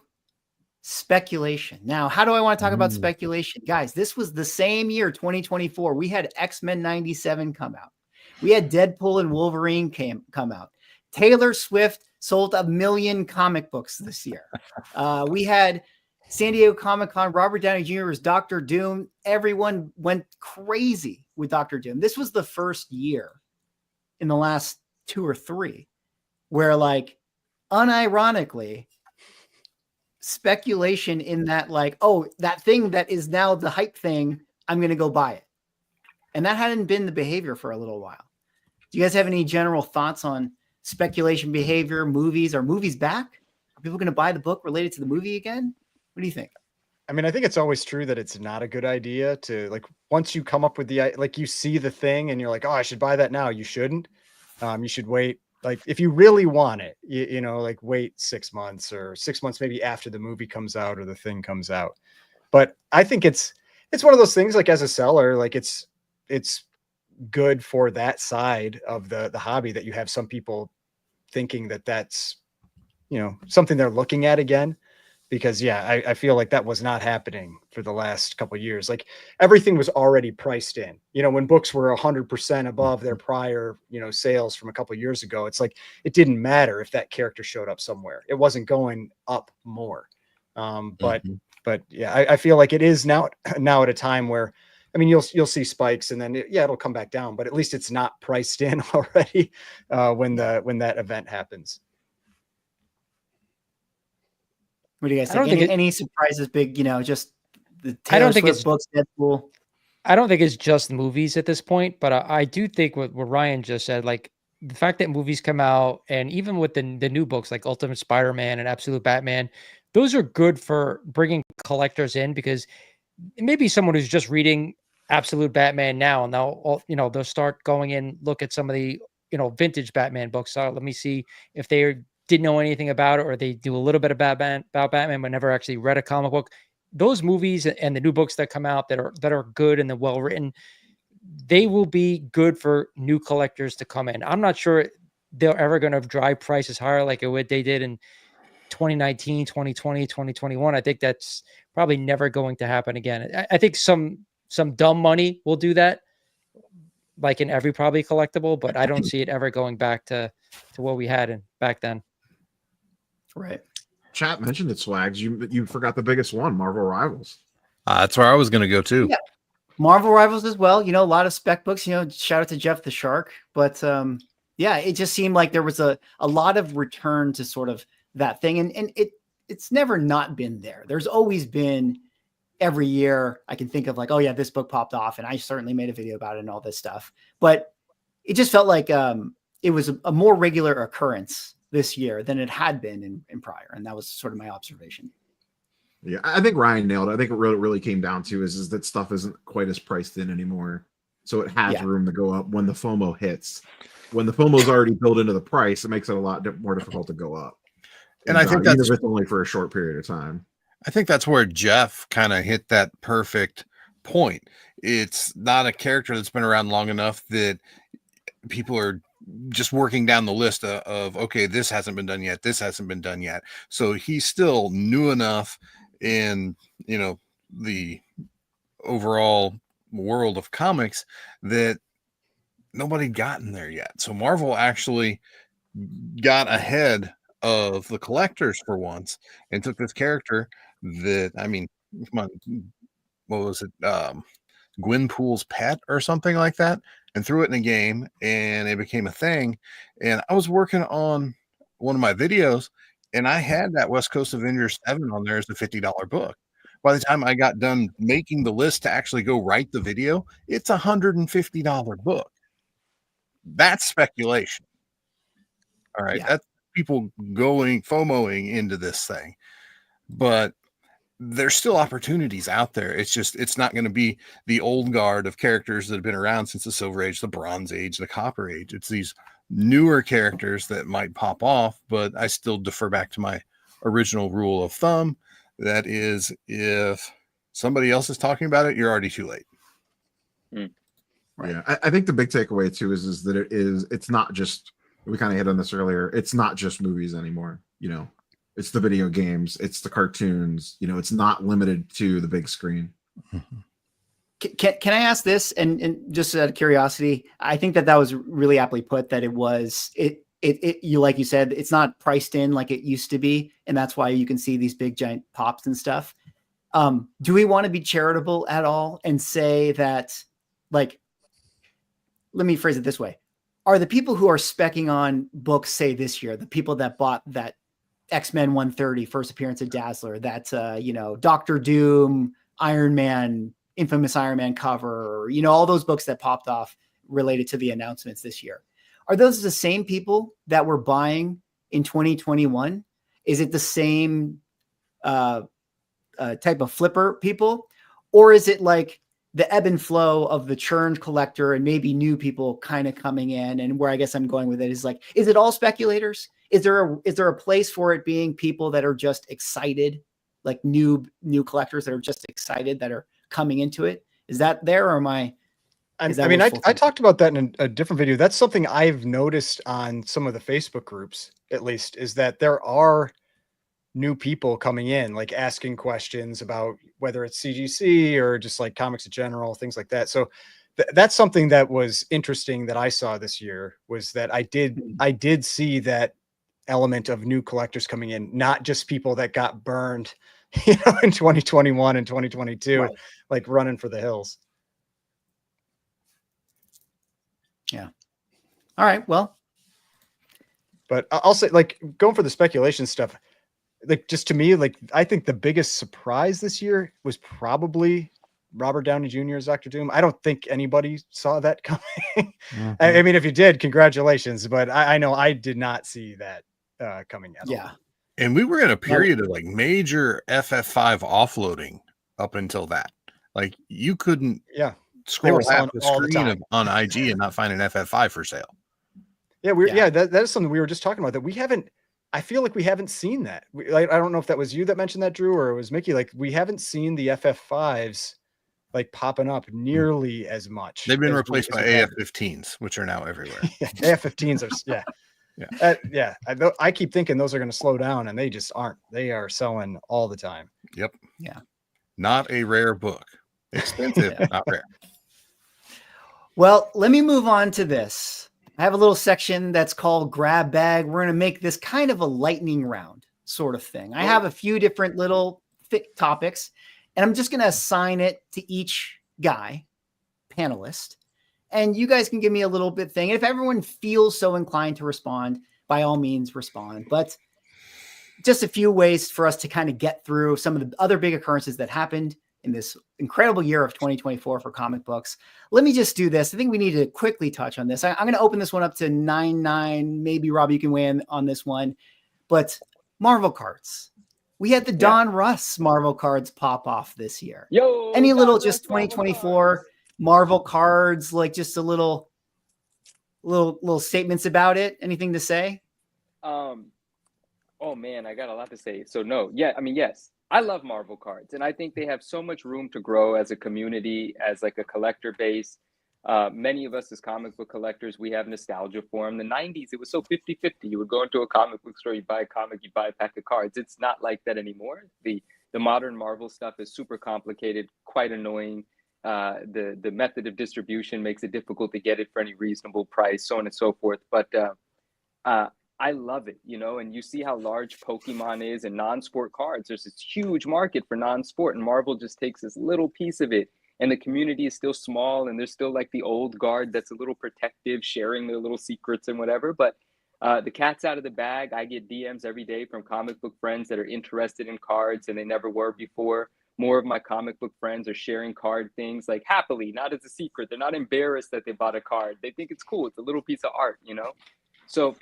speculation. Now, how do I want to talk about speculation? Guys, this was the same year, 2024. We had Xmen 97 come out. We had Deadpool and Wolverine come out. Taylor Swift sold 1 million comic books this year. We had San Diego Comic-Con, Robert Downey Jr. was Dr. Doom. Everyone went crazy with Dr. Doom. This was the first year in the last 2 or 3 where, like, unironically, speculation in that, like, oh, that thing that is now the hype thing, I'm going to go buy it. And that hadn't been the behavior for a little while. Do you guys have any general thoughts on speculation behavior, movies? Are movies back? Are people going to buy the book related to the movie again? What do you think? I mean, I think it's always true that it's not a good idea to, like, once you come up with like, you see the thing and you're like, oh, I should buy that now. You shouldn't. You should wait. Like, if you really want it, like, wait 6 months, or 6 months maybe after the movie comes out or the thing comes out. But I think it's one of those things, like, as a seller, like, it's good for that side of the hobby that you have some people thinking that that's, something they're looking at again. Because I feel like that was not happening for the last couple of years. Like, everything was already priced in. When books were 100% above their prior, sales from a couple of years ago, it's like, it didn't matter if that character showed up somewhere. It wasn't going up more. But yeah, I feel like it is now at a time where, I mean, you'll see spikes, and then it'll come back down, but at least it's not priced in already when that event happens. What do you guys think? Any surprises? Big, just the Taylor I don't think Swift it's books, Deadpool. I don't think it's just movies at this point, but I do think what Ryan just said, like, the fact that movies come out, and even with the new books like Ultimate Spider-Man and Absolute Batman, those are good for bringing collectors in, because maybe someone who's just reading Absolute Batman now, and they'll start going in, look at some of the vintage Batman books. So let me see if they didn't know anything about it, or they do a little bit about Batman but never actually read a comic book. Those movies and the new books that come out that are good and well written, they will be good for new collectors to come in. I'm not sure they're ever going to drive prices higher like they did in 2019, 2020, 2021. I think that's probably never going to happen again. I think some dumb money will do that, like in every probably collectible, but I don't see it ever going back to what we had back then. Right. Chat mentioned it, Swags. You forgot the biggest one, Marvel Rivals. That's where I was going to go too. Yeah. Marvel Rivals as well. A lot of spec books, shout out to Jeff the Shark. But it just seemed like there was a lot of return to sort of that thing. And it's never not been there. There's always been, every year I can think of like, oh yeah, this book popped off and I certainly made a video about it and all this stuff. But it just felt like it was a more regular occurrence this year than it had been in prior. And that was sort of my observation. Yeah, I think Ryan nailed it. I think what it really came down to is that stuff isn't quite as priced in anymore. So it has room to go up when the FOMO hits. When the FOMO is already built into the price, it makes it a lot more difficult to go up. And I think that's even if it's only for a short period of time. I think that's where Jeff kind of hit that perfect point. It's not a character that's been around long enough that people are just working down the list of okay, this hasn't been done yet. This hasn't been done yet. So he's still new enough in, you know, the overall world of comics that nobody gotten there yet. So Marvel actually got ahead of the collectors for once and took this character that, I mean, come on, what was it? Gwenpool's pet or something like that, and threw it in a game and it became a thing. And I was working on one of my videos and I had that West Coast Avengers 7 on there as a $50 book. By the time I got done making the list to actually go write the video, it's a $150 book. That's speculation. All right. Yeah. That's people going FOMOing into this thing. But there's still opportunities out there. It's just, it's not going to be the old guard of characters that have been around since the Silver Age, the Bronze Age, the Copper Age. It's these newer characters that might pop off, but I still defer back to my original rule of thumb. That is, if somebody else is talking about it, you're already too late. Right. Yeah, I think the big takeaway too is that it's not just, we kind of hit on this earlier, it's not just movies anymore. You know, it's the video games, it's the cartoons, you know, it's not limited to the big screen. Can I ask this? And just out of curiosity, I think that was really aptly put, that you, like you said, it's not priced in like it used to be. And that's why you can see these big giant pops and stuff. Do we want to be charitable at all and say that, like, let me phrase it this way. Are the people who are speccing on books, say this year, the people that bought that Xmen 130 first appearance of Dazzler, that, Dr. Doom, Iron Man, infamous Iron Man cover, all those books that popped off related to the announcements this year. Are those the same people that were buying in 2021? Is it the same type of flipper people? Or is it like the ebb and flow of the churned collector and maybe new people kind of coming in? And where I guess I'm going with it is like, is it all speculators? Is there a place for it being people that are just excited, like new collectors that are just excited that are coming into it? Is that there, or am I? I talked about that in a different video. That's something I've noticed on some of the Facebook groups, at least, is that there are new people coming in, like asking questions about whether it's CGC or just like comics in general, things like that. So that's something that was interesting that I saw this year, was that I did see that element of new collectors coming in, not just people that got burned, in 2021 and 2022, right, like running for the hills. Yeah. All right. Well, but I'll say, like, going for the speculation stuff, like, just to me, like, I think the biggest surprise this year was probably Robert Downey Jr. as Dr. Doom. I don't think anybody saw that coming. Mm-hmm. I mean, if you did, congratulations. But I know I did not see that coming at all. And we were in a period of like major FF5 offloading up until that. Like, you couldn't scroll half the screen on IG and not find an FF5 for sale. Yeah, that is something we were just talking about, that I feel like we haven't seen that. I don't know if that was you that mentioned that, Drew, or it was Mickey. Like, we haven't seen the FF5s like popping up nearly as much. They've been replaced by AF-15s, which are now everywhere. AF-15s are I keep thinking those are going to slow down, and they just aren't. They are selling all the time. Yep. Yeah. Not a rare book. Expensive, not rare. Well, let me move on to this. I have a little section that's called Grab Bag. We're going to make this kind of a lightning round sort of thing. I have a few different little thick topics, and I'm just going to assign it to each panelist. And you guys can give me a little bit thing. And if everyone feels so inclined to respond, by all means respond. But just a few ways for us to kind of get through some of the other big occurrences that happened in this incredible year of 2024 for comic books. Let me just do this. I think we need to quickly touch on this. I'm going to open this one up to 9-9. Maybe Rob, you can weigh in on this one, but Marvel cards. We had the Don Russ Marvel cards pop off this year. Yo, any Don little Russ just Marvel 2024 cards. Marvel cards, like just a little statements about it? Anything to say? Oh man, I got a lot to say. So no, yeah, I mean, yes, I love Marvel cards, and I think they have so much room to grow as a community, as like a collector base. Many of us as comic book collectors, we have nostalgia for them. The 90s, it was so 50-50. You would go into a comic book store, you buy a comic, you buy a pack of cards. It's not like that anymore. The modern Marvel stuff is super complicated, quite annoying. The method of distribution makes it difficult to get it for any reasonable price, so on and so forth. But I love it, you know, and you see how large Pokemon is and non-sport cards. There's this huge market for non-sport, and Marvel just takes this little piece of it. And the community is still small, and there's still like the old guard that's a little protective, sharing their little secrets and whatever. But the cat's out of the bag. I get DMs every day from comic book friends that are interested in cards, and they never were before. More of my comic book friends are sharing card things like happily, not as a secret. They're not embarrassed that they bought a card. They think it's cool. It's a little piece of art, you know? So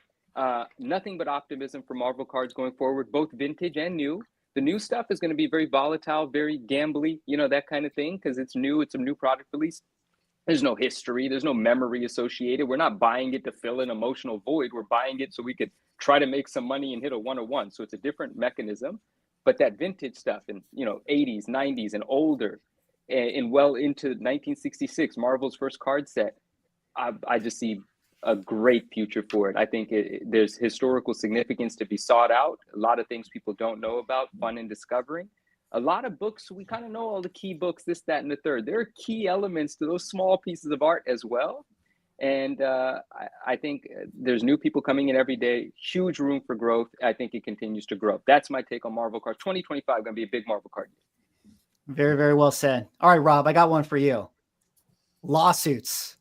nothing but optimism for Marvel cards going forward, both vintage and new. The new stuff is going to be very volatile, very gambly, you know, that kind of thing, because it's new. It's a new product release. There's no history. There's no memory associated. We're not buying it to fill an emotional void. We're buying it so we could try to make some money and hit a 101. So it's a different mechanism. But that vintage stuff in, you know, 80s, 90s and older and well into 1966, Marvel's first card set, I just see a great future for it. I think there's historical significance to be sought out. A lot of things people don't know about, fun in discovering. A lot of books, we kind of know all the key books, this, that, and the third. There are key elements to those small pieces of art as well. And I think there's new people coming in every day, huge room for growth. I think it continues to grow. That's my take on Marvel cards. 2025 going to be a big Marvel card year. Very, very well said. All right, Rob, I got one for you. Lawsuits.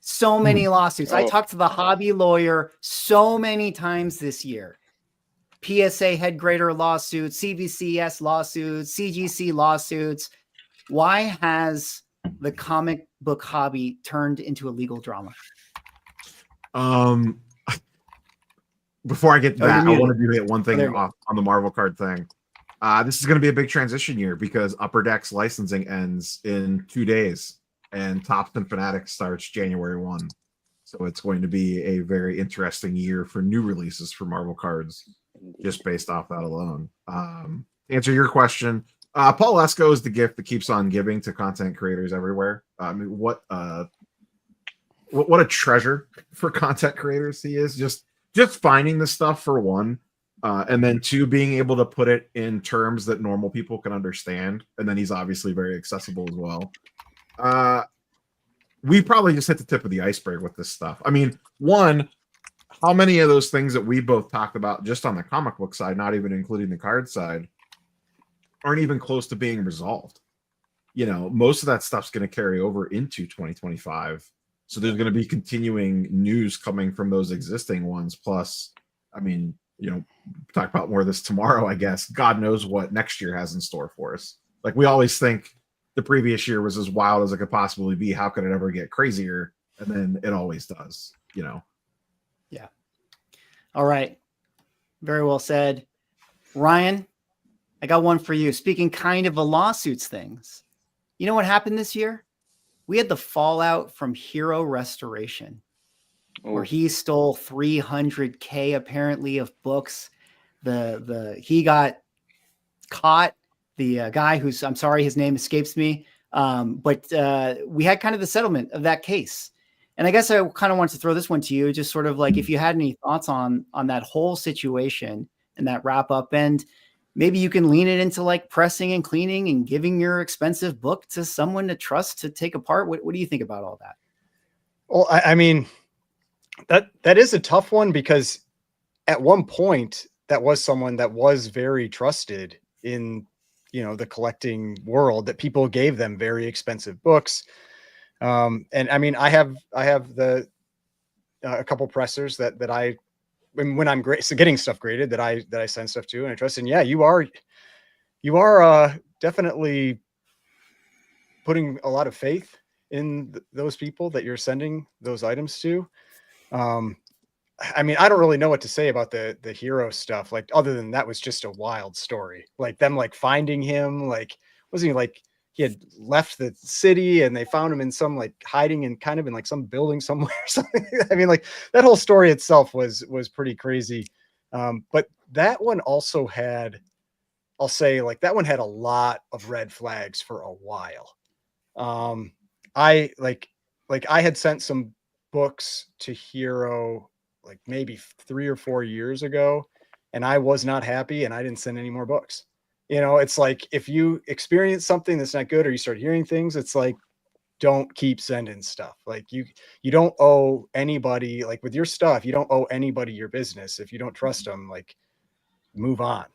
So many lawsuits. I talked to the hobby lawyer so many times this year. PSA head grader lawsuits, CBCS lawsuits, CGC lawsuits. Why has the comic book hobby turned into a legal drama? Before I get to that, I want to do one thing There you off on the Marvel card thing. This is going to be a big transition year because Upper Deck's licensing ends in 2 days. And Topps and Fanatics starts January 1. So it's going to be a very interesting year for new releases for Marvel cards, just based off that alone. To answer your question, Paul Esco is the gift that keeps on giving to content creators everywhere. I mean, what a treasure for content creators he is. Just finding the stuff for one, and then two, being able to put it in terms that normal people can understand. And then he's obviously very accessible as well. We probably just hit the tip of the iceberg with this stuff. I mean, one, how many of those things that we both talked about just on the comic book side, not even including the card side, aren't even close to being resolved? You know, most of that stuff's going to carry over into 2025. So there's going to be continuing news coming from those existing ones. Plus, I mean, you know, talk about more of this tomorrow, I guess. God knows what next year has in store for us. Like, we always think the previous year was as wild as it could possibly be. How could it ever get crazier? And then it always does, you know? Yeah. All right. Very well said. Ryan, I got one for you. Speaking kind of a lawsuits things, you know what happened this year? We had the fallout from Hero Restoration, where he stole $300K apparently of books. He got caught. The guy who's, I'm sorry, his name escapes me. But we had kind of the settlement of that case. And I guess I kind of want to throw this one to you, just sort of like if you had any thoughts on that whole situation and that wrap up, and maybe you can lean it into like pressing and cleaning and giving your expensive book to someone to trust to take apart. What do you think about all that? Well, I mean, that is a tough one, because at one point that was someone that was very trusted in, you know, the collecting world, that people gave them very expensive books. And I mean, I have a couple pressers that I when I'm getting stuff graded that I send stuff to and I trust. And yeah, you are definitely putting a lot of faith in those people that you're sending those items to. I mean, I don't really know what to say about the hero stuff, like other than that was just a wild story. Like them like finding him, like wasn't he like he had left the city and they found him in some like hiding in kind of in like some building somewhere or something. I mean, like that whole story itself was pretty crazy. But that one also had, I'll say like that one had a lot of red flags for a while. I had sent some books to Hero like maybe 3 or 4 years ago, and I was not happy and I didn't send any more books. You know, it's like if you experience something that's not good or you start hearing things, it's like don't keep sending stuff. Like you don't owe anybody, like with your stuff, you don't owe anybody your business. If you don't trust them, like move on.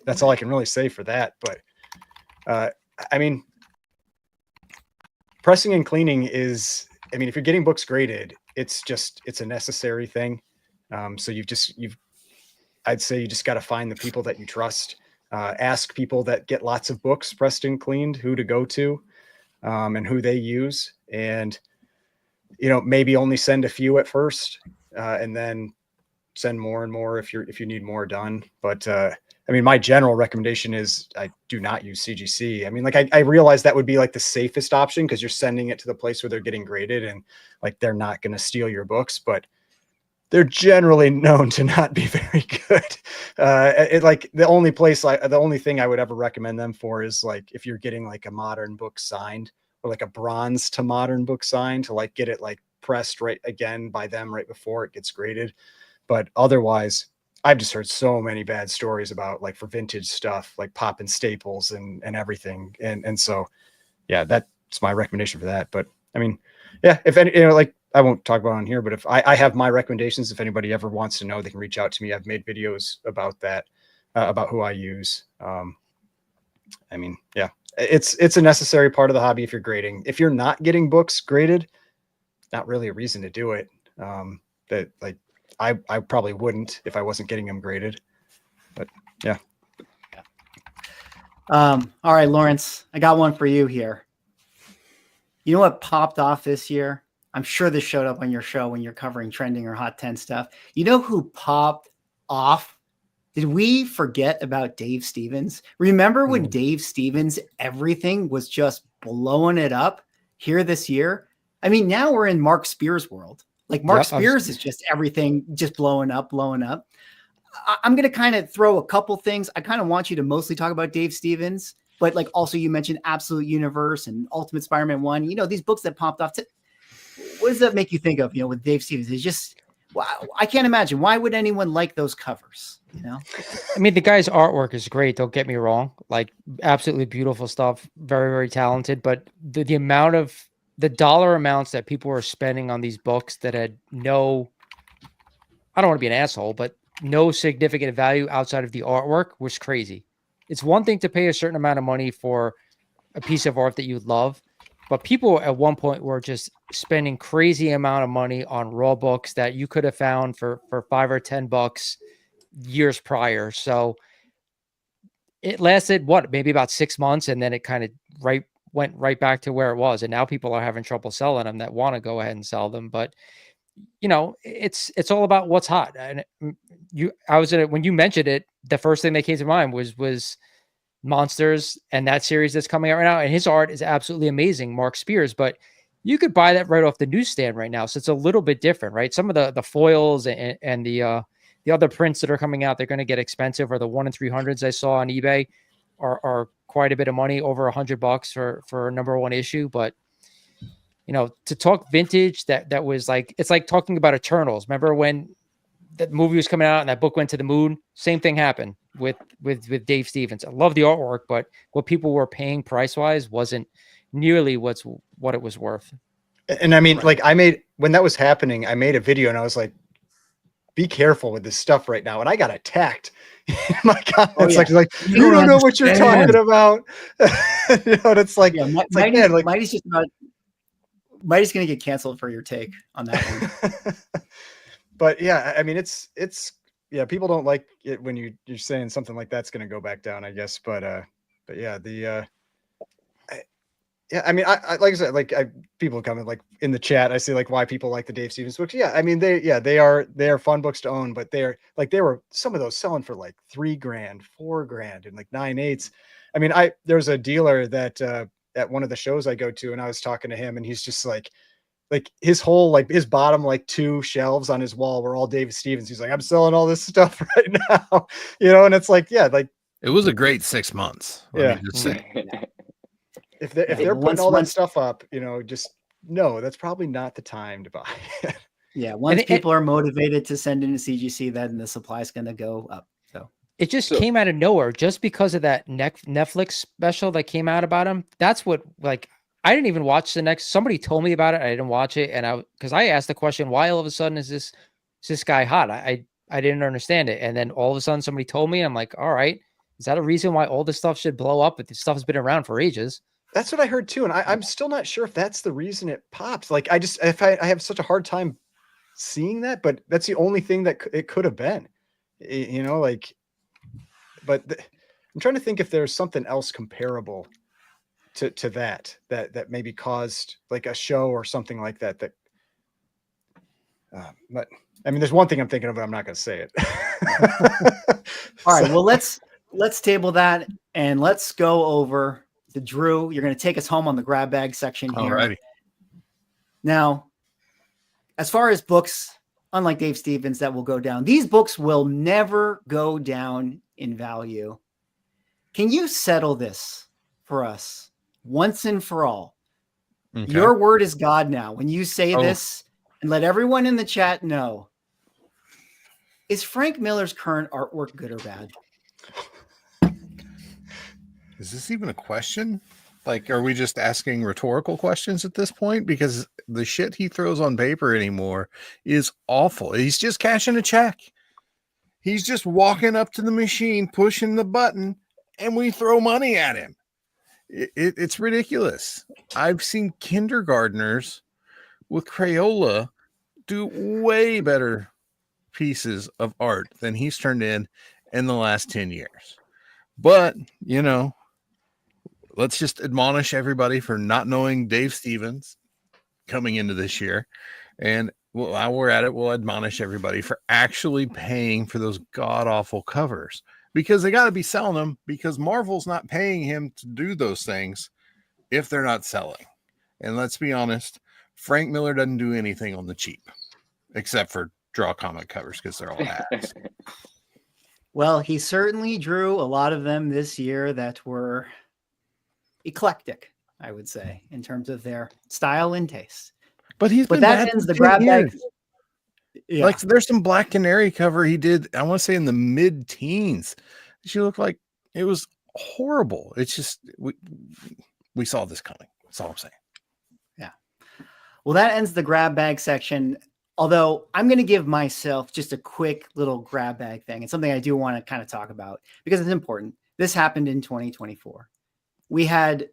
That's all I can really say for that. But I mean, pressing and cleaning is, I mean, if you're getting books graded, it's a necessary thing. So I'd say you just got to find the people that you trust. Ask people that get lots of books pressed and cleaned who to go to, and who they use. And, you know, maybe only send a few at first, and then send more and more if you need more done. But, I mean, my general recommendation is I do not use CGC. I mean, like I realize that would be like the safest option because you're sending it to the place where they're getting graded and like they're not going to steal your books, but they're generally known to not be very good. The only thing I would ever recommend them for is like if you're getting like a modern book signed or like a bronze to modern book signed to like get it like pressed right again by them right before it gets graded. But otherwise, I've just heard so many bad stories about like for vintage stuff, like popping staples and everything. And so, yeah, that's my recommendation for that. But I mean, yeah, if any, you know, like I won't talk about it on here, but if I have my recommendations, if anybody ever wants to know, they can reach out to me. I've made videos about that, about who I use. I mean, yeah, it's a necessary part of the hobby. If you're grading, if you're not getting books graded, not really a reason to do it. That like, I probably wouldn't if I wasn't getting them graded, but yeah. All right, Lawrence, I got one for you here. You know what popped off this year? I'm sure this showed up on your show when you're covering trending or hot 10 stuff. You know who popped off? Did we forget about Dave Stevens? Remember when Dave Stevens, everything was just blowing it up here this year? I mean, now we're in Mark Spears world. Like Mark Spears is just everything just blowing up. I'm going to kind of throw a couple things. I kind of want you to mostly talk about Dave Stevens, but like also you mentioned Absolute Universe and Ultimate Spider-Man 1, you know, these books that popped off. What does that make you think of, you know, with Dave Stevens? It's just, wow, I can't imagine. Why would anyone like those covers? You know, I mean, the guy's artwork is great. Don't get me wrong. Like absolutely beautiful stuff. Very, very talented. But the amount of the dollar amounts that people were spending on these books that had no, I don't want to be an asshole, but no significant value outside of the artwork was crazy. It's one thing to pay a certain amount of money for a piece of art that you love, but people at one point were just spending crazy amount of money on raw books that you could have found for $5 or $10 years prior. So it lasted maybe about 6 months, and then it kind of went right back to where it was. And now people are having trouble selling them that want to go ahead and sell them. But you know, it's all about what's hot. And when you mentioned it, the first thing that came to mind was Monsters and that series that's coming out right now. And his art is absolutely amazing, Mark Spears, but you could buy that right off the newsstand right now. So it's a little bit different, right? Some of the foils and the other prints that are coming out, they're going to get expensive, or the 1 in 300s I saw on eBay are quite a bit of money, over $100 for a #1 issue. But you know, to talk vintage, that was like, it's like talking about Eternals. Remember when that movie was coming out and that book went to the moon? Same thing happened with Dave Stevens. I love the artwork, but what people were paying price wise wasn't nearly what it was worth. And I mean, like when that was happening, I made a video and I was like, be careful with this stuff right now. And I got attacked in my comments. Like, you don't know what you're talking about. You know, and it's like, Mighty's going to get canceled for your take on that one. but yeah, I mean, it's yeah, people don't like it when you're saying something like that's going to go back down, I guess. But yeah, yeah, I mean, I like I said, like people comment like in the chat, I see like why people like the Dave Stevens books. Yeah, I mean, they are fun books to own, but they're like they were some of those selling for like $3 grand, $4 grand, and like 9/8. I mean, there's a dealer that at one of the shows I go to, and I was talking to him, and he's just like his whole like his bottom like 2 shelves on his wall were all David Stevens. He's like, I'm selling all this stuff right now, you know, and it's like, yeah, like It was a great 6 months. Let me just say. if they're putting all that stuff up, you know, just no, that's probably not the time to buy it. Yeah, once people are motivated to send in a CGC, then the supply is going to go up. So it just came out of nowhere just because of that Netflix special that came out about him. That's what, like, I didn't even watch the next. Somebody told me about it. I didn't watch it, and because I asked the question, why all of a sudden is this guy hot? I didn't understand it, and then all of a sudden somebody told me. I'm like, all right, is that a reason why all this stuff should blow up? But this stuff has been around for ages. That's what I heard too, and I'm still not sure if that's the reason it pops. Like, I have such a hard time seeing that, but that's the only thing that it could have been, you know, like. But I'm trying to think if there's something else comparable to that maybe caused like a show or something like that. But I mean, there's one thing I'm thinking of, but I'm not going to say it. All right, well, let's table that and let's go over to Drew. You're going to take us home on the grab bag section here. Alrighty. Now, as far as books, unlike Dave Stevens, that will go down, these books will never go down in value. Can you settle this for us once and for all? Okay. Your word is God now. When you say this, and let everyone in the chat know, is Frank Miller's current artwork good or bad? Is this even a question? Like, are we just asking rhetorical questions at this point? Because the shit he throws on paper anymore is awful. He's just cashing a check. He's just walking up to the machine, pushing the button, and we throw money at him. It's ridiculous. I've seen kindergartners with Crayola do way better pieces of art than he's turned in the last 10 years. But, you know, let's just admonish everybody for not knowing Dave Stevens coming into this year. And while we're at it, we'll admonish everybody for actually paying for those god-awful covers, because they got to be selling them, because Marvel's not paying him to do those things if they're not selling. And let's be honest, Frank Miller doesn't do anything on the cheap except for draw comic covers, because they're all ads. Well, he certainly drew a lot of them this year that were eclectic, I would say, in terms of their style and taste. But that ends the grab bag. Yeah. Like, there's some Black Canary cover he did, I want to say in the mid-teens. She looked like it was horrible. It's just we saw this coming. That's all I'm saying. Yeah. Well, that ends the grab bag section. Although I'm going to give myself just a quick little grab bag thing. It's something I do want to kind of talk about because it's important. This happened in 2024. We had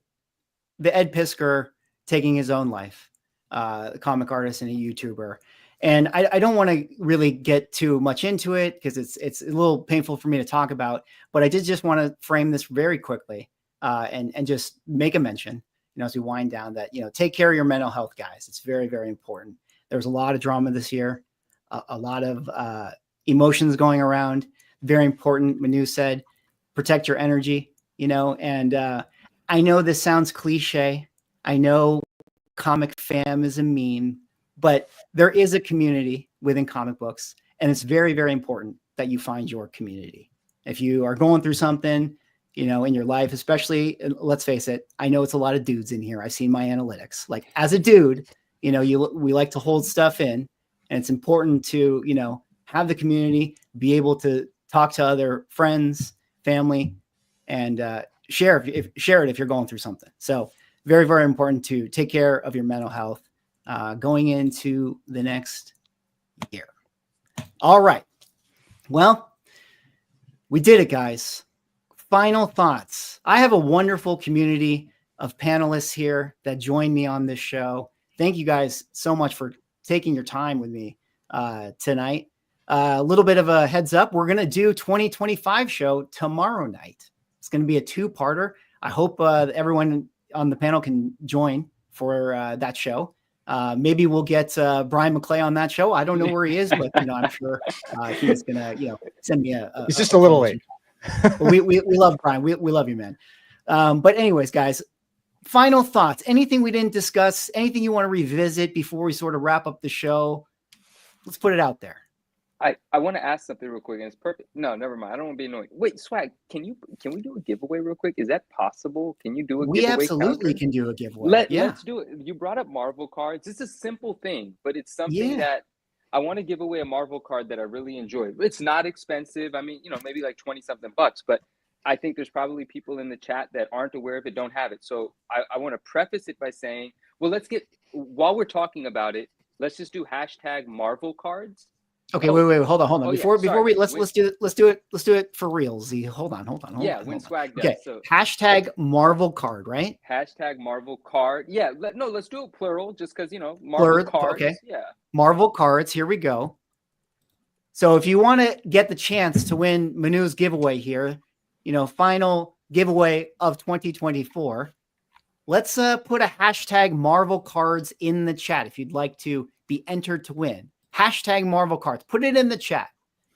the Ed Piskor taking his own life, a comic artist and a YouTuber. And I don't want to really get too much into it because it's a little painful for me to talk about, but I did just want to frame this very quickly and just make a mention, you know, as we wind down that, you know, take care of your mental health, guys. It's very, very important. There was a lot of drama this year, a lot of emotions going around. Very important. Manu said, protect your energy, you know, and I know this sounds cliche. I know comic fam is a meme, but there is a community within comic books, and it's very, very important that you find your community. If you are going through something, you know, in your life, especially, let's face it, I know it's a lot of dudes in here. I've seen my analytics. Like, as a dude, you know, we like to hold stuff in, and it's important to, you know, have the community, be able to talk to other friends, family, and share it if you're going through something. So very, very important to take care of your mental health going into the next year. All right. Well, we did it, guys. Final thoughts. I have a wonderful community of panelists here that join me on this show. Thank you guys so much for taking your time with me tonight. A little bit of a heads up. We're going to do 2025 show tomorrow night. It's going to be a 2-parter. I hope everyone on the panel can join for that show. Maybe we'll get Brian McClay on that show. I don't know where he is, but I'm sure he's going to send me a He's just a little late. we love Brian. We love you, man. But anyways, guys, final thoughts. Anything we didn't discuss? Anything you want to revisit before we sort of wrap up the show? Let's put it out there. I want to ask something real quick, and it's perfect. No, never mind. I don't want to be annoying. Wait, Swag, can we do a giveaway real quick? Is that possible? Can you do a giveaway? We absolutely can do a giveaway. Let's do it. You brought up Marvel cards. It's a simple thing, but it's something that I want to give away, a Marvel card that I really enjoy. It's not expensive. I mean, maybe like 20 something bucks, but I think there's probably people in the chat that aren't aware of it, don't have it. So I want to preface it by saying, well, while we're talking about it, let's just do hashtag Marvel cards. Okay, wait, hold on. Before we let's do it for real. Z, hold on. When Swag does. Okay, so hashtag Marvel card, right? Hashtag Marvel card. Yeah, let's do it plural, just because Marvel cards. Okay. Yeah. Marvel cards. Here we go. So if you want to get the chance to win Manu's giveaway here, final giveaway of 2024, let's put a hashtag Marvel cards in the chat if you'd like to be entered to win. Hashtag Marvel cards. Put it in the chat.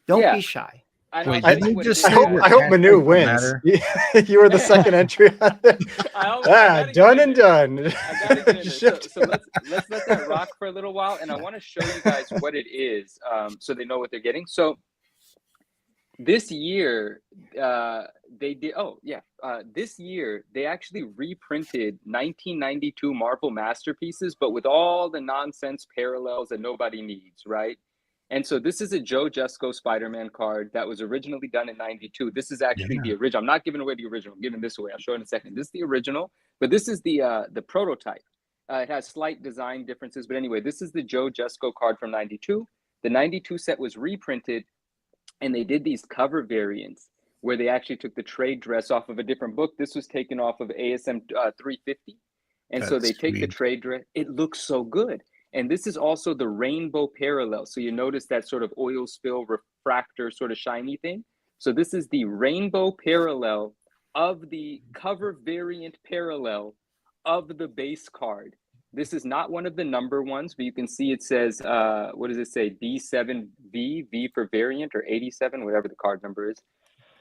Don't be shy. I hope Manu wins. You were the second entry. Done and done. I gotta get in there. So let's let that rock for a little while, and I want to show you guys what it is, so they know what they're getting. So this year, they did. This year they actually reprinted 1992 Marvel masterpieces, but with all the nonsense parallels that nobody needs, right? And so this is a Joe Jusko Spider-Man card that was originally done in 92. This is actually the original. I'm not giving away the original. I'm giving this away. I'll show it in a second. This is the original, but this is the prototype. It has slight design differences, but anyway, this is the Joe Jusko card from 92. The 92 set was reprinted, and they did these cover variants where they actually took the trade dress off of a different book. This was taken off of ASM 350. And so they take the trade dress. It looks so good. And this is also the rainbow parallel. So you notice that sort of oil spill refractor sort of shiny thing. So this is the rainbow parallel of the cover variant parallel of the base card. This is not one of the number ones, but you can see it says, what does it say? B7V, V for variant, or 87, whatever the card number is.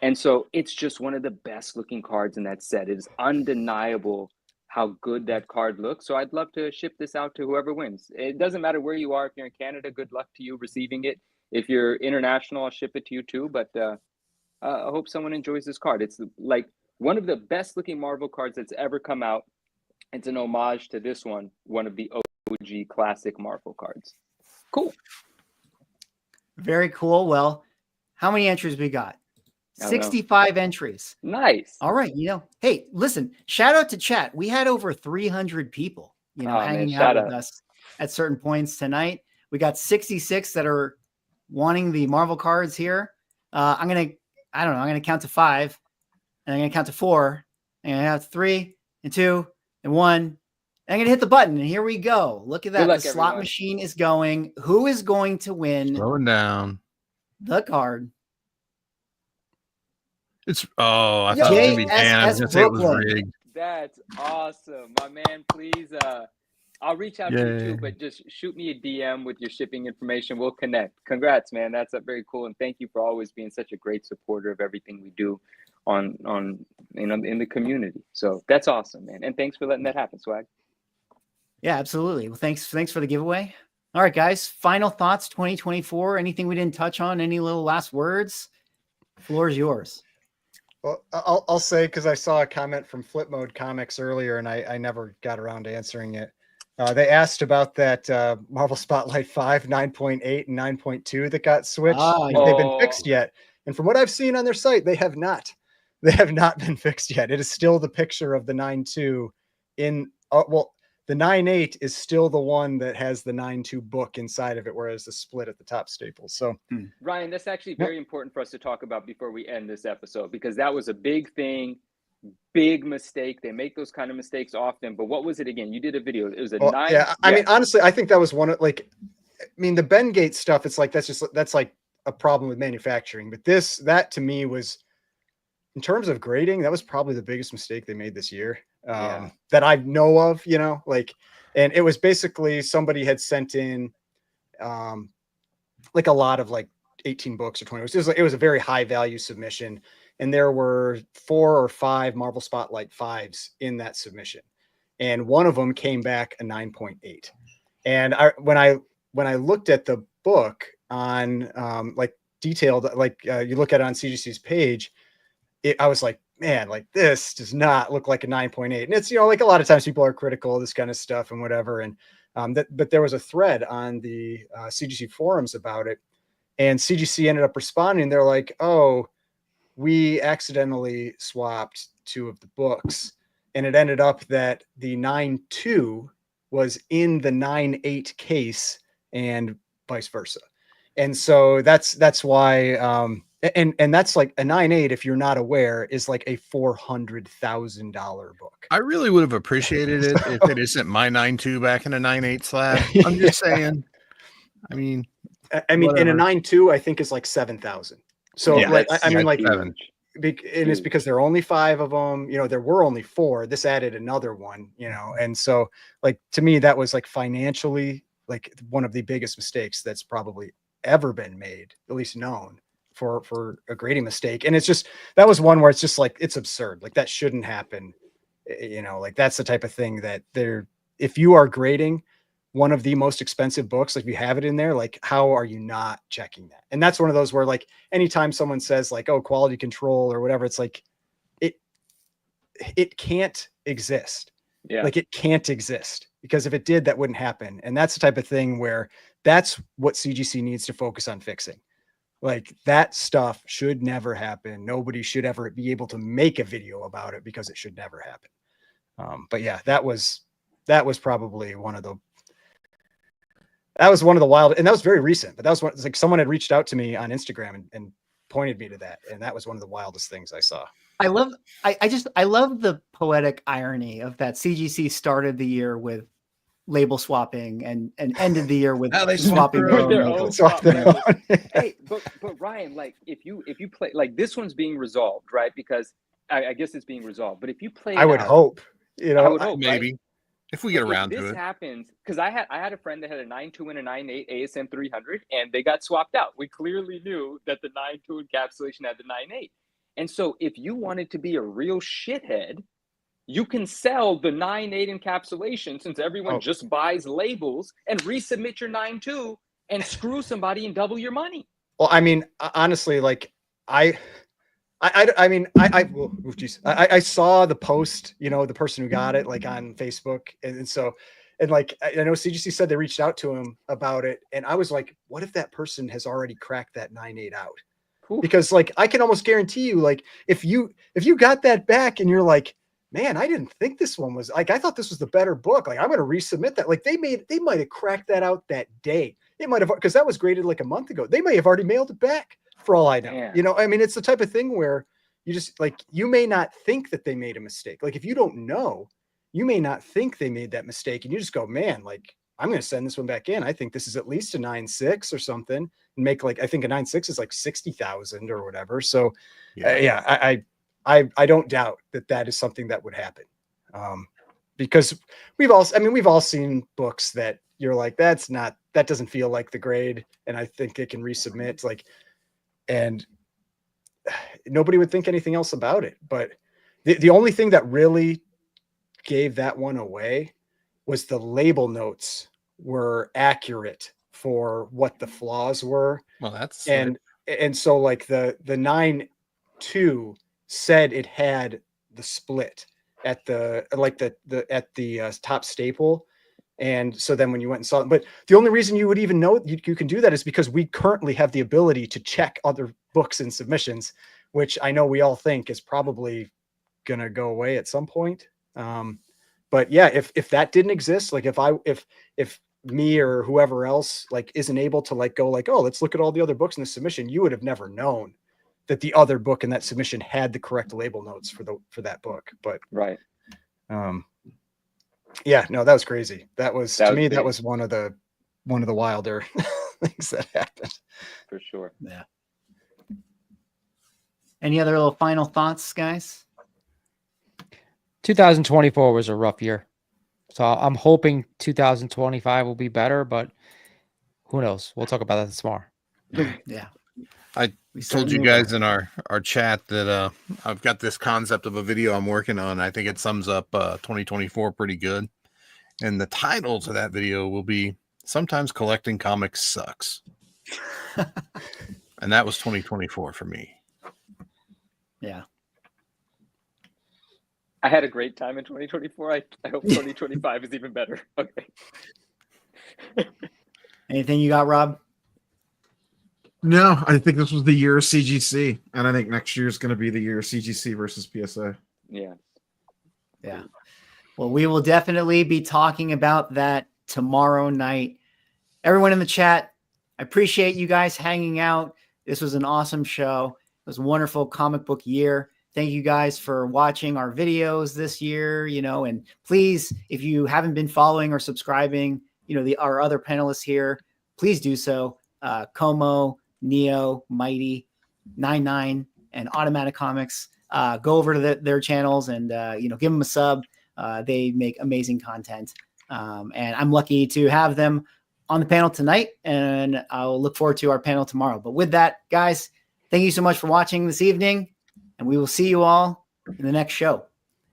And so it's just one of the best looking cards in that set. It is undeniable how good that card looks. So I'd love to ship this out to whoever wins. It doesn't matter where you are. If you're in Canada, good luck to you receiving it. If you're international, I'll ship it to you too. But I hope someone enjoys this card. It's like one of the best looking Marvel cards that's ever come out. It's an homage to this one of the OG classic Marvel cards. Cool. Very cool. Well, how many entries we got? 65 entries. Nice. All right. Hey, listen, shout out to chat. We had over 300 people, hanging out with us at certain points tonight. We got 66 that are wanting the Marvel cards here. I'm going to count to 5, and I'm going to count to 4, and I'm going to have 3 and 2 and 1. And I'm going to hit the button, and here we go. Look at that. The slot machine is going. Who is going to win? Slowing down. The card. I thought it was going to be Dan. I was going to say it was rigged. That's awesome. My man, please. I'll reach out to you too, but just shoot me a DM with your shipping information. We'll connect. Congrats, man. That's very cool. And thank you for always being such a great supporter of everything we do in the community. So that's awesome, man. And thanks for letting that happen, Swag. Yeah, absolutely. Well, thanks for the giveaway. All right, guys. Final thoughts 2024. Anything we didn't touch on? Any little last words? The floor is yours. Well, I'll say, because I saw a comment from Flip Mode Comics earlier, and I never got around to answering it. They asked about that Marvel Spotlight 5, 9.8, and 9.2 that got switched. If they've been fixed yet. And from what I've seen on their site, they have not. They have not been fixed yet. It is still the picture of the 9.2 in the 9.8 is still the one that has the 9.2 book inside of it, whereas the split at the top staples. So, Ryan, that's actually very important for us to talk about before we end this episode, because that was a big thing, big mistake. They make those kind of mistakes often. But what was it again? You did a video. It was a 9. Yeah, I mean, honestly, I think that was one of mean, the Bengate stuff, it's like, that's like a problem with manufacturing. But that to me was, in terms of grading, that was probably the biggest mistake they made this year, that I know of, you know, like, and it was basically somebody had sent in like a lot of like 18 books or 20 books. It was a very high value submission. And there were 4 or 5 Marvel Spotlight 5s in that submission. And one of them came back a 9.8. And when I looked at the book on like detailed, like you look at it on CGC's page, I was like, man, like this does not look like a 9.8. And it's, you know, like a lot of times people are critical of this kind of stuff and whatever. And but there was a thread on the CGC forums about it, and CGC ended up responding. They're like, oh, we accidentally swapped 2 of the books, and it ended up that the 9.2 was in the 9.8 case and vice versa. And so that's why, and that's like a 9.8, if you're not aware, is like a $400,000 book. I really would have appreciated it if it isn't my 9.2 back in a 9.8 slab. I'm just saying. I mean, in a 9.2, I think is like 7,000. So Yeah, like, I mean, like, seven. and it's because there are only 5 of them, you know, there were only 4, this added another one, you know? And so like, to me, that was like financially, like one of the biggest mistakes that's probably ever been made, at least known, for a grading mistake. And it's just, that was one where it's just like, it's absurd. Like that shouldn't happen. You know, like that's the type of thing that if you are grading one of the most expensive books, like you have it in there, like how are you not checking that? And that's one of those where like anytime someone says like, oh, quality control or whatever, it's like it can't exist. Yeah. Like it can't exist, because if it did, that wouldn't happen. And that's the type of thing where that's what CGC needs to focus on fixing. Like that stuff should never happen. Nobody should ever be able to make a video about it, because it should never happen. But yeah, that was probably one of the wild, and that was very recent, but that was like someone had reached out to me on Instagram and pointed me to that. And that was one of the wildest things I saw. I love the poetic irony of that. CGC started the year with label swapping and ended the year with Now they swapping swap their their own own labels. Swap their own. Hey, but Ryan, like if you play, like this one's being resolved, right? Because I guess it's being resolved. But if you play, I would hope, you know, I would hope, maybe right? if we get If around to this it. happens, because I had a friend that had a 9.2 and a 9.8 ASM 300, and they got swapped out. We clearly knew that the 9.2 encapsulation had the 9.8. And so if you wanted to be a real shithead, you can sell the 9.8 encapsulation, since everyone just buys labels, and resubmit your 9.2 and screw somebody and double your money. Well, I mean, honestly, like I saw the post, you know, the person who got it like on Facebook. And so, and like, I know CGC said they reached out to him about it. And I was like, what if that person has already cracked that 9.8 out? Because like, I can almost guarantee you, like if you got that back and you're like, man, I didn't think this one was like, I thought this was the better book. Like I'm going to resubmit that. Like they might've cracked that out that day. It might've, cause that was graded like a month ago. They may have already mailed it back for all I know. Yeah. You know, I mean, it's the type of thing where you just like, you may not think that they made a mistake. Like if you don't know, you may not think they made that mistake, and you just go, man, like I'm going to send this one back in. I think this is at least a 9.6 or something, and make like, I think a 9.6 is like 60,000 or whatever. So I don't doubt that is something that would happen. Because we've all seen books that you're like, that doesn't feel like the grade. And I think it can resubmit, like, and nobody would think anything else about it. But the only thing that really gave that one away was the label notes were accurate for what the flaws were. Well, that's and so like the 9.2 said it had the split at the top staple. And so then when you went and saw it, but the only reason you would even know you can do that is because we currently have the ability to check other books and submissions, which I know we all think is probably going to go away at some point. But yeah, if that didn't exist, like if me or whoever else like isn't able to like go like, oh, let's look at all the other books in the submission, you would have never known that the other book in that submission had the correct label notes for that book. But right. Yeah, no, that was crazy. That was one of the one of the wilder things that happened. For sure. Yeah. Any other little final thoughts, guys? 2024 was a rough year. So I'm hoping 2025 will be better, but who knows? We'll talk about that tomorrow. Yeah. I told you guys in our chat that I've got this concept of a video I'm working on. I think it sums up 2024 pretty good. And the title to that video will be Sometimes Collecting Comics Sucks. And that was 2024 for me. Yeah. I had a great time in 2024. I hope 2025 is even better. Okay. Anything you got, Rob? No, I think this was the year of CGC, and I think next year is going to be the year of CGC versus PSA. Yeah. Yeah. Well, we will definitely be talking about that tomorrow night. Everyone in the chat, I appreciate you guys hanging out. This was an awesome show. It was a wonderful comic book year. Thank you guys for watching our videos this year, and please, if you haven't been following or subscribing, our other panelists here, please do so. Como, Neo, Mighty, 99, and Automatic Comics. Go over to their channels and, give them a sub. They make amazing content. And I'm lucky to have them on the panel tonight, and I'll look forward to our panel tomorrow. But with that, guys, thank you so much for watching this evening, and we will see you all in the next show.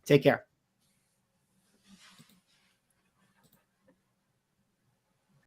Take care.